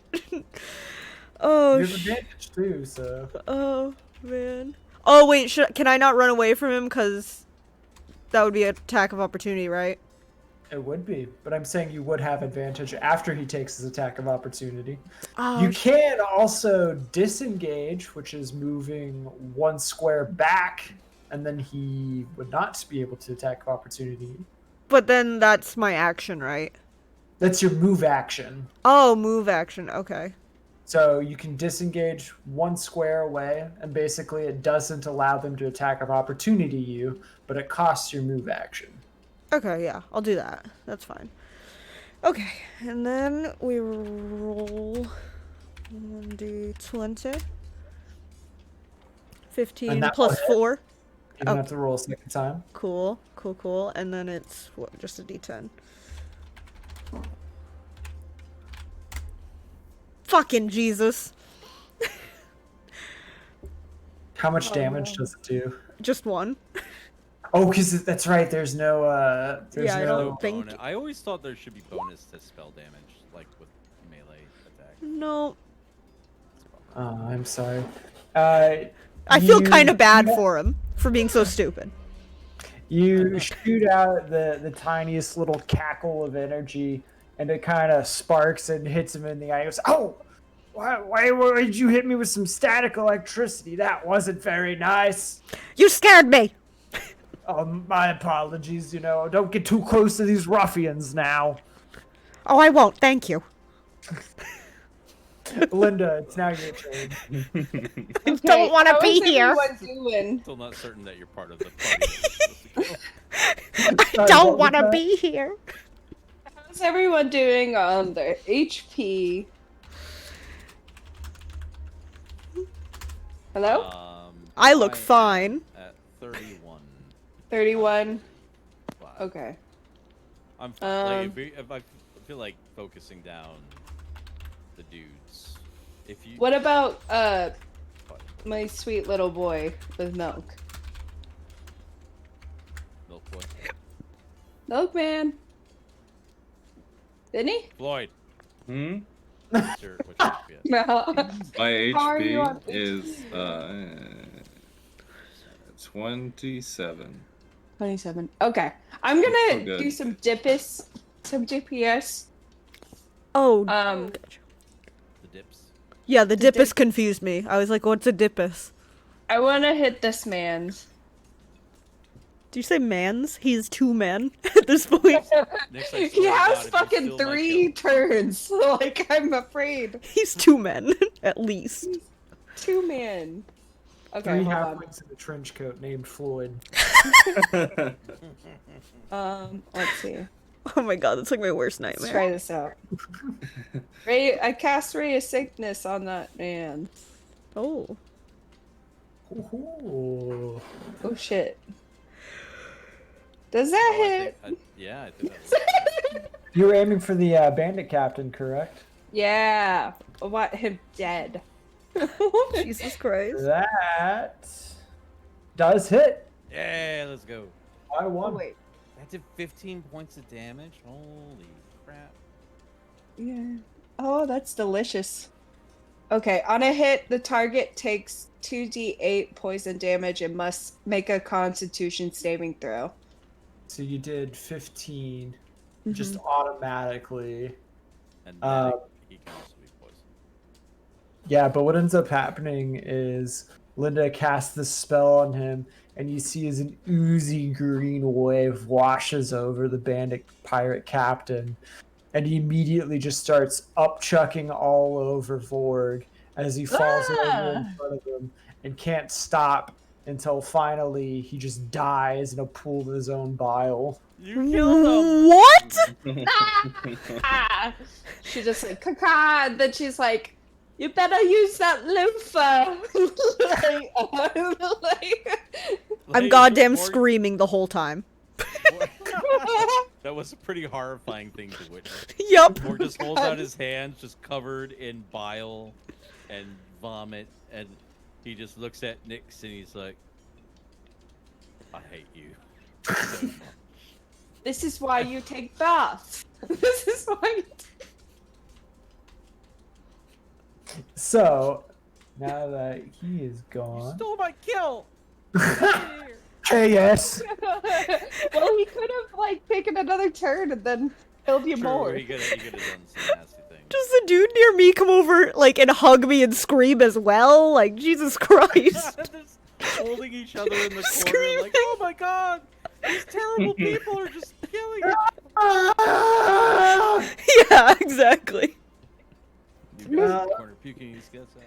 Oh, You have advantage too, so. oh, man. Oh, wait, can I not run away from him? Because that would be an attack of opportunity, right? It would be, but I'm saying you would have advantage after he takes his attack of opportunity. Oh, You can also disengage, which is moving 1 square back, and then he would not be able to attack of opportunity. but then that's my action, right? That's your move action. Oh, move action, okay. So you can disengage 1 square away, and basically it doesn't allow them to attack of opportunity you, but it costs your move action. Okay, yeah, I'll do that. That's fine. Okay, and then we roll 1d20. 15 And that plus will hit. 4. You don't Oh. have to roll a second time. Cool, cool, cool. And then it's, what, just a d10. Fucking Jesus. How much damage does it do? Just one. Oh, because that's right. There's no. There's Yeah, I no. don't think- I always thought there should be bonus to spell damage, like with melee attack. No. Oh, I'm sorry. I feel You- kind of bad for him for being so stupid. You shoot out the tiniest little cackle of energy, and it kind of sparks and hits him in the eye. He goes, "Oh, why did you hit me with some static electricity? That wasn't very nice." You scared me! Oh, my apologies. Don't get too close to these ruffians now. Oh, I won't, thank you. Linda, it's now your turn. I don't want to how be is here. everyone doing? Still not certain that you're part of the party. that you're supposed to go. I Sorry, don't what was want to that? be here. How's everyone doing on their HP? Hello? I look am fine. At 31. 31. Wow. Okay. I'm like, if I feel like focusing down the dudes. If you What about my sweet little boy with milk? Milk Boy. Milkman. Didn't he? Floyd. Hmm? What's your FPS? No. My How are you on HP is 27. 27. Okay. I'm So gonna good. do some DPS. Oh, The dips. yeah, the dip- dippus confused me. I was like, what's a dippus? I wanna hit this man's. Did you say mans? He's 2 men at this point. Next I He swear to has God, if you fucking steal my 3 kill. turns. Like, I'm afraid. He's 2 men, at least. 2 man. Okay, 3 hold on. halflings in a trench coat named Floyd. Let's see. Oh my god, that's like my worst Let's nightmare. try this out. I cast Ray of Sickness on that man. Oh. Ooh. Oh shit. Does that hit? I think that's You were aiming for the bandit captain, correct? Yeah. I want him dead. Jesus Christ. That does hit. Yeah, let's go. I Oh, won. wait. That did 15 points of damage. Holy crap. Yeah. Oh, that's delicious. Okay, on a hit, the target takes 2d8 poison damage and must make a Constitution saving throw. So you did 15 Mm-hmm. just automatically. And he can also be poisoned. Yeah, but what ends up happening is Linda casts this spell on him, and you see as an oozy green wave washes over the bandit pirate captain, and he immediately just starts upchucking all over Vorg as he falls over in front of him and can't stop until finally he just dies in a pool of his own bile. You killed him! What? Ah! She just like, caca, and then she's like, you better use that loofah. I'm Like, goddamn Morg- screaming the whole time. That was a pretty horrifying thing to witness. Yup. Or just holds out his hands, just covered in bile and vomit, and he just looks at Nyx and he's like, "I hate you." So much. This is why you take baths. This is why you So, now that he is You gone. stole my kill. Hey, yes. Well, he could have like taken another turn and then killed you more. He could have done some nasty things. Does the dude near me come over, like, and hug me and scream as well? Like, Jesus Christ. Just holding each other in the corner, Screaming. like, "Oh my god, these terrible people are just killing each Yeah, exactly. You guys in the corner puking his guts out.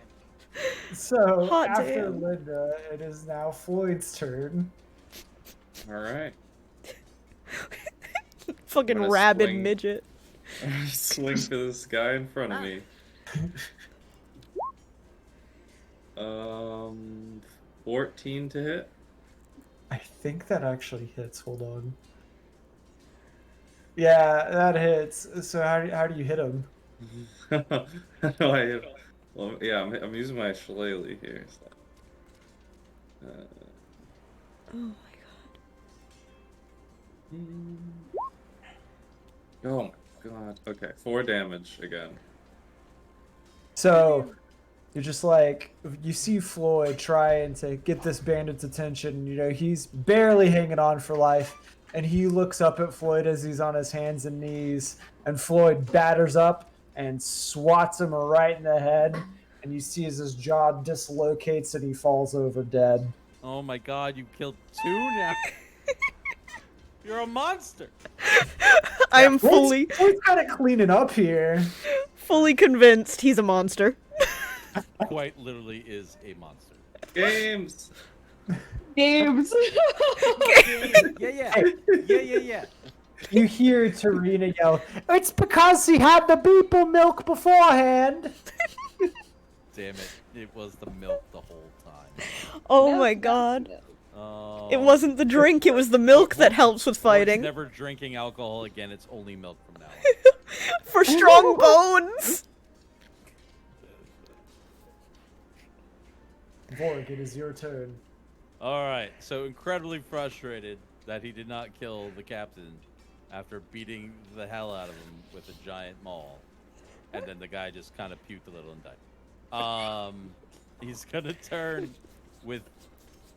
So, Hot after damn. Linda, it is now Floyd's turn. Alright. Fucking I'm gonna rabid swing. midget. Swing for this guy in front of me. 14 to hit. I think that actually hits. Hold on. Yeah, that hits. So how do you hit him? How do I hit? Well, yeah, I'm using my shillelagh here. So. Oh my Oh my god. Okay, 4 damage again. So You're just like, you see Floyd trying to get this bandit's attention. You know, he's barely hanging on for life. And he looks up at Floyd as he's on his hands and knees. And Floyd batters up and swats him right in the head. And you see as his jaw dislocates and he falls over dead. Oh my god, you killed 2 now. You're a monster. I am fully Floyd's kind of cleaning up here. convinced he's a monster. Quite literally is a monster. Games. Games. Yeah. You hear Tarina yell, "It's because he had the beeple milk beforehand." Damn it. It was the milk the whole time. Oh No, my that's god. no. Oh. It wasn't the drink, it was the milk that helps with Floyd's fighting. never drinking alcohol again. It's only milk from now on. For strong bones! Vorg, it is your turn. Alright, so incredibly frustrated that he did not kill the captain after beating the hell out of him with a giant maul. And then the guy just kind of puked a little and died. He's gonna turn with,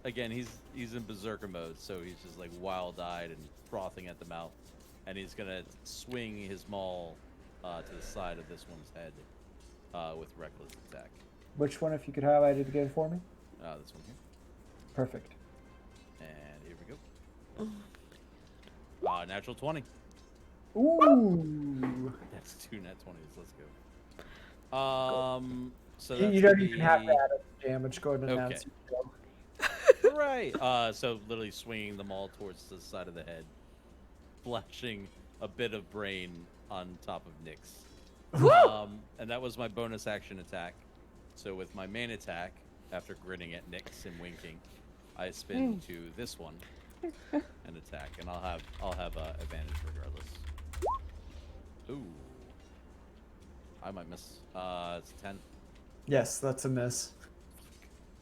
again, he's in berserker mode, so he's just like wild-eyed and frothing at the mouth. And he's gonna swing his maul to the side of this one's head with reckless attack. Which one, if you could highlight it again for me? This one here. Perfect. And here we go. Natural 20. Ooh. That's 2 nat 20s. Let's go. So You that's don't gonna even have to be- add up the damage. Go ahead and Okay. announce your go. Right. So literally swinging them all towards the side of the head, flashing a bit of brain on top of Nyx. And that was my bonus action attack. So with my main attack, after grinning at Nyx and winking, I spin to this one and attack, and I'll have advantage regardless. Ooh. I might miss. It's a 10. Yes, that's a miss.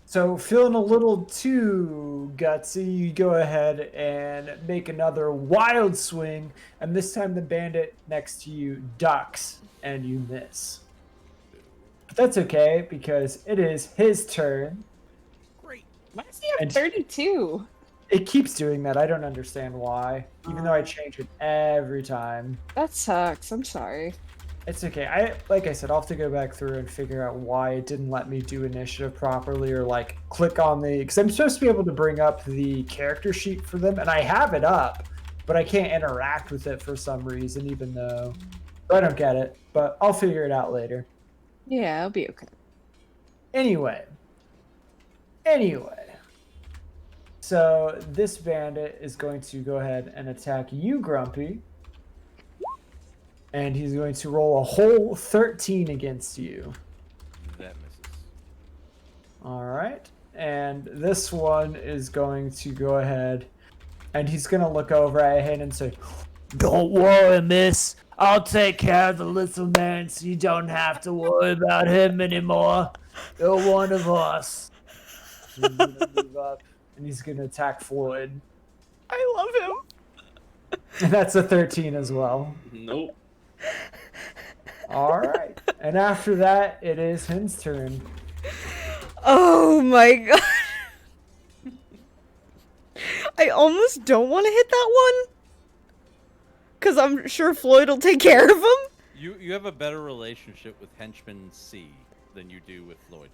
So feeling a little too gutsy, you go ahead and make another wild swing, and this time the bandit next to you ducks, and you miss. But that's okay, because it is his turn. Great. Why does he have And- 32? It keeps doing that. I don't understand why, even though I change it every time. That sucks. I'm sorry. It's okay. Like I said, I'll have to go back through and figure out why it didn't let me do initiative properly, or like click on the, because I'm supposed to be able to bring up the character sheet for them, and I have it up, but I can't interact with it for some reason, even though I don't get it. But I'll figure it out later. Yeah, I'll be okay. Anyway. So this bandit is going to go ahead and attack you, Grumpy. And he's going to roll a whole 13 against you. That misses. All right. And this one is going to go ahead and he's going to look over at him and say, "Don't worry, miss. I'll take care of the little man so you don't have to worry about him anymore. You're one of us." He's going to move up and he's going to attack Floyd. I love him. And that's a 13 as well. Nope. All right. And after that, it is his turn. Oh my god. I almost don't want to hit that one. Because I'm sure Floyd will take care of him. You have a better relationship with henchman C than you do with Floyd.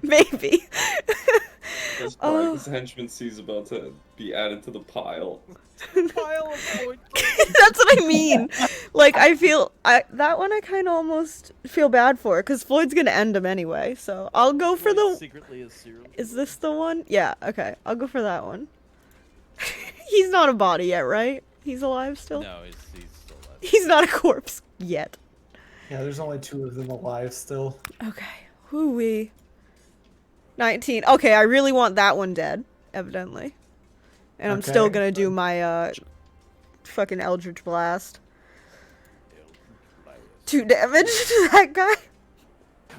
Maybe. That's probably because Henchman C's about to be added to the pile. Pile of Floyd. That's what I mean. Like, that one I kind of almost feel bad for, because Floyd's gonna end him anyway, so I'll go for the... Secretly a serial. Is this the one? Yeah, okay. I'll go for that one. He's not a body yet, right? He's alive still? No, he's still alive. He's not a corpse yet. Yeah, there's only 2 of them alive still. Okay. Whoo-wee. 19. Okay, I really want that one dead, evidently. And I'm still Okay. gonna do my, fucking Eldritch Blast. 2 damage to that guy.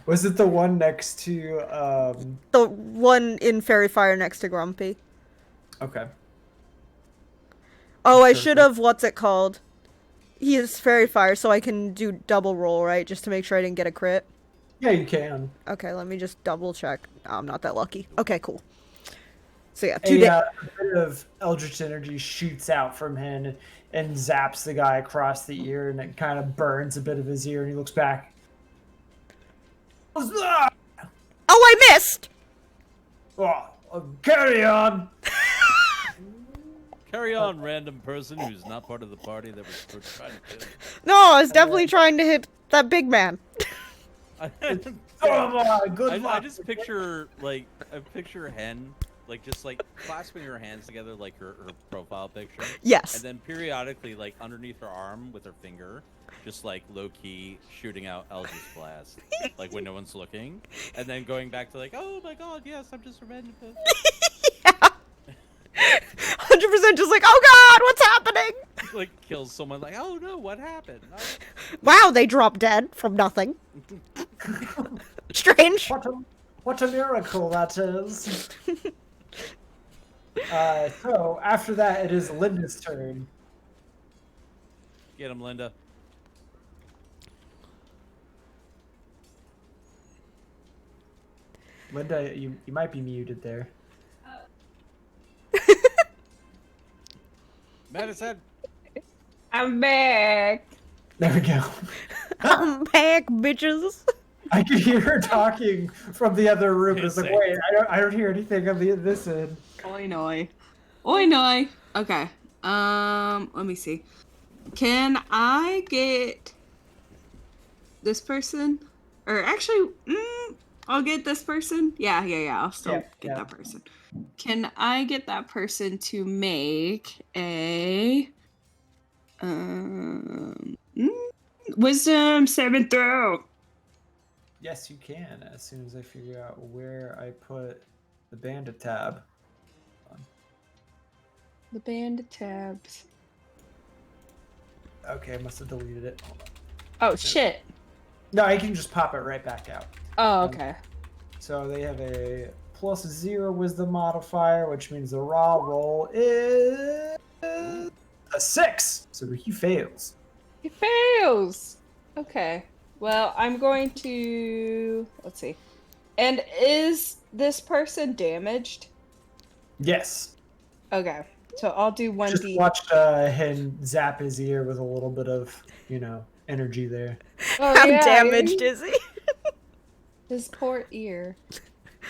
Was it the one next to, The one in Fairy Fire next to Grumpy. Okay. Oh, I should have, what's it called? He is Fairy Fire, so I can do double roll, right? Just to make sure I didn't get a crit. Yeah, you can. Okay, let me just double check. No, I'm not that lucky. Okay, cool. So yeah, 2 days. A bit of eldritch energy shoots out from him and zaps the guy across the ear, and it kind of burns a bit of his ear, and he looks back. What's that? Oh, I missed! Oh, carry on. Carry on, random person who's not part of the party that was trying to kill you. No, I was definitely trying to hit that big man. Come on, good I luck. just picture I picture Hen just clasping her hands together like her profile picture. Yes. And then periodically underneath her arm with her finger, just low key shooting out Eldritch Blast, when no one's looking, and then going back to oh my god, yes, I'm just a random person. Yeah. 100% just oh god, what's happening? Kills someone oh no, what happened? Oh. Wow, they dropped dead from nothing. Strange. What a miracle that is. So after that, it is Linda's turn. Get him, Linda. Linda, you might be muted there. Madison. I'm back. There we go. I'm back, bitches. I can hear her talking from the other room. It's like, Insane. wait, I don't hear anything on this end. Oi noi. Oi noi. Okay. Let me see. Can I get this person? Or actually, I'll get this person. Yeah. I'll still get that person. Can I get that person to make a wisdom saving throw? Yes, you can. As soon as I figure out where I put the Bandit tab. The Bandit tabs. Okay, I must have deleted it. Hold on. Oh shit. No, I can just pop it right back out. Oh, okay. So they have a +0 wisdom modifier, which means the raw roll is a 6. So he fails. He fails. Okay. Well, I'm going to let's see. And is this person damaged? Yes. Okay. So I'll do 1d. Just watched him zap his ear with a little bit of, energy there. Oh, How yeah, damaged is he? His poor ear.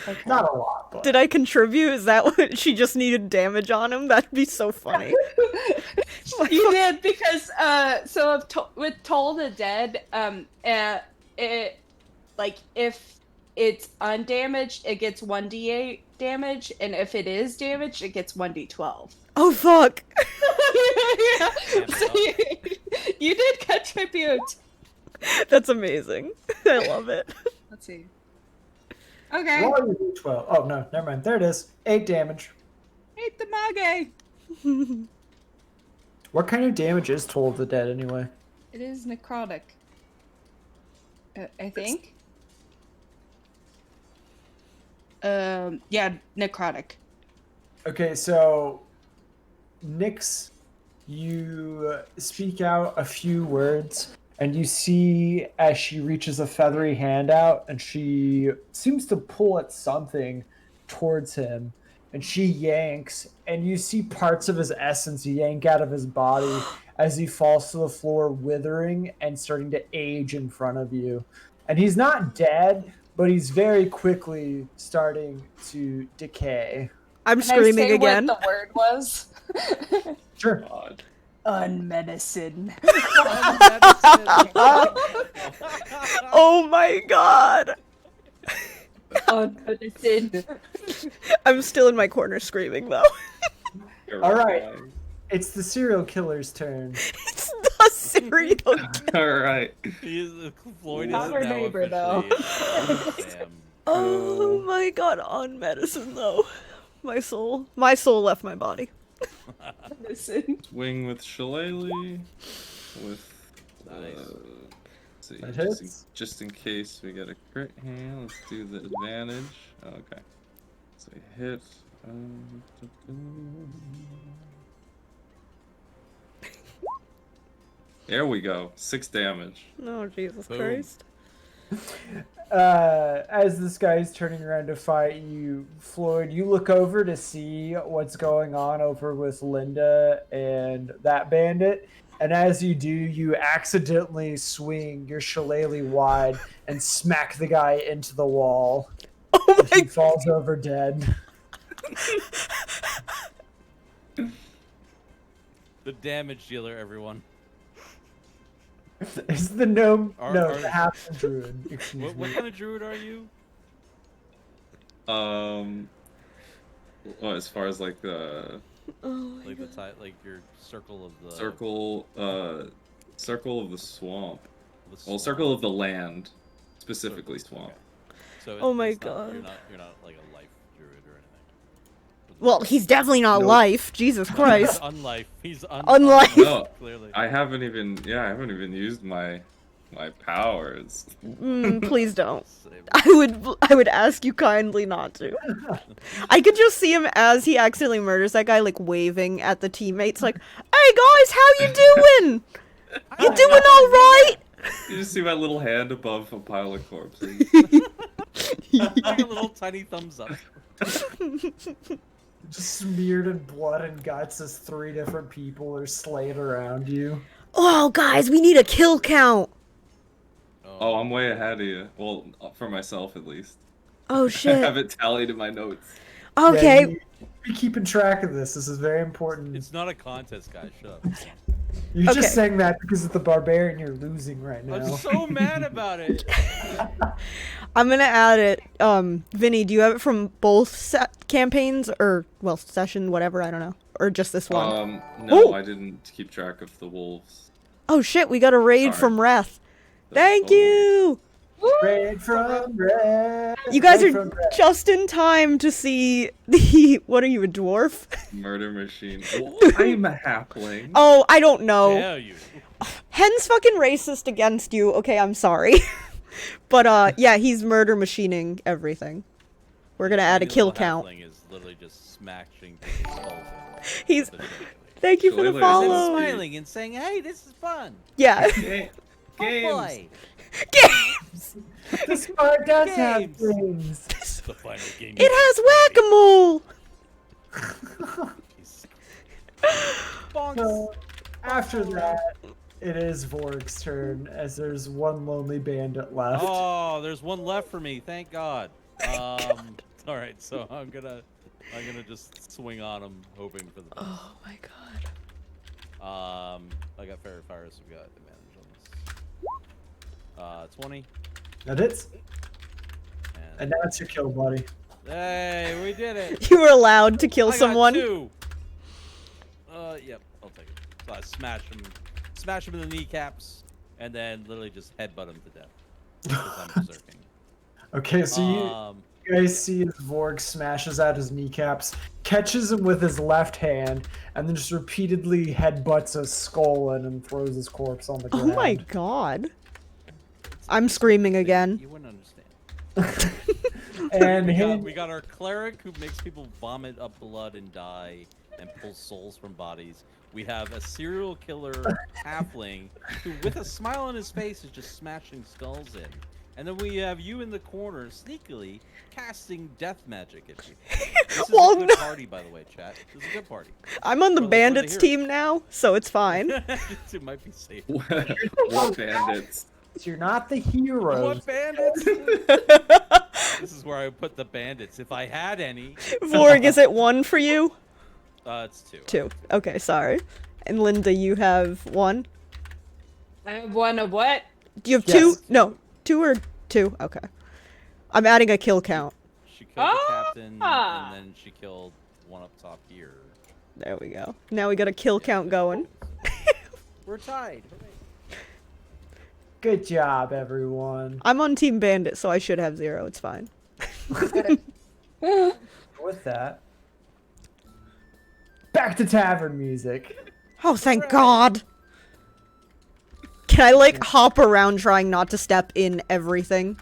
Okay. Not a lot, but Did I contribute? Is that what she just needed damage on him? That'd be so funny. You did because so with Toll the Dead, it if it's undamaged, it gets 1d8 damage, and if it is damaged, it gets 1d12. Oh fuck. Yeah. So you did contribute. That's amazing. I love it. Let's see. Okay. roll your d12. Oh no, never mind. There it is. 8 damage. Eat the mage. What kind of damage is Toll of the Dead anyway? It is necrotic. I think. Yeah, necrotic. Okay, so Nyx, you speak out a few words, and you see as she reaches a feathery hand out, and she seems to pull at something towards him, and she yanks, and you see parts of his essence yank out of his body as he falls to the floor, withering and starting to age in front of you. And he's not dead, but he's very quickly starting to decay. I'm Can I screaming say again. What the word was? Sure. God. Unmedicine. Oh my god. Unmedicine. I'm still in my corner screaming though. All right. It's the serial killer's turn. It's the serial killer. All right. Floyd Not is our now neighbor, though. officially- Damn. Oh my god, on medicine though. My soul left my body. Medicine. Swing with Shillelagh. With. Nice. Let's see. That Just in, hits. just in case we get a crit hand, let's do the advantage. Okay. So we hit. There we go. 6 damage. Oh Jesus Boom. Christ. As this guy is turning around to fight you, Floyd, you look over to see what's going on over with Linda and that bandit. And as you do, you accidentally swing your shillelagh wide and smack the guy into the wall. Oh He my falls over dead. The damage dealer, everyone. It's the gnome. Are- The half druid. Excuse What me. kind of druid are you? Well, as far as like the Like like your circle of the circle of the swamp. the Well, swamp? circle of the land, specifically swamp. So Oh my it's not- God. You're not like a life druid or anything. Well, he's definitely not Nope. life. Jesus Christ. He's unlife. He's Unlife. No, Clearly. I haven't even used my powers. Please don't. Save- I would ask you kindly not to. I could just see him as he accidentally murders that guy, like waving at the teammates, like, "Hey guys, how you doing? You doing all right?" You just see my little hand above a pile of corpses. Like a little tiny thumbs up. Just smeared in blood and guts as 3 different people are slayed around you. Oh, guys, we need a kill count. Oh, I'm way ahead of you. Well, for myself at least. Oh I shit. have it tallied in my notes. Okay. Yeah, you be keeping track of this. This is very important. It's not a contest, guys. Shut up. You're Okay. just saying that because of the barbarian you're losing right now. I'm so mad about it. I'm gonna add it. Vinny, do you have it from both campaigns or session, whatever? I don't know, or just this one? No, Ooh. I didn't keep track of the wolves. Oh shit, we got a raid Sorry. from Wrath. The Thank wolves. you. Raid from Red. You guys Raid are from Red. just in time to see the. What are you, a dwarf? Murder machine. Well, I'm a halfling. Oh, I don't know. Dare you? Hen's fucking racist against you. Okay, I'm sorry. But yeah, he's murder machining everything. We're gonna add a Tiny kill little count. halfling is literally just smashing people's skulls in. He's. Literally. Thank you for the Shillelagh is follow. insane. Smiling and saying, "Hey, this is fun." Yeah. Ga- Oh Games. boy, Games. This bar does have Games. things. the final game. It has whack-a-mole. Bonks. So, after that, it is Vorg's turn, as there's one lonely bandit left. Oh, there's one left for me. Thank God. All right, so I'm gonna just swing on him, hoping for the best. Oh my god. I got fair fire, so we got advantage on this. 20. That hits. And And that's your kill, buddy. hey, we did it. You were allowed to kill I got someone. 2. Yep, I'll take it. So I smash him in the kneecaps, and then literally just headbutt him to death. Because I'm berserking. Okay, so you guys see as Vorg smashes out his kneecaps, catches him with his left hand, and then just repeatedly headbutts his skull in and throws his corpse on the Oh ground. my god. I'm screaming again. You wouldn't understand. And We got our cleric who makes people vomit up blood and die and pulls souls from bodies. We have a serial killer halfling who, with a smile on his face, is just smashing skulls in. And then we have you in the corner, sneakily casting death magic at people. This is Well, a good no. party, by the way, chat. This is a good party. I'm on the Well, bandits let's hear team now, so it's fine. It might be safe. What bandits? you're not the hero. What bandits? This is where I would put the bandits, if I had any. Vorg, is it 1 for you? It's 2. 2. Okay, sorry. And Linda, you have 1? I have one of what? Do you have Yes. 2? No, 2 or 2? Okay. I'm adding a kill count. She killed the Ah! captain, and then she killed one up top here. There we go. Now we got a kill count going. We're tied. Good job, everyone. I'm on Team Bandit, so I should have 0. It's fine. With that, back to tavern music. Oh, thank God. Can I, like, hop around trying not to step in everything?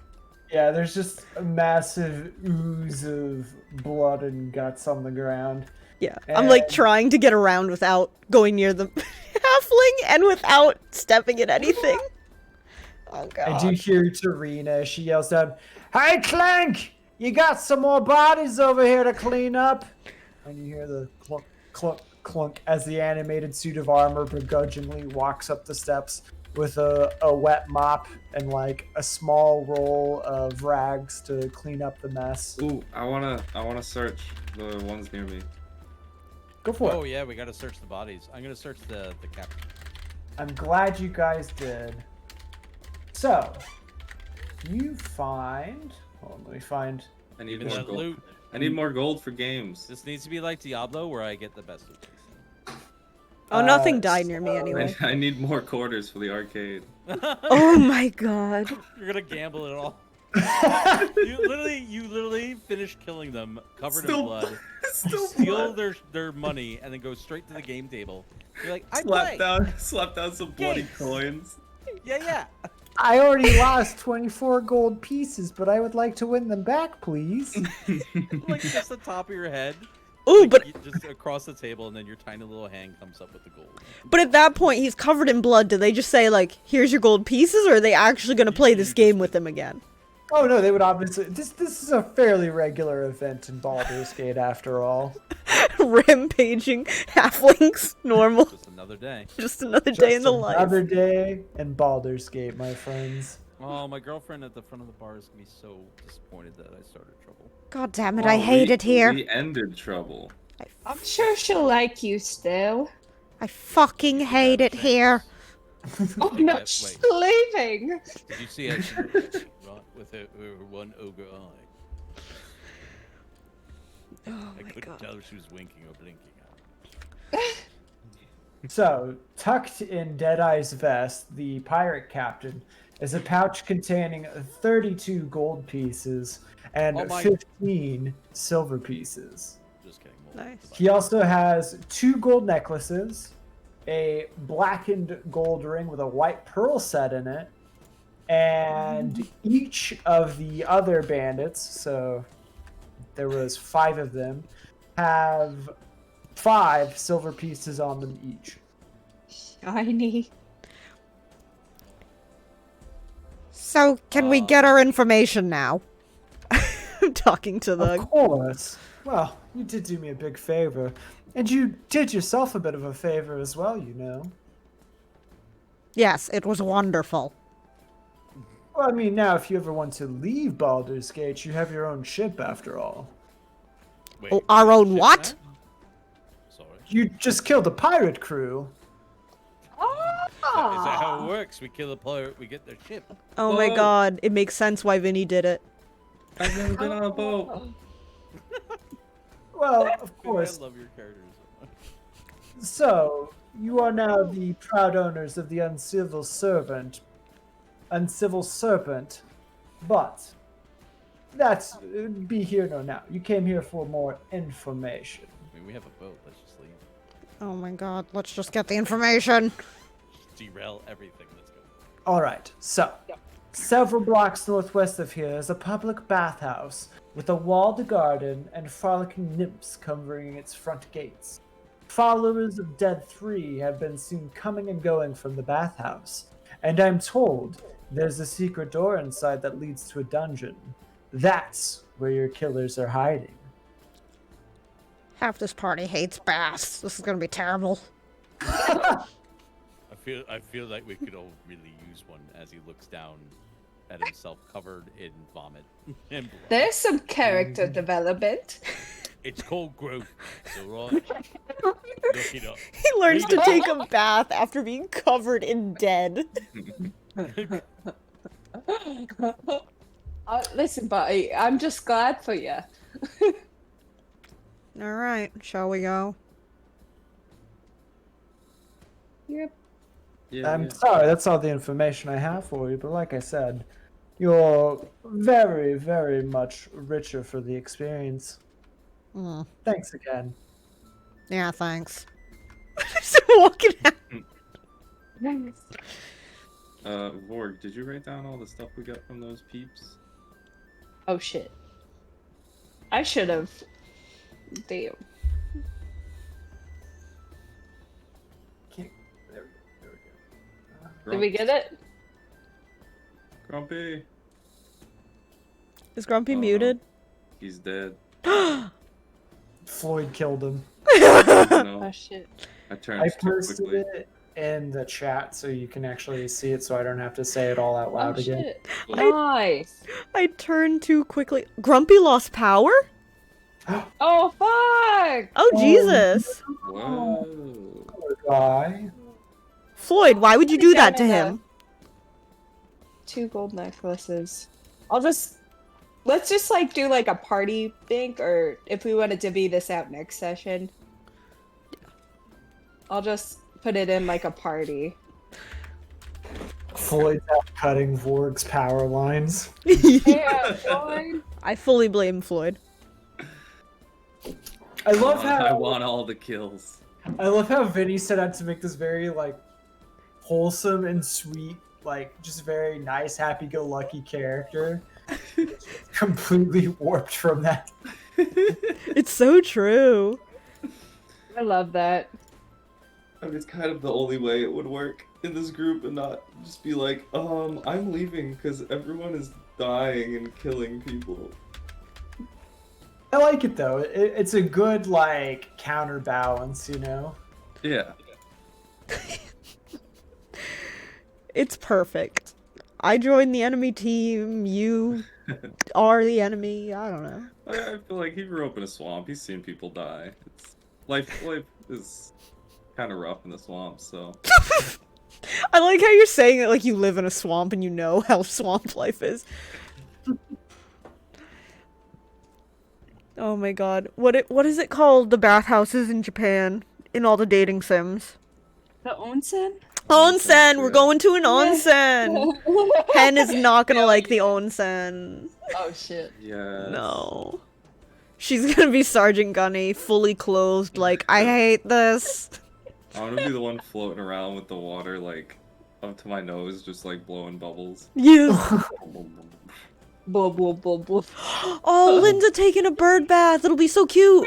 Yeah, there's just a massive ooze of blood and guts on the ground. Yeah. I'm, like, And- trying to get around without going near the halfling and without stepping in anything. Oh I do god. hear Tarina. She yells down, "Hey, Clank! You got some more bodies over here to clean up?" And you hear the clunk, clunk, clunk as the animated suit of armor begrudgingly walks up the steps with a wet mop and like a small roll of rags to clean up the mess. Ooh, I wanna search the ones near me. Go for Oh it. yeah, we gotta search the bodies. I'm gonna search the captain. I'm glad you guys did. So, you find. Hold on, let me find. I need Even more that gold. loot. I need more gold for games. This needs to be like Diablo, where I get the best loot. Oh, nothing Uh, died near me so- anyway. I need more quarters for the arcade. Oh my god. You're gonna gamble it all. You literally finish killing them, covered in blood. Still Steal their money and then go straight to the game table. You're like, I slap play. down some bloody Games. coins. Yeah. I already lost 24 gold pieces, but I would like to win them back, please. Like just the top of your head. Ooh, Like, but just across the table, and then your tiny little hand comes up with the gold. at that point he's covered in blood. Do they just say like, "Here's your gold pieces," or are they actually gonna play this game with him again? Oh no, they would obviously. This is a fairly regular event in Baldur's Gate, after all. Rampaging halflings, normal. Just another day. Just another day in the life. Another day in Baldur's Gate, my friends. Oh, my girlfriend at the front of the bar is gonna be so disappointed that I started trouble. God damn it! Well, I hate it here. We ended trouble. I'm sure she'll like you still. I fucking hate it here. Oh no, Wait. she's leaving. Did you see how she right with her one ogre eye? Oh I my couldn't god. tell if she was winking or blinking. So, tucked in Deadeye's vest, the pirate captain, is a pouch containing 32 gold pieces and Oh my- 15 silver pieces. Just kidding. More. Nice. He also has 2 gold necklaces, a blackened gold ring with a white pearl set in it, and each of the other bandits, so there was 5 of them, have 5 silver pieces on them each. Shiny. So, can we get our information now? I'm talking to Of the. course. Well, you did do me a big favor. And you did yourself a bit of a favor as well, you know. Yes, it was wonderful. Well, I mean, now if you ever want to leave Baldur's Gate, you have your own ship after all. Wait, Oh, our we have own ship what? now? Sorry. You just killed a pirate crew. Is that how it works? We kill a pirate, we get their ship. Oh my Whoa. god, it makes sense why Vinny did it. I've never been on a boat. Well, of I course. love your characters so much. So, you are now the proud owners of the Uncivil Serpent, but that's be here nor now. You came here for more information. I mean, we have a boat. Let's just leave. Oh my god, let's just get the information. Derail everything. Let's go. All right, so several blocks northwest of here is a public bathhouse with a walled garden and frolicking nymphs covering its front gates. Followers of Dead 3 have been seen coming and going from the bathhouse, and I'm told there's a secret door inside that leads to a dungeon. That's where your killers are hiding. Half this party hates baths. This is gonna be terrible. I feel like we could all really use one as he looks down at himself covered in vomit and blood. There's some character development. It's called growth. So right. Look it up. He learns to take a bath after being covered in dead. Listen, buddy, I'm just glad for you. Alright, shall we go? Yep. Yeah, I'm yeah. sorry, that's all the information I have for you, but like I said, you're very, very much richer for the experience. Hmm. Thanks again. Yeah, thanks. Just walking out. Vorg, did you write down all the stuff we got from those peeps? Oh shit. I should have. Damn. There we go. Did we get it? Grumpy. Is Grumpy Oh, muted? He's dead. Floyd killed him. No, Oh shit. I turned I too posted quickly. it in the chat so you can actually see it, so I don't have to say it all out loud Oh again. shit. Nice. I turned too quickly. Grumpy lost power? Oh fuck. Oh, Jesus. Whoa. Poor guy. Floyd, why would you do that to Down in him? 2 gold necklaces. Let's just like do like a party thing, or if we want to divvy this out next session, I'll just put it in like a party. Floyd's out cutting Vorg's power lines. Yeah, Floyd. I fully blame Floyd. I love I how want all the kills. Vinny set out to make this very like wholesome and sweet, like just very nice, happy-go-lucky character. Completely warped from that. It's so true. I love that. I mean, it's kind of the only way it would work in this group and not just be like, I'm leaving because everyone is dying and killing people. I like it though. It's a good like counterbalance, you know. Yeah. It's perfect. I joined the enemy team. You are the enemy. I don't know. I feel like he grew up in a swamp. He's seen people die. It's life is kind of rough in the swamp, so. I like how you're saying it like you live in a swamp and you know how swamp life is. Oh my god. What is it called? The bathhouses in Japan in all the dating sims. The onsen? Onsen! We're going to an onsen! Hen is not gonna like the onsen. Oh shit. Yeah. No. She's gonna be Sergeant Gunny, fully clothed, like, I hate this. I want to be the one floating around with the water, like, up to my nose, just, like, blowing bubbles. Yes. Blah blah blah blah. Oh, Linda taking a bird bath. It'll be so cute.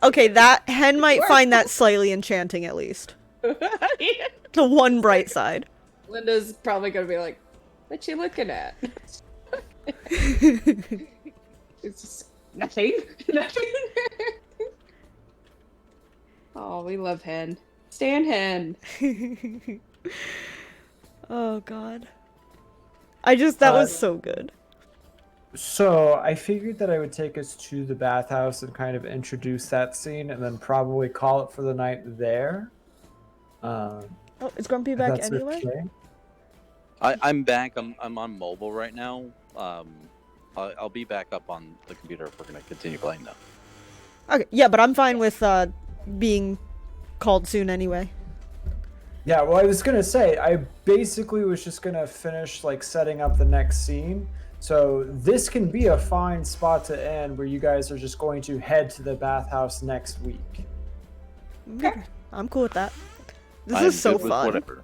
Okay, that Hen might find that slightly enchanting at least. The one bright side. Linda's probably gonna be like, "What you looking at?" It's just nothing. Nothing. Oh, we love Hen. Stan Hen. Oh god. That was so good. So I figured that I would take us to the bathhouse and kind of introduce that scene, and then probably call it for the night there. Oh, is Grumpy If back that's anyway? okay. I'm back. I'm on mobile right now. I'll be back up on the computer if we're gonna continue playing though. Okay, yeah, but I'm fine with being called soon anyway. Yeah, well, I was gonna say, I basically was just gonna finish like setting up the next scene. So this can be a fine spot to end where you guys are just going to head to the bathhouse next week. Okay. I'm cool with that. This I'm is so good with fun. Whatever.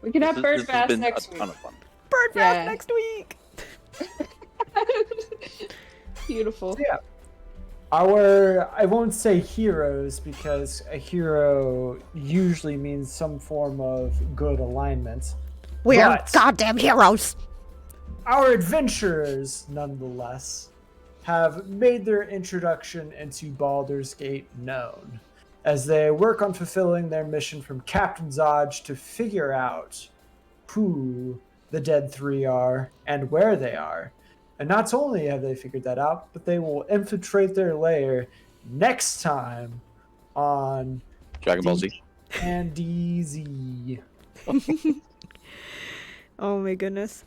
We can have bird This has bath been next a week. ton of fun. Bird bath Yeah. next week. Beautiful. Yeah. I won't say heroes because a hero usually means some form of good alignment. We are But- goddamn heroes. Our adventurers, nonetheless, have made their introduction into Baldur's Gate known, as they work on fulfilling their mission from Captain Zodge to figure out who the Dead Three are and where they are. And not only have they figured that out, but they will infiltrate their lair next time on Dragon Ball Z. and DZ. Oh my goodness.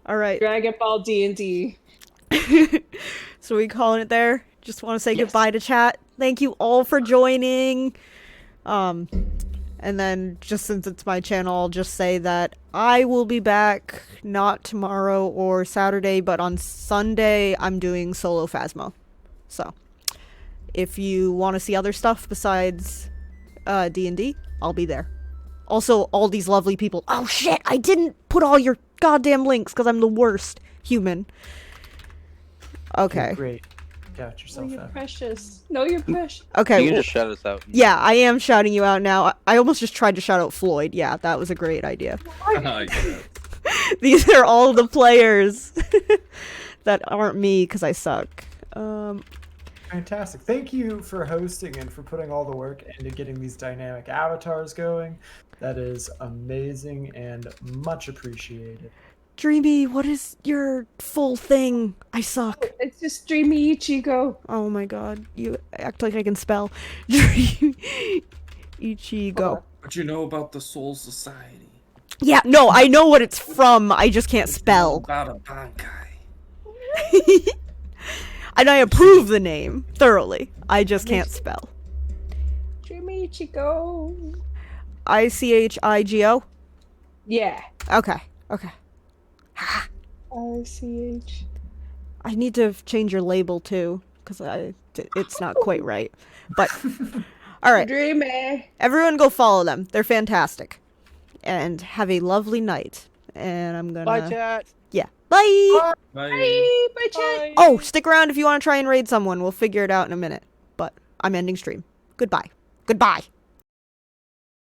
All right. Dragon Ball D&D. So we calling it there. Just want to say goodbye to chat. Thank you all for joining. And then just since it's my channel, I'll just say that I will be back not tomorrow or Saturday, but on Sunday I'm doing solo Phasmo. So if you want to see other stuff besides D&D, I'll be there. Also, all these lovely people. Oh shit, I didn't put all your goddamn links because I'm the worst human. Okay. Great. Got Oh, yourself you're out. precious. No, you're precious. Okay. You can well- just shout us out. Yeah, I am shouting you out now. I almost just tried to shout out Floyd. Yeah, that was a great idea. I guess. These are all the players that aren't me because I suck. Fantastic. Thank you for hosting and for putting all the work into getting these dynamic avatars going. That is amazing and much appreciated. Dreamy, what is your full thing? I suck. It's just Dreamy Ichigo. Oh my god, you act like I can spell. Dreamy Ichigo. What you know about the Soul Society? Yeah, no, I know what it's from. I just can't spell. About a bankai. And I approve the name thoroughly. I just can't spell. Dreamy Ichigo. ICHIGO? Yeah. Okay. ICH. I need to change your label too, because it's not quite right. But, alright. Dreamy. Everyone go follow them. They're fantastic. And have a lovely night. And I'm gonna... Bye, chat. Yeah. Bye! Bye. Bye, chat. Oh, stick around if you want to try and raid someone. We'll figure it out in a minute. But I'm ending stream. Goodbye. Goodbye.